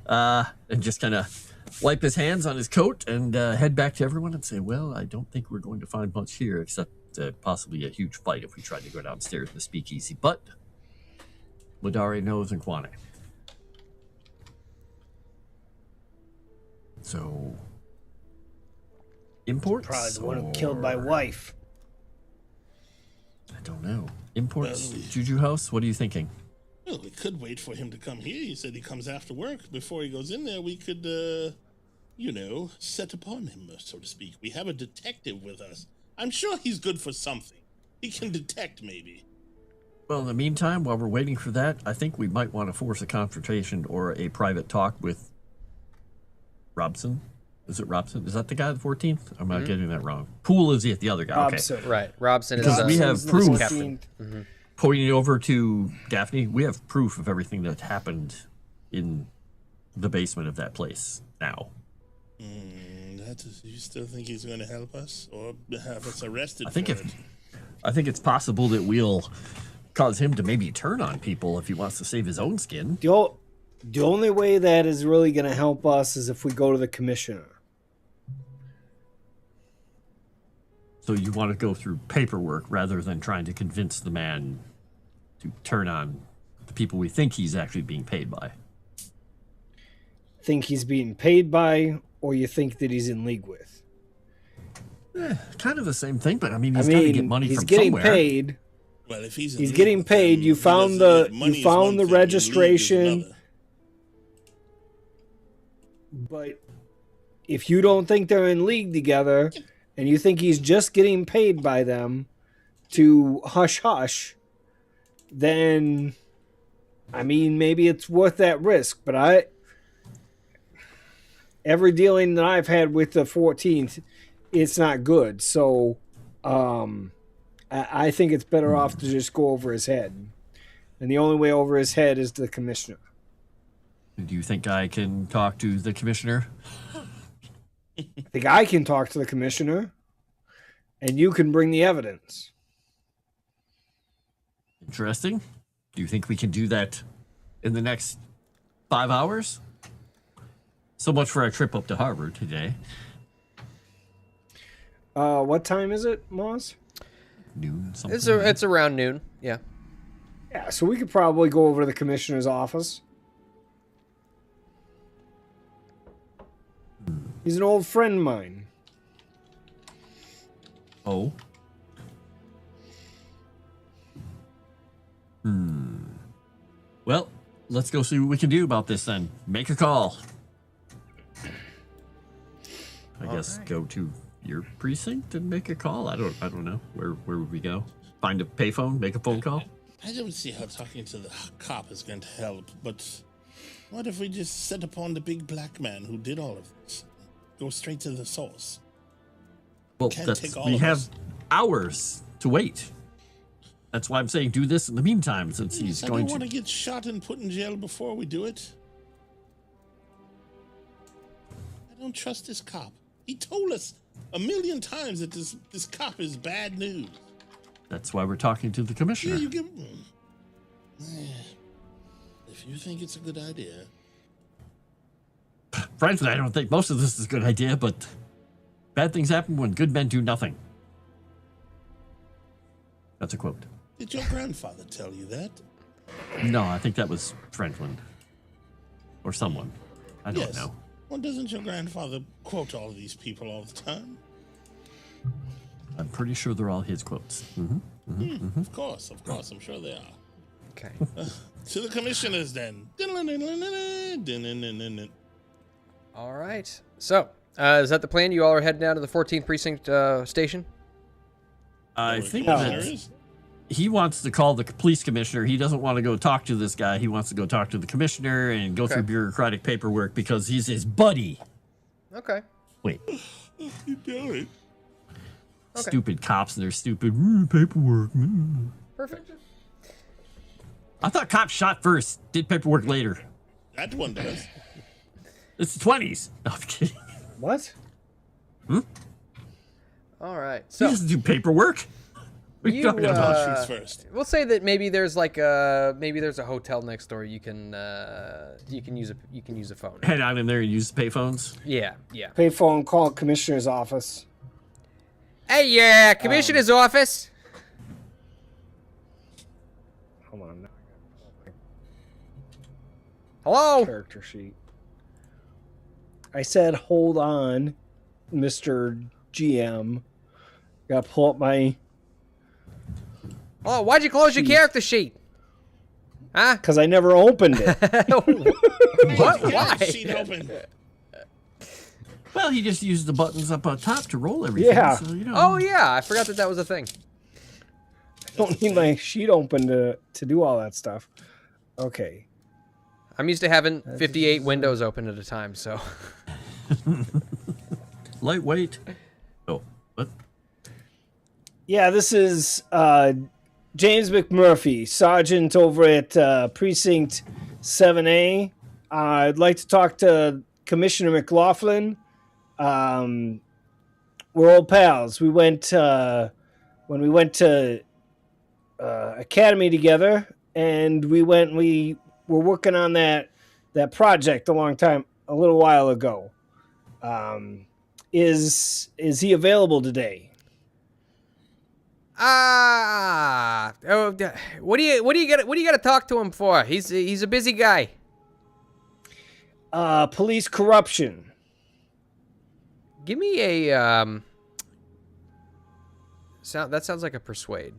And just kind of wipe his hands on his coat and head back to everyone and say, well, I don't think we're going to find much here except possibly a huge fight if we try to go downstairs in the speakeasy. But Madari knows and Kwane. So, imports? Probably the one who killed my wife. I don't know. Imports? Well, Juju House? What are you thinking? Well, we could wait for him to come here. He said he comes after work. Before he goes in there, we could, set upon him, so to speak. We have a detective with us. I'm sure he's good for something. He can detect, maybe. Well, in the meantime, while we're waiting for that, I think we might want to force a confrontation or a private talk with Robson. Is it Robson? Is that the guy at the 14th? I'm not getting that wrong. Poole is the other guy. Robson. Okay. Right, Robson is. Because we have proof. Captain. Pointing it over to Daphne, we have proof of everything that happened in the basement of that place now. You still think he's going to help us or have us arrested? I think it's possible that we'll cause him to maybe turn on people if he wants to save his own skin. The only way that is really going to help us is if we go to the commissioner. So you want to go through paperwork rather than trying to convince the man to turn on the people we think he's actually being paid by. Think he's being paid by, or you think that he's in league with? Kind of the same thing, but I mean, he's got to get money from somewhere. He's getting paid. Well, if he's getting paid. You found the registration. But if you don't think they're in league together, and you think he's just getting paid by them to hush hush, then I mean maybe it's worth that risk. But every dealing that I've had with the 14th, it's not good. So I think it's better off to just go over his head. And the only way over his head is the commissioner. Do you think I can talk to the commissioner? I think I can talk to the commissioner, and you can bring the evidence. Interesting. Do you think we can do that in the next 5 hours? So much for our trip up to Harvard today. What time is it, Moz? Noon, something. It's around noon. Yeah. Yeah, so we could probably go over to the commissioner's office. He's an old friend of mine. Oh. Well, let's go see what we can do about this then. Make a call. I guess go to your precinct and make a call. I don't know. Where would we go? Find a payphone, make a phone call? I don't see how talking to the cop is going to help, but what if we just set upon the big black man who did all of this? Go straight to the source. Well, Can't take all we of have us. hours to wait. That's why I'm saying do this in the meantime, since he's I going don't want to. to get shot and put in jail before we do it. I don't trust this cop. He told us 1,000,000 times that this cop is bad news. That's why we're talking to the Yeah, commissioner. you give. If you think it's a good idea, Frankly, I don't think most of this is a good idea, but bad things happen when good men do nothing. That's a quote. did your grandfather tell you that? No, I think that was Franklin. Or someone. I don't Yes. know. Well, doesn't your grandfather quote all of these people all the time? I'm pretty sure they're all his quotes. Of course, I'm sure they are. Okay. To the commissioners, then. All right. So, is that the plan? You all are heading down to the 14th precinct station? I think There that is? he wants to call the police commissioner. He doesn't want to go talk to this guy. He wants to go talk to the commissioner and go Okay. through bureaucratic paperwork because he's his buddy. Okay. Wait, You do it. Okay. stupid cops and their stupid paperwork. Perfect. I thought cops shot first, did paperwork later. That one does. It's the 20s. No, I'm kidding. What? All right. He So, doesn't do paperwork. What are you You, talking about? Shoots first. we'll say that maybe there's like maybe there's a hotel next door. You can use a phone. Head on in there and use the payphones. Yeah. Payphone, call commissioner's office. Hey, yeah, commissioner's office. Hold on. Now I Hello. got character sheet. I said, hold on, Mr. GM. Gotta pull up my. Oh, why'd you close your character sheet? Huh? Because I never opened it. What? Why? Sheet open. Well, he just used the buttons up on top to roll everything. Yeah. So, you know. Oh yeah, I forgot that was a thing. I don't need my sheet open to do all that stuff. Okay. I'm used to having 58 windows open at a time, so. Lightweight. Oh, what? Yeah, this is James McMurphy, Sergeant over at Precinct 7A. I'd like to talk to Commissioner McLaughlin. We're old pals. We went when we went to academy together, and we were working on that project a little while ago. Is he available today? What do you got to talk to him for? He's a busy guy. Police corruption. Give me a that sounds like a persuade.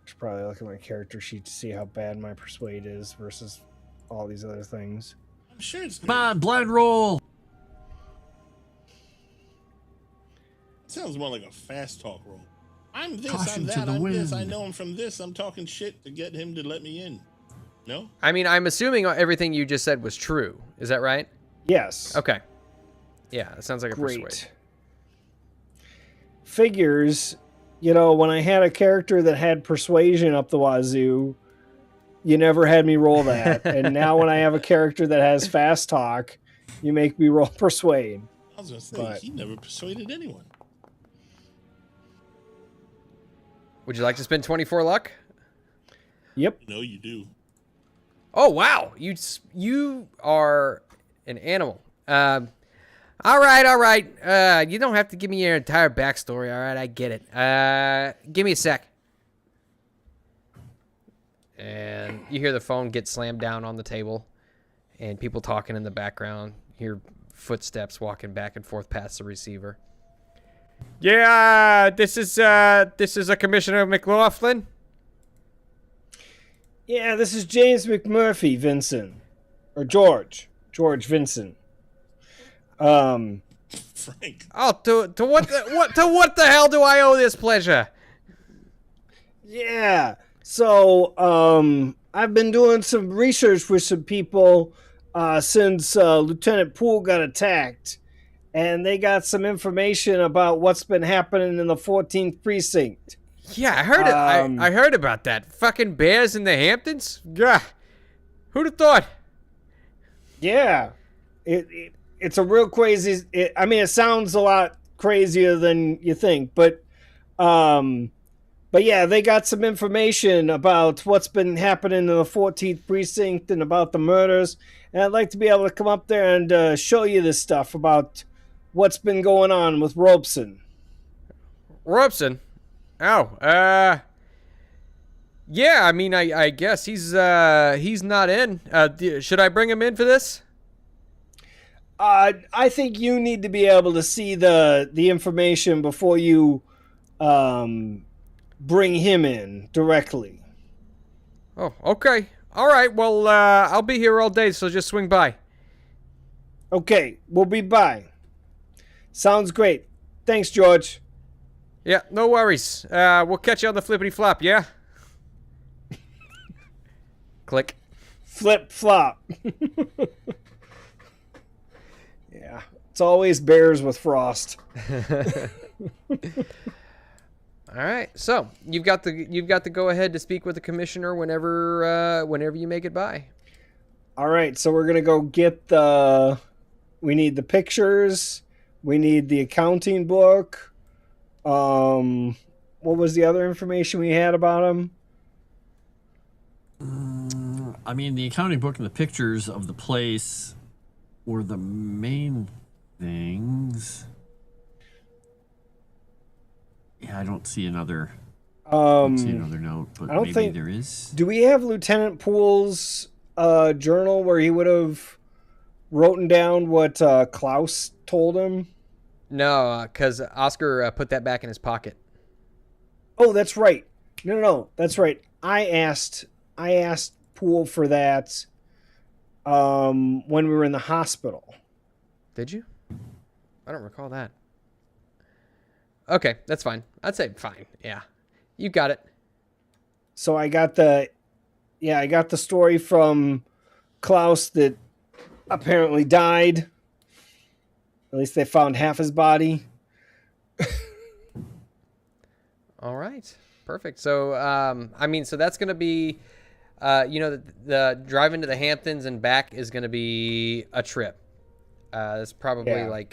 Should probably look at my character sheet to see how bad my persuade is versus all these other things. I'm sure it's Come on, blind roll. sounds more like a fast talk roll. I'm this, Caution I'm to that, the I'm this, I wind. know him from this, I'm talking shit to get him to let me in. No? I mean, I'm assuming everything you just said was true. Is that right? Yes. Okay. Yeah, it sounds like a persuade. Great. Figures, when I had a character that had persuasion up the wazoo, you never had me roll that. And now when I have a character that has fast talk, you make me roll persuade. I was going to say, But- he never persuaded anyone. Would you like to spend 24 luck? Yep. No, you do. Oh wow, you are an animal. All right. You don't have to give me your entire backstory. All right, I get it. Give me a sec. And you hear the phone get slammed down on the table, and people talking in the background. You hear footsteps walking back and forth past the receiver. Yeah, this is a Commissioner McLaughlin. Yeah, this is James McMurphy, Vincent. Or George Vincent. Frank. Oh, to what the hell do I owe this pleasure? Yeah. So, I've been doing some research with some people. since Lieutenant Poole got attacked, and they got some information about what's been happening in the 14th precinct. Yeah, I heard it. I heard about that. Fucking bears in the Hamptons? Yeah. Who'd have thought? Yeah. It's a real crazy... it sounds a lot crazier than you think, but yeah, they got some information about what's been happening in the 14th precinct and about the murders, and I'd like to be able to come up there and show you this stuff about what's been going on with Robeson. Robeson? Oh, yeah, I mean, I guess he's not in. Should I bring him in for this? I think you need to be able to see the information before you bring him in directly. Oh, okay. All right, well, I'll be here all day, so just swing by. Okay, we'll be by. Sounds great. Thanks, George. Yeah, no worries. We'll catch you on the flippity flop, yeah? Click. Flip flop. Yeah, it's always bears with Frost. All right, so you've got the go ahead to speak with the commissioner whenever you make it by. All right, so we're gonna go get we need the pictures, we need the accounting book. What was the other information we had about him? I mean, the accounting book and the pictures of the place were the main things. Yeah, I don't see another. Note, but I don't maybe think there is. Do we have Lieutenant Poole's journal where he would have written down what Klaus told him? No, because Oscar put that back in his pocket. Oh, that's right. No, that's right. I asked Poole for that when we were in the hospital. Did you? I don't recall that. Okay, that's fine. I'd say fine. Yeah, you got it. So I got the story from Klaus that apparently died. At least they found half his body. All right, perfect. So, so that's going to be, the drive into the Hamptons and back is going to be a trip. It's probably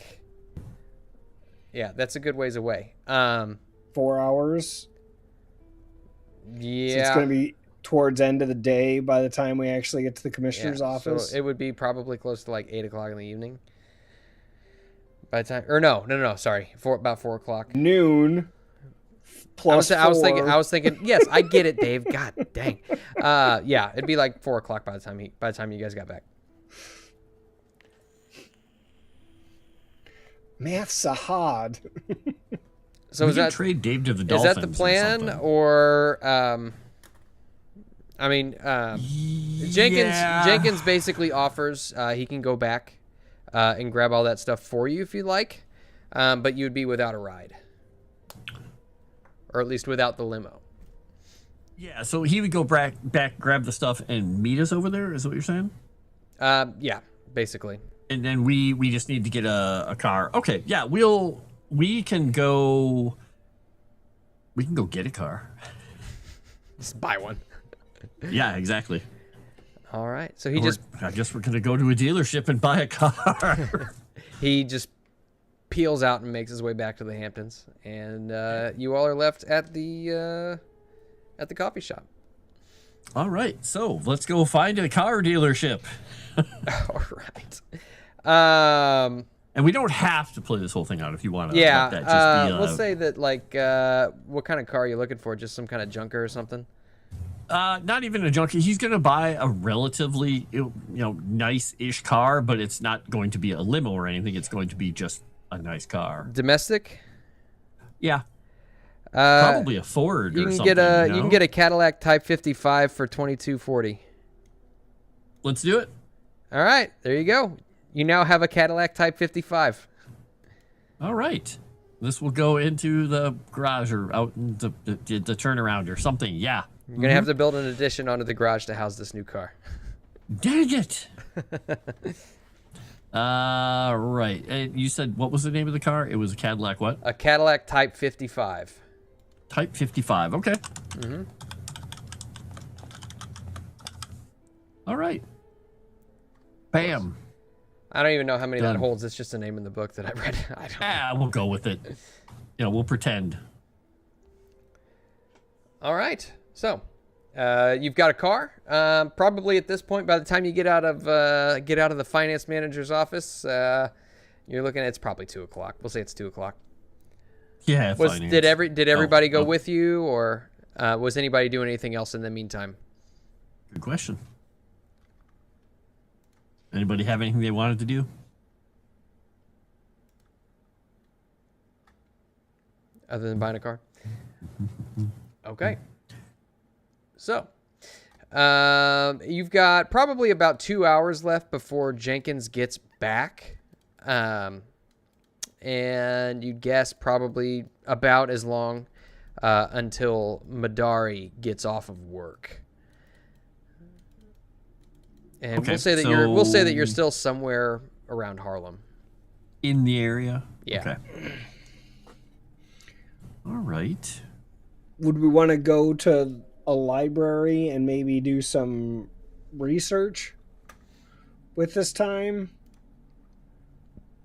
that's a good ways away. 4 hours. Yeah. So it's going to be towards end of the day by the time we actually get to the commissioner's office. So it would be probably close to like 8 o'clock in the evening. By the time, or no, sorry, about 4 o'clock. Noon. Plus I was thinking. Yes, I get it, Dave. God dang. Yeah, it'd be like 4 o'clock by the time you guys got back. Math's a hard. So is that trade Dave to the Dolphins? Is that the plan, or Jenkins basically offers he can go back and grab all that stuff for you if you like, but you'd be without a ride, or at least without the limo. Yeah, so he would go back, grab the stuff, and meet us over there. Is that what you're saying? Yeah, basically. And then we just need to get a car. Okay, yeah, we can go get a car. Just buy one. Yeah, exactly. All right. So I guess we're gonna go to a dealership and buy a car. He just peels out and makes his way back to the Hamptons, and you all are left at the coffee shop. All right, so let's go find a car dealership. All right. And we don't have to play this whole thing out if you want to. Yeah. Let that just be, let's say that what kind of car are you looking for? Just some kind of junker or something? Not even a junkie. He's going to buy a relatively, nice-ish car, but it's not going to be a limo or anything. It's going to be just a nice car. Domestic? Yeah. Probably a Ford or something. You can get a Cadillac Type 55 for $22.40. Let's do it. All right, there you go. You now have a Cadillac Type 55. All right. This will go into the garage or out in the turnaround or something. Yeah. You're going to have to build an addition onto the garage to house this new car. Dang it! Right. And you said, what was the name of the car? It was a Cadillac what? A Cadillac Type 55. Type 55. Okay. Mm-hmm. All right. Bam. I don't even know how many Done. that holds. It's just a name in the book that I read. I don't know. We'll go with it. We'll pretend. All right. So, you've got a car. Probably at this point, by the time you get out of the finance manager's office, you're looking at it's probably 2:00. We'll say it's 2:00. Yeah. Did everybody go with you, or was anybody doing anything else in the meantime? Good question. Anybody have anything they wanted to do? Other than buying a car? Okay. So, you've got probably about 2 hours left before Jenkins gets back. And you'd guess probably about as long until Madari gets off of work. And Okay, we'll say that you're still somewhere around Harlem. In the area? Yeah. Okay. All right. Would we want to go to a library and maybe do some research with this time?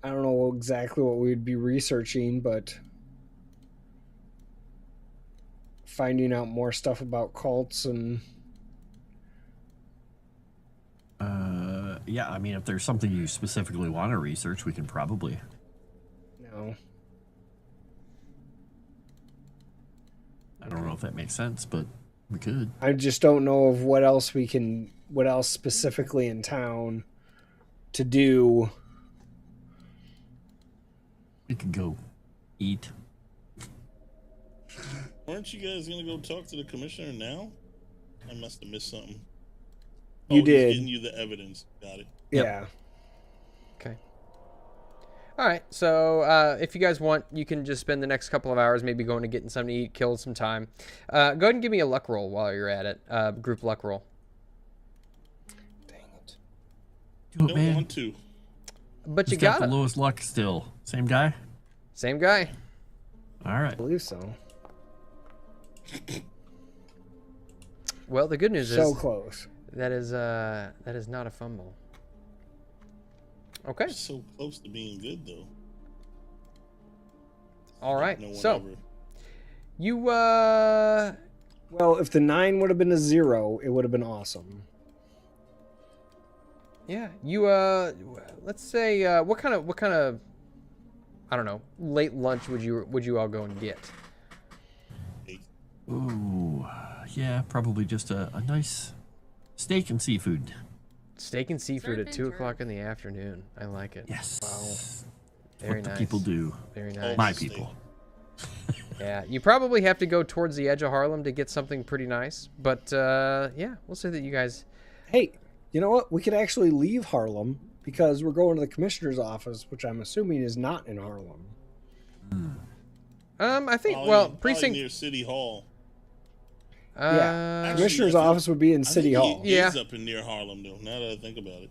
I don't know exactly what we'd be researching, but finding out more stuff about cults and... Yeah, I mean, if there's something you specifically want to research, we can probably. No. I don't know if that makes sense, but we could. I just don't know of what else specifically in town to do. We could go eat. Aren't you guys gonna go talk to the commissioner now? I must have missed something. You did. He's getting you the evidence. Got it. Yeah. Okay. All right. So if you guys want, you can just spend the next couple of hours maybe going to getting something to eat, kill some time. Go ahead and give me a luck roll while you're at it. Group luck roll. Dang it. Do it, Don't man. want to. But you Who's got got the it. lowest luck still? Same guy? Same guy. All I right. believe so. Well, the good news So is close. that is not a fumble. Okay. So close to being good though. All right. No one So ever. you Well, if the 9 would have been a 0, it would have been awesome. yeah, you let's say what kind of I don't know, late lunch would you all go and get? Ooh, yeah, probably just a nice steak and seafood. Steak and seafood Surf at and 2 turf. o'clock in the afternoon. I like it. Yes. Wow. Very What the nice. people do. Very nice. My Steak. people. Yeah, you probably have to go towards the edge of Harlem to get something pretty nice. But yeah, we'll say that you guys. Hey, you know what? We could actually leave Harlem because we're going to the commissioner's office, which I'm assuming is not in Harlem. I think Probably precinct. near City Hall. Yeah. Actually, Commissioner's I think- office would be in I City think Hall. It Yeah. is up in near Harlem though. Now that I think about it.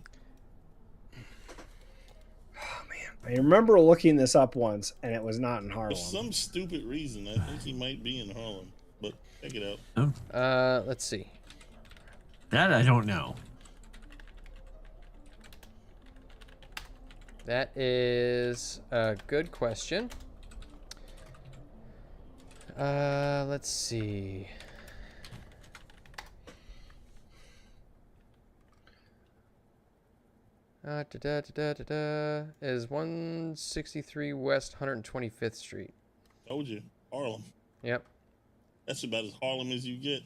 I remember looking this up once, and it was not in For Harlem. some stupid reason, I think he might be in Harlem. But check it out. Let's see. That I don't know. That is a good question. Let's see. Is 163 West 125th Street. Told you, Harlem. Yep. That's about as Harlem as you get.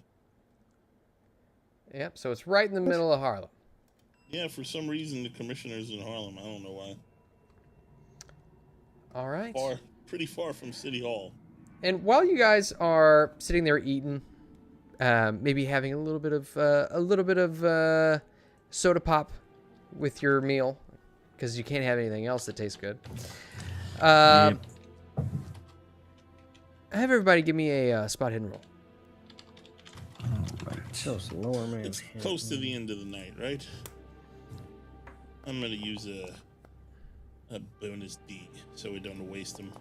Yep. So it's right in the middle of Harlem. Yeah, for some reason the commissioner's in Harlem. I don't know why. All right. Pretty far from City Hall. And while you guys are sitting there eating, maybe having a little bit of soda pop with your meal, because you can't have anything else that tastes good. Yep. Have everybody give me a spot hidden roll. All right. So it's lower man's It's close to the end of the night, right? I'm gonna use a bonus D so we don't waste them.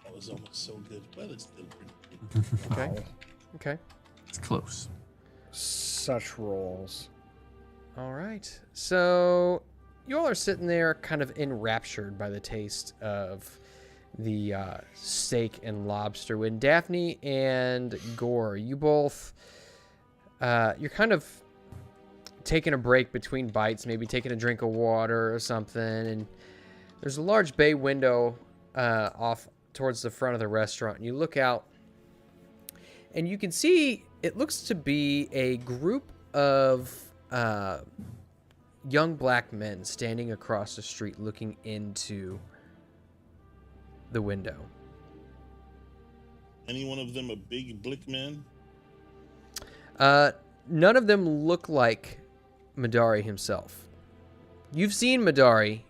That was almost so good, but it's still pretty good. Okay. Wow. Okay. It's close. Such rolls. All right. So you all are sitting there kind of enraptured by the taste of the steak and lobster. When Daphne and Gore, you both, you're kind of taking a break between bites, maybe taking a drink of water or something. And there's a large bay window off towards the front of the restaurant. And you look out and you can see it looks to be a group of young black men standing across the street looking into the window. Any one of them a big blick man? None of them look like Madari himself. You've seen Madari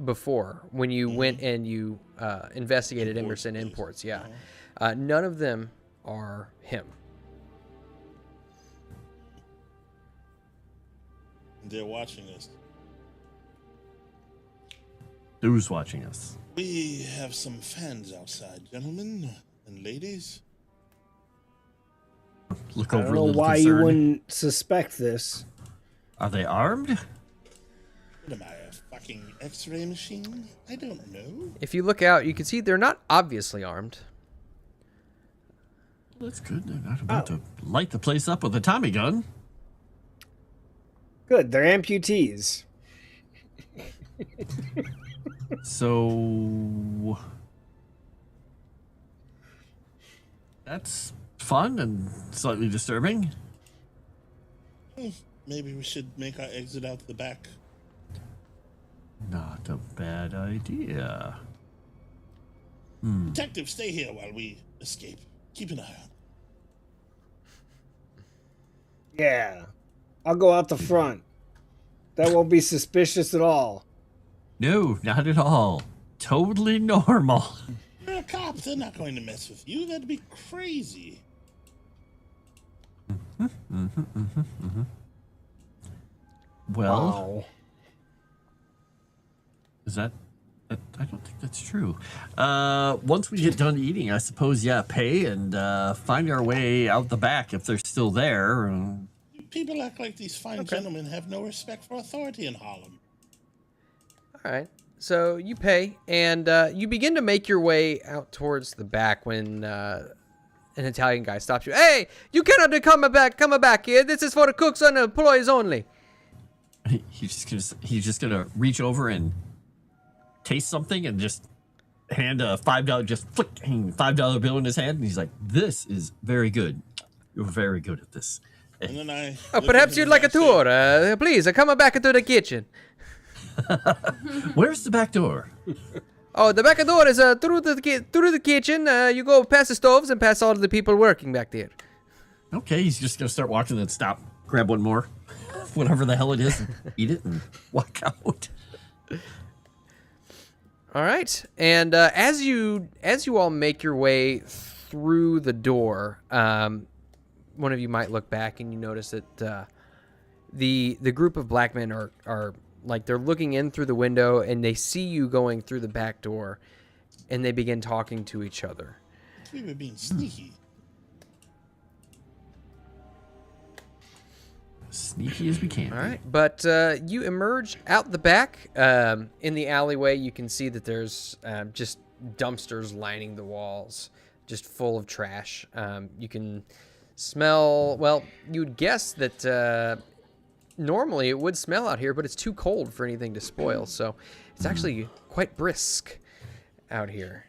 before when you went and you investigated Emerson Imports. Yeah. None of them are him. They're watching us. Who's watching us? We have some fans outside, gentlemen and ladies. Look I over don't a know little why concerned. you wouldn't suspect this. Are they armed? What am I, a fucking X-ray machine? I don't know. If you look out, you can see they're not obviously armed. That's good. They're not about to light the place up with a Tommy gun. Good, they're amputees. So that's fun and slightly disturbing. Maybe we should make our exit out the back. Not a bad idea. Detective, stay here while we escape. Keep an eye on. Yeah. I'll go out the front. That won't be suspicious at all. No, not at all. Totally normal. You're a cop. They're not going to mess with you. That'd be crazy. Well, Wow. is that? I don't think that's true. Once we get done eating, I suppose, yeah, pay and find our way out the back if they're still there. People act like these fine gentlemen have no respect for authority in Harlem. All right. So you pay, and you begin to make your way out towards the back when an Italian guy stops you. Hey, you cannot come back here. This is for the cooks and employees only. He's just gonna reach over and taste something and just hand a $5, just flick $5 bill in his hand, and he's like, "This is very good. You're very good at this." And then I. Perhaps you'd like a tour. Please, come back into the kitchen. Where's the back door? Oh, the back door is through the kitchen. You go past the stoves and past all of the people working back there. Okay, he's just gonna start walking and stop, grab one more, whatever the hell it is, and eat it and walk out. All right, and as you all make your way through the door, one of you might look back and you notice that the group of black men are like they're looking in through the window and they see you going through the back door, and they begin talking to each other. We were being sneaky. Sneaky as we can. All right, but you emerge out the back. In the alleyway, you can see that there's just dumpsters lining the walls, just full of trash. You can smell, well, you'd guess that normally it would smell out here, but it's too cold for anything to spoil, so it's actually quite brisk out here.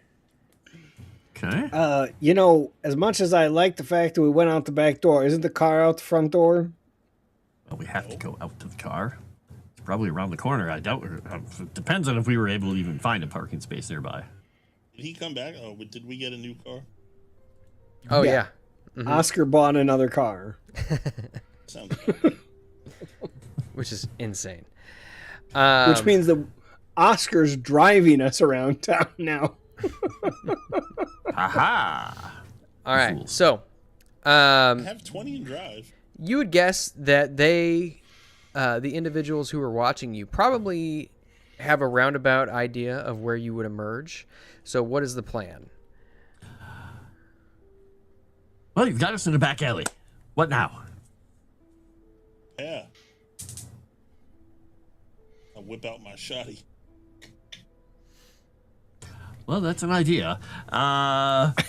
Okay. You know, as much as I like the fact that we went out the back door, isn't the car out the front door? Well, we have to go out to the car. It's probably around the corner. I doubt. It depends on if we were able to even find a parking space nearby. Did he come back? Oh, did we get a new car? Oh, Yeah. yeah. Mhm. Oscar bought another car. Sounds good. Which is insane. Which means that Oscar's driving us around town now. Aha! All right, Fools. so I have 20 in drive. You would guess that they, the individuals who are watching you, probably have a roundabout idea of where you would emerge. So what is the plan? Well, you've got us in the back alley. What now? Yeah. I whip out my shotty. Well, that's an idea.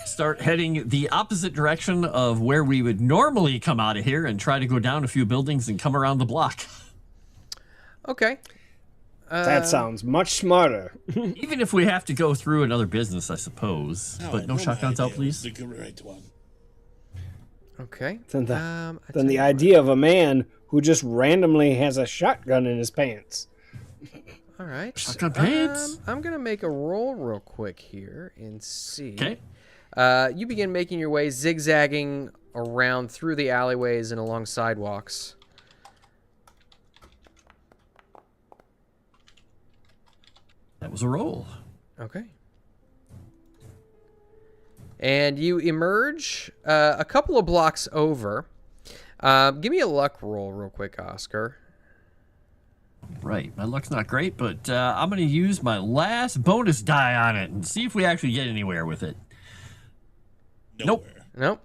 Start heading the opposite direction of where we would normally come out of here and try to go down a few buildings and come around the block. Okay. That sounds much smarter. Even if we have to go through another business, I suppose. But no shotguns out, please. The right one. Okay. Than the, I than tell the you what. idea of a man who just randomly has a shotgun in his pants. All right. Shotgun pants. I'm going to make a roll real quick here and see. Okay. You begin making your way zigzagging around through the alleyways and along sidewalks. That was a roll. Okay. And you emerge a couple of blocks over. Give me a luck roll real quick, Oscar. Right. My luck's not great, but I'm going to use my last bonus die on it and see if we actually get anywhere with it. Nope. Nope.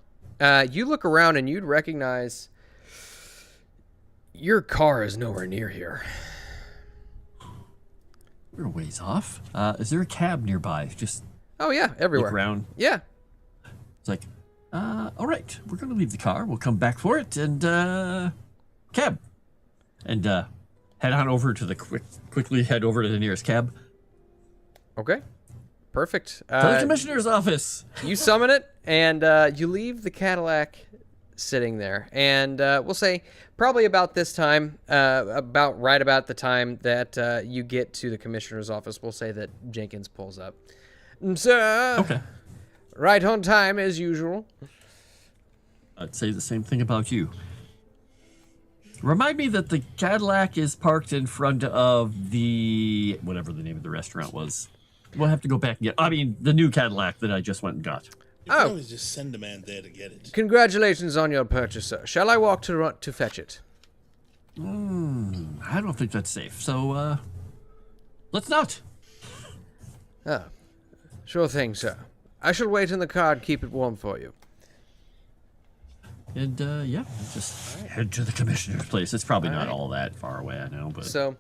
You look around and you'd recognize your car is nowhere near here. We're a ways off. Is there a cab nearby? Just Oh, yeah, everywhere. look around. Yeah. It's like, all right, we're going to leave the car. We'll come back for it. And cab. And head on over to the quickly head over to the nearest cab. Okay. Perfect. To the commissioner's office. You summon it, and you leave the Cadillac sitting there. And we'll say probably about this time, right about the time that you get to the commissioner's office, we'll say that Jenkins pulls up. Sir, Okay. right on time as usual. I'd say the same thing about you. Remind me that the Cadillac is parked in front of the whatever the name of the restaurant was. We'll have to go back and get. I mean, the new Cadillac that I just went and got. You can always just send a man there to get it. Congratulations on your purchase, sir. Shall I walk to fetch it? I don't think that's safe. So, let's not. Oh, sure thing, sir. I shall wait in the car and keep it warm for you. And yeah, just head to the commissioner's place. It's probably not all that far away, I know, but So,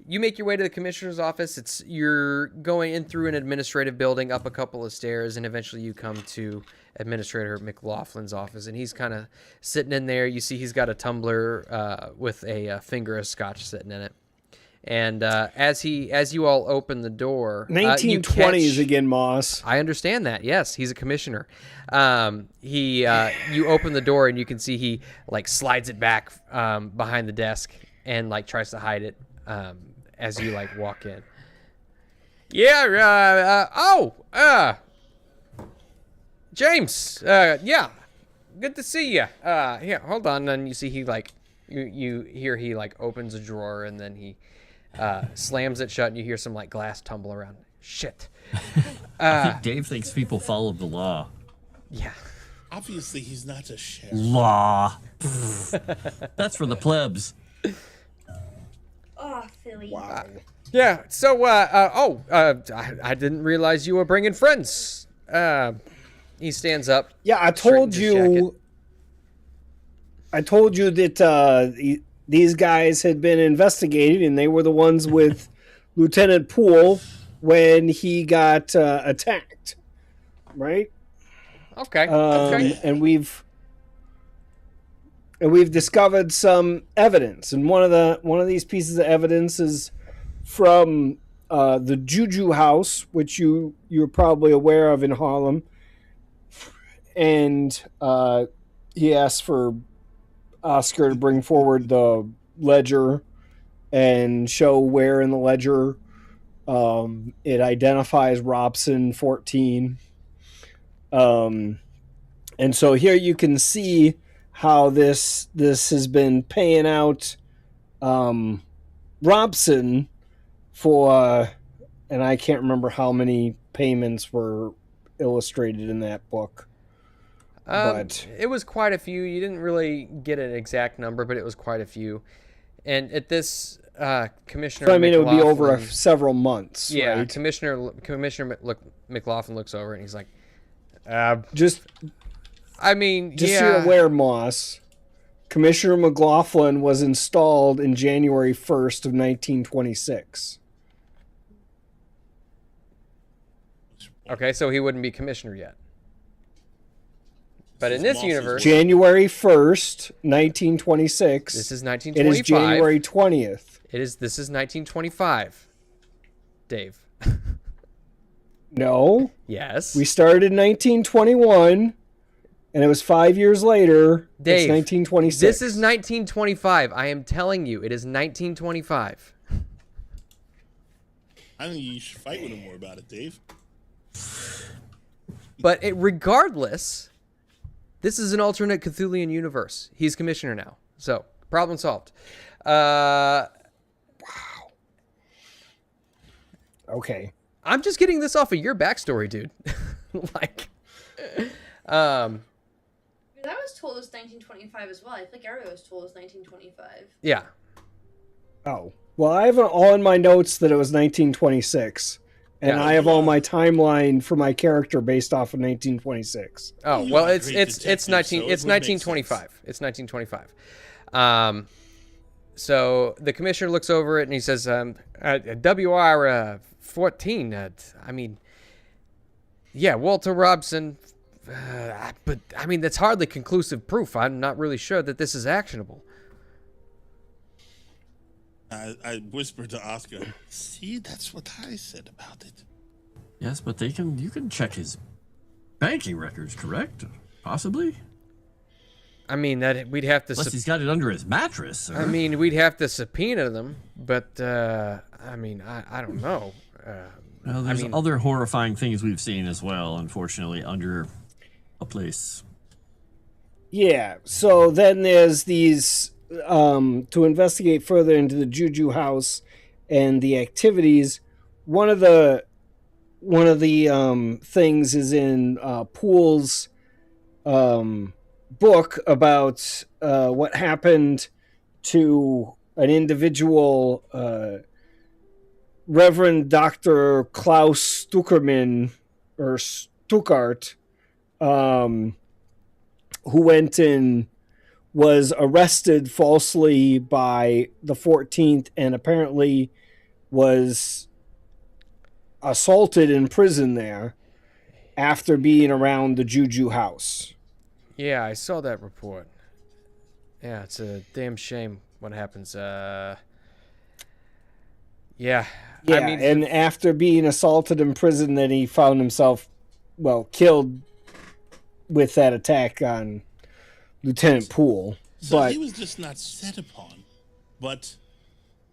you make your way to the commissioner's office. You're going in through an administrative building, up a couple of stairs, and eventually you come to Administrator McLaughlin's office. And he's kind of sitting in there. You see he's got a tumbler with a finger of scotch sitting in it. And as you all open the door, 1920s again, Moss. I understand that. Yes, he's a commissioner. You open the door and you can see he like slides it back behind the desk and like tries to hide it as you like walk in. Yeah. James. Yeah. Good to see you. Here, hold on. And you see he like you hear he like opens a drawer and then he slams it shut and you hear some like glass tumble around. Shit. I think Dave thinks people follow the law. Yeah. Obviously, he's not a sheriff. Law. That's for the plebs. Oh, Philly. Wow. Yeah. So, I didn't realize you were bringing friends. He stands up. Yeah, I told you. I told you that these guys had been investigated, and they were the ones with Lieutenant Poole when he got attacked, right? Okay. Okay. And we've discovered some evidence, and one of these pieces of evidence is from the Juju house, which you're probably aware of in Harlem, and he asked for Oscar to bring forward the ledger and show where in the ledger it identifies Robson 14. And so here you can see how this has been paying out Robson for, and I can't remember how many payments were illustrated in that book. but it was quite a few. You didn't really get an exact number, but it was quite a few. And at this, Commissioner. So, I mean, it would be over McLaughlin- several months. Yeah, right? Commissioner McLaughlin looks over and he's like, Just I mean, so yeah. you're aware, Moss, Commissioner McLaughlin was installed in January 1st of 1926. Okay, so he wouldn't be commissioner yet. But in this Moss's universe, January 1st, 1926. this is It 1925. is January 20th. This is 1925. Dave. No, Yes. we started in 1921, and it was 5 years later. Dave, It's 1926. This is 1925. I am telling you, it is 1925. I think you should fight with him more about it, Dave. But regardless, this is an alternate Cthulhian universe. He's commissioner now. So, problem solved. Okay. I'm just getting this off of your backstory, dude. Like, That was told as 1925 as well. I think everybody was told as 1925. yeah. Oh. Well, I have all in my notes that it was 1926. And Yeah. I have all my timeline for my character based off of 1926. Oh, You well, are a it's great it's detective, it's 19 so it it's would make 1925. It's 1925. So the commissioner looks over it and he says, WR 14. I mean, yeah, Walter Robson. But I mean, that's hardly conclusive proof. I'm not really sure that this is actionable. I whispered to Oscar, see, that's what I said about it. Yes, but you can check his banking records, correct? Possibly. I mean, that we'd have to. Unless he's got it under his mattress. Sir. I mean, we'd have to subpoena them, but I mean, I don't know. Well, there's I mean- other horrifying things we've seen as well, unfortunately, under a place. Yeah, so then there's these to investigate further into the Juju house and the activities. One of the things is in Poole's book about what happened to an individual, Reverend Dr. Klaus Stuckerman or Stuckart, who went and was arrested falsely by the 14th and apparently was assaulted in prison there after being around the Juju house. Yeah, I saw that report. Yeah, it's a damn shame what happens. Yeah. Yeah, I mean, and after being assaulted in prison, then he found himself, well, killed with that attack on Lieutenant Poole. So But he was just not set upon. But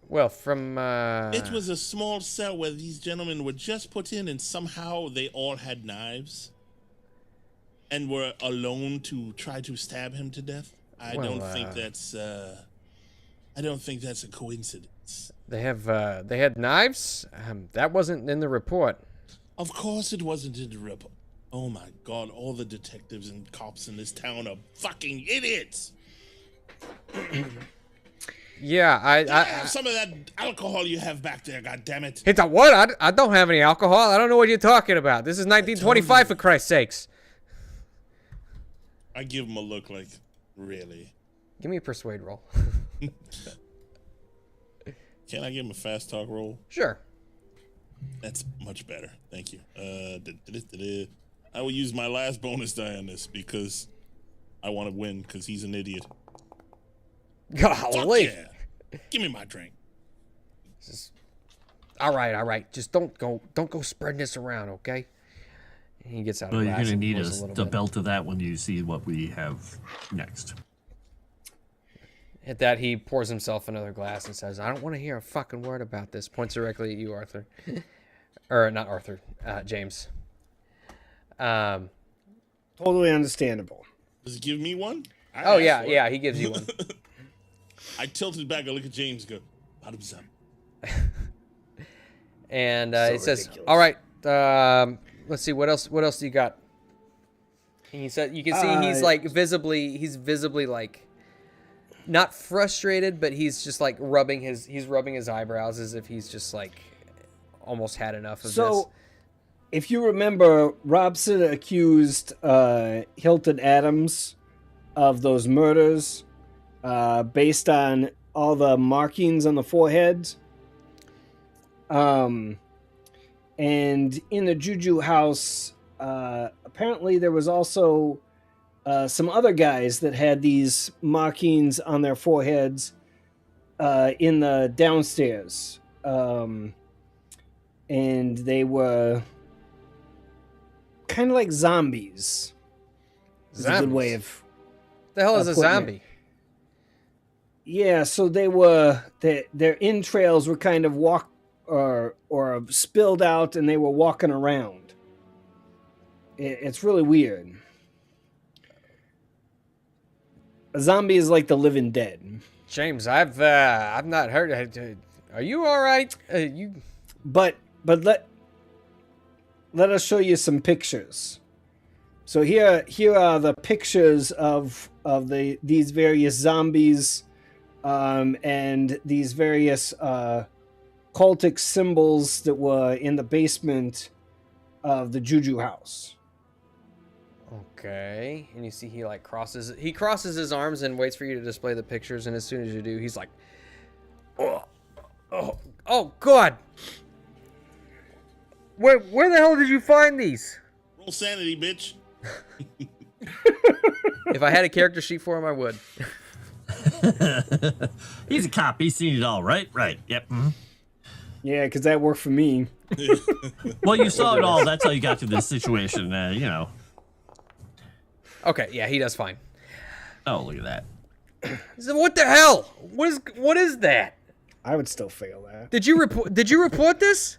well, from it was a small cell where these gentlemen were just put in, and somehow they all had knives and were alone to try to stab him to death. I Well, don't think that's a coincidence. they had knives. That wasn't in the report. Of course it wasn't in the report. Oh my God, all the detectives and cops in this town are fucking idiots. Yeah, I have some of that alcohol you have back there, goddammit. It's a what? I don't have any alcohol. I don't know what you're talking about. This is 1925, for Christ's sakes. I give him a look like, really? Give me a persuade roll. Can I give him a fast talk roll? Sure. That's much better. Thank you. I will use my last bonus die on this because I want to win because he's an idiot. Golly. Fuck yeah. Give me my drink. All right. Just don't go spreading this around, okay? And he gets out. Well, of you're glass going to and need pours a little the bit. belt of that when you see what we have next. At that, he pours himself another glass and says, "I don't want to hear a fucking word about this." Points directly at you, Arthur, or not Arthur, James. totally understandable. Does he give me one? I Oh asked yeah, for it. yeah. He gives you one. I tilted back. I look at James. Go, bottoms up. And So it says, ridiculous. "All right, let's see what else. What else do you got?" He said you can see he's visibly like not frustrated, but he's just like rubbing his eyebrows as if he's just like almost had enough of this. If you remember, Robson accused Hilton Adams of those murders based on all the markings on the forehead. And in the Juju house, apparently there was also some other guys that had these markings on their foreheads in the downstairs. And they were kind of like zombies. Is a good way of... The hell is a zombie? Yeah, so they were... Their entrails were kind of or spilled out, and they were walking around. It's really weird. A zombie is like the living dead. James, I've not heard. Are you all right? But let us show you some pictures. So here are the pictures of these various zombies, and these various cultic symbols that were in the basement of the Juju house. Okay, and you see he like crosses his arms and waits for you to display the pictures, and as soon as you do, he's like, oh God, where the hell did you find these? Roll sanity, bitch. If I had a character sheet for him, I would. He's a cop. He's seen it all, right? Right. Yep. Mm-hmm. Yeah, because that worked for me. Well, you saw it all. That's how you got to this situation. You know. Okay, yeah, he does fine. Oh, look at that. So what the hell? What is that? I would still fail that. Did you report this?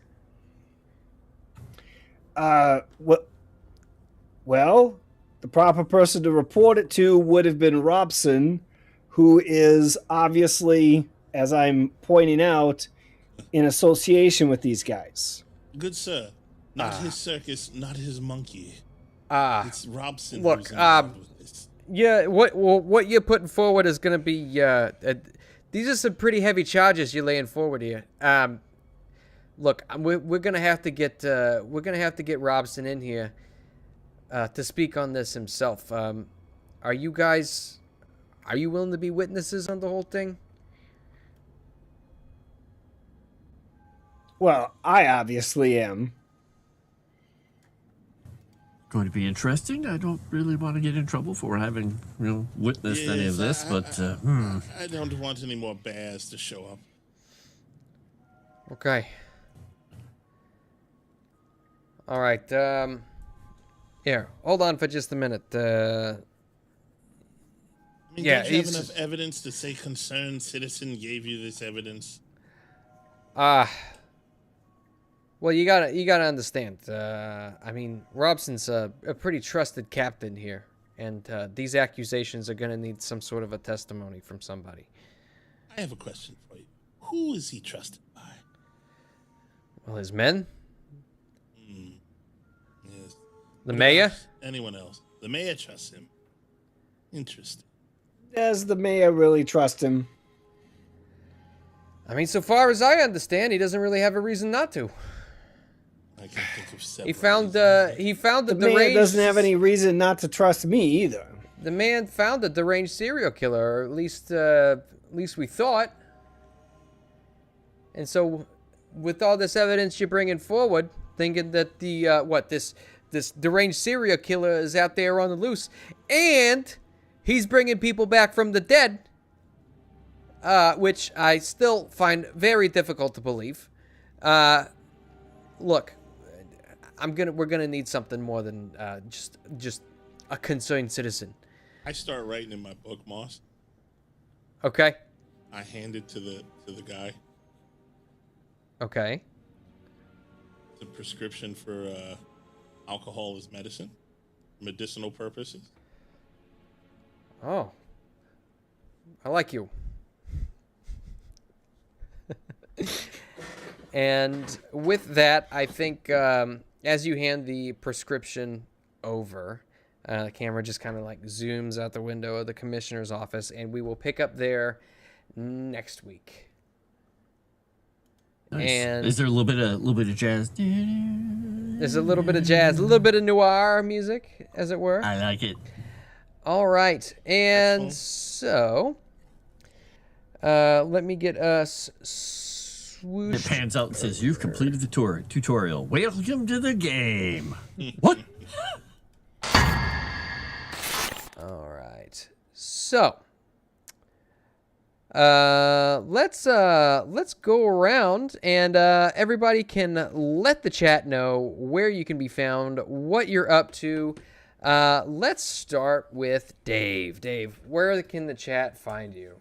Well, the proper person to report it to would have been Robson, who is obviously, as I'm pointing out, in association with these guys. Good sir, not his circus, not his monkey. It's Robson. Look, who's involved with this. Yeah, what you're putting forward is going to be these are some pretty heavy charges you're laying forward here. Look, we're going to have to get Robson in here to speak on this himself. Are you willing to be witnesses on the whole thing? Well, I obviously am. Going to be interesting. I don't really want to get in trouble for having, witnessed any of this, but I don't want any more bears to show up. Okay. All right. Here, hold on for just a minute. I mean, don't you have enough evidence to say concerned citizen gave you this evidence? Well, you gotta understand. I mean, Robson's a pretty trusted captain here, and these accusations are gonna need some sort of a testimony from somebody. I have a question for you. Who is he trusted by? Well, his men. Yes. The mayor. Anyone else? The mayor trusts him. Interesting. Does the mayor really trust him? I mean, so far as I understand, he doesn't really have a reason not to. I can think of several. He found the mayor doesn't have any reason not to trust me either. The man found a deranged serial killer, or at least we thought. And so, with all this evidence you're bringing forward, thinking that this deranged serial killer is out there on the loose, and he's bringing people back from the dead, which I still find very difficult to believe. Look, we're gonna need something more than just a concerned citizen. I start writing in my book, Moss. Okay. I hand it to the guy. Okay. It's a prescription for alcohol as medicine, medicinal purposes. Oh. I like you. And with that, I think as you hand the prescription over, The camera just kind of like zooms out the window of the commissioner's office, and we will pick up there next week. Nice. And is there a little bit of jazz? There's a little bit of jazz, a little bit of noir music, as it were. I like it. All right, and so let me get us swoosh. It pans out and says, "You've completed the tutorial. Welcome to the game." What? All right, so let's go around and everybody can let the chat know where you can be found, what you're up to. Let's start with Dave. Dave, where can the chat find you?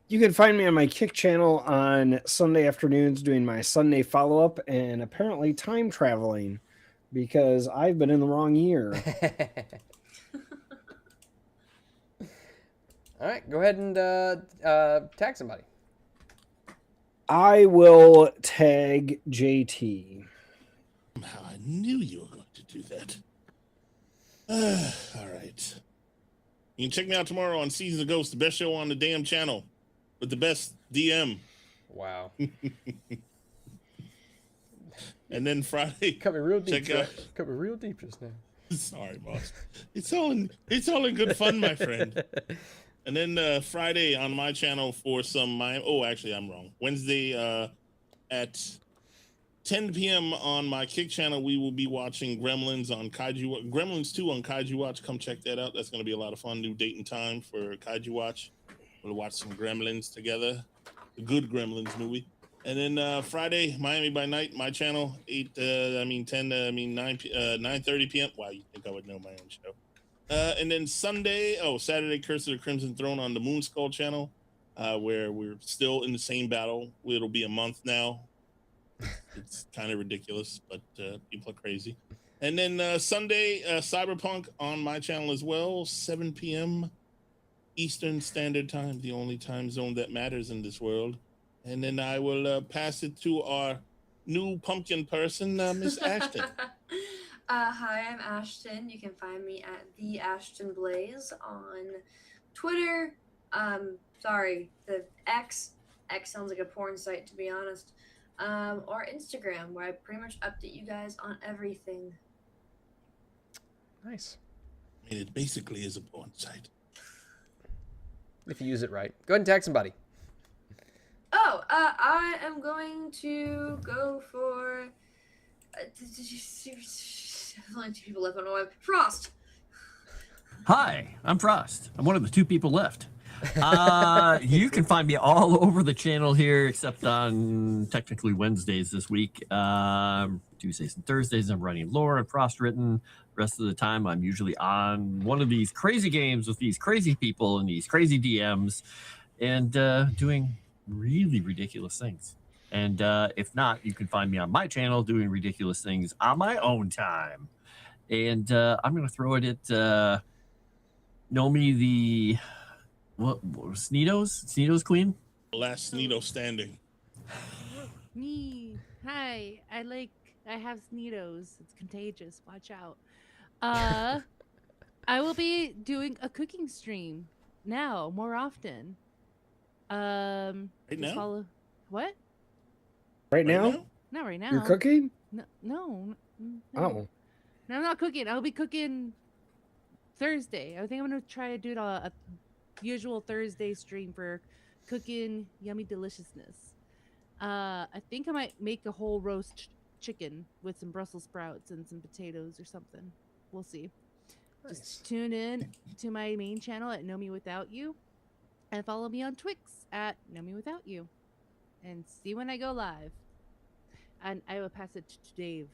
You can find me on my Kick channel on Sunday afternoons doing my Sunday follow-up and apparently time traveling because I've been in the wrong year. All right, go ahead and tag somebody. I will tag JT. I knew you were going to do that. All right. You can check me out tomorrow on Seasons of Ghosts, the best show on the damn channel with the best DM. Wow. And then Friday, Coming real deep. check out. Coming real deep just now. Sorry, boss. It's all in good fun, my friend. And then Friday on my channel for some actually I'm wrong. Wednesday at 10 p.m. on my Kick channel, we will be watching Gremlins 2 on Kaiju Watch. Come check that out. That's going to be a lot of fun. New date and time for Kaiju Watch. We'll watch some Gremlins together. The good Gremlins movie. And then Friday, Miami by Night, my channel, 9:30 p.m. Wow, you think I would know my own show. And then Saturday, Curse of the Crimson Throne on the Moonskull channel, where we're still in the same battle. It'll be a month now. It's kind of ridiculous, but people are crazy. And then Sunday, Cyberpunk on my channel as well, 7 p.m. Eastern Standard Time, the only time zone that matters in this world. And then I will pass it to our new pumpkin person, Miss Ashton. Hi, I'm Ashton. You can find me at the Ashton Blaze on Twitter. Sorry, the X sounds like a porn site, to be honest. Or Instagram, where I pretty much update you guys on everything. Nice. I mean, it basically is a porn site. If you use it right. Go ahead and tag somebody. Oh, I am going to go for... only 2 people left on the web. Frost! Hi, I'm Frost. I'm one of the 2 people left. You can find me all over the channel here, except on technically Wednesdays this week. Tuesdays and Thursdays, I'm running lore and Frost Written. Rest of the time, I'm usually on one of these crazy games with these crazy people and these crazy DMs and doing really ridiculous things. And if not, you can find me on my channel doing ridiculous things on my own time. And I'm going to throw it at Nomi the... What was Sneedo's queen? Last Sneedo standing. Me. Hi. I have Sneedos. It's contagious. Watch out. I will be doing a cooking stream now, more often. Right now? What? Right now? Not right now. You're cooking? No. Oh. No, I'm not cooking. I'll be cooking Thursday. I think I'm gonna try to do it a usual Thursday stream for cooking yummy deliciousness. I think I might make a whole roast chicken with some Brussels sprouts and some potatoes or something. We'll see. Nice. Just tune in to my main channel at Know Me Without You and follow me on Twix at Know Me Without You and see when I go live. And I will pass it to Dave.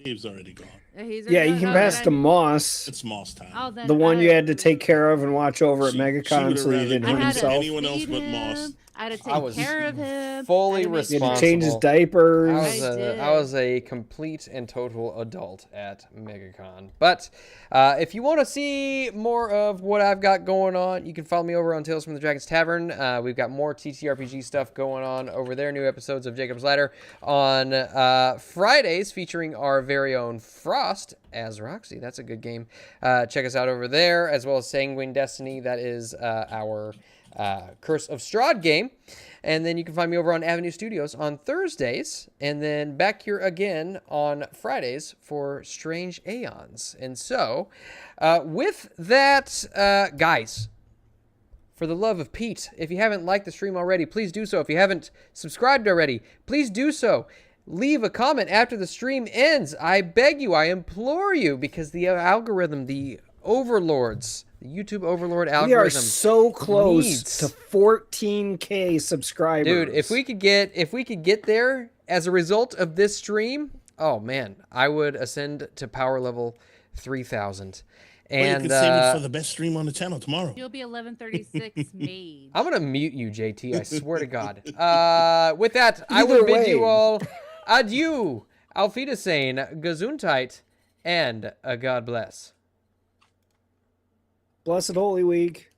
Dave's already gone. Yeah, you can pass to Moss. It's Moss time. Oh, then, The one you had to take care of and watch over at She MegaCon would so he rather didn't do hurt it. himself. Anyone else but Moss. I had to I take was care of him. fully I had to make You had responsible. to change his diapers. I was a complete and total adult at MegaCon. But if you want to see more of what I've got going on, you can follow me over on Tales from the Dragon's Tavern. We've got more TTRPG stuff going on over there. New episodes of Jacob's Ladder on Fridays featuring our very own Frost as Roxy. That's a good game. Check us out over there, as well as Sanguine Destiny. That is our Curse of Strahd game. And then you can find me over on Avenue Studios on Thursdays, and then back here again on Fridays for Strange Aeons. And so, with that, guys, for the love of Pete, if you haven't liked the stream already, please do so. If you haven't subscribed already, please do so. Leave a comment after the stream ends. I beg you, I implore you, because the algorithm, the overlords, the YouTube overlord algorithm. We are so close to 14K subscribers. Dude, if we could get there as a result of this stream, oh man, I would ascend to power level 3000. And you can save it for the best stream on the channel tomorrow. You'll be 1136 made. I'm gonna mute you, JT. I swear to God. With that, I Either will bid way. you all adieu, Auf Wiedersehen, Gesundheit, and a God bless. Blessed Holy Week.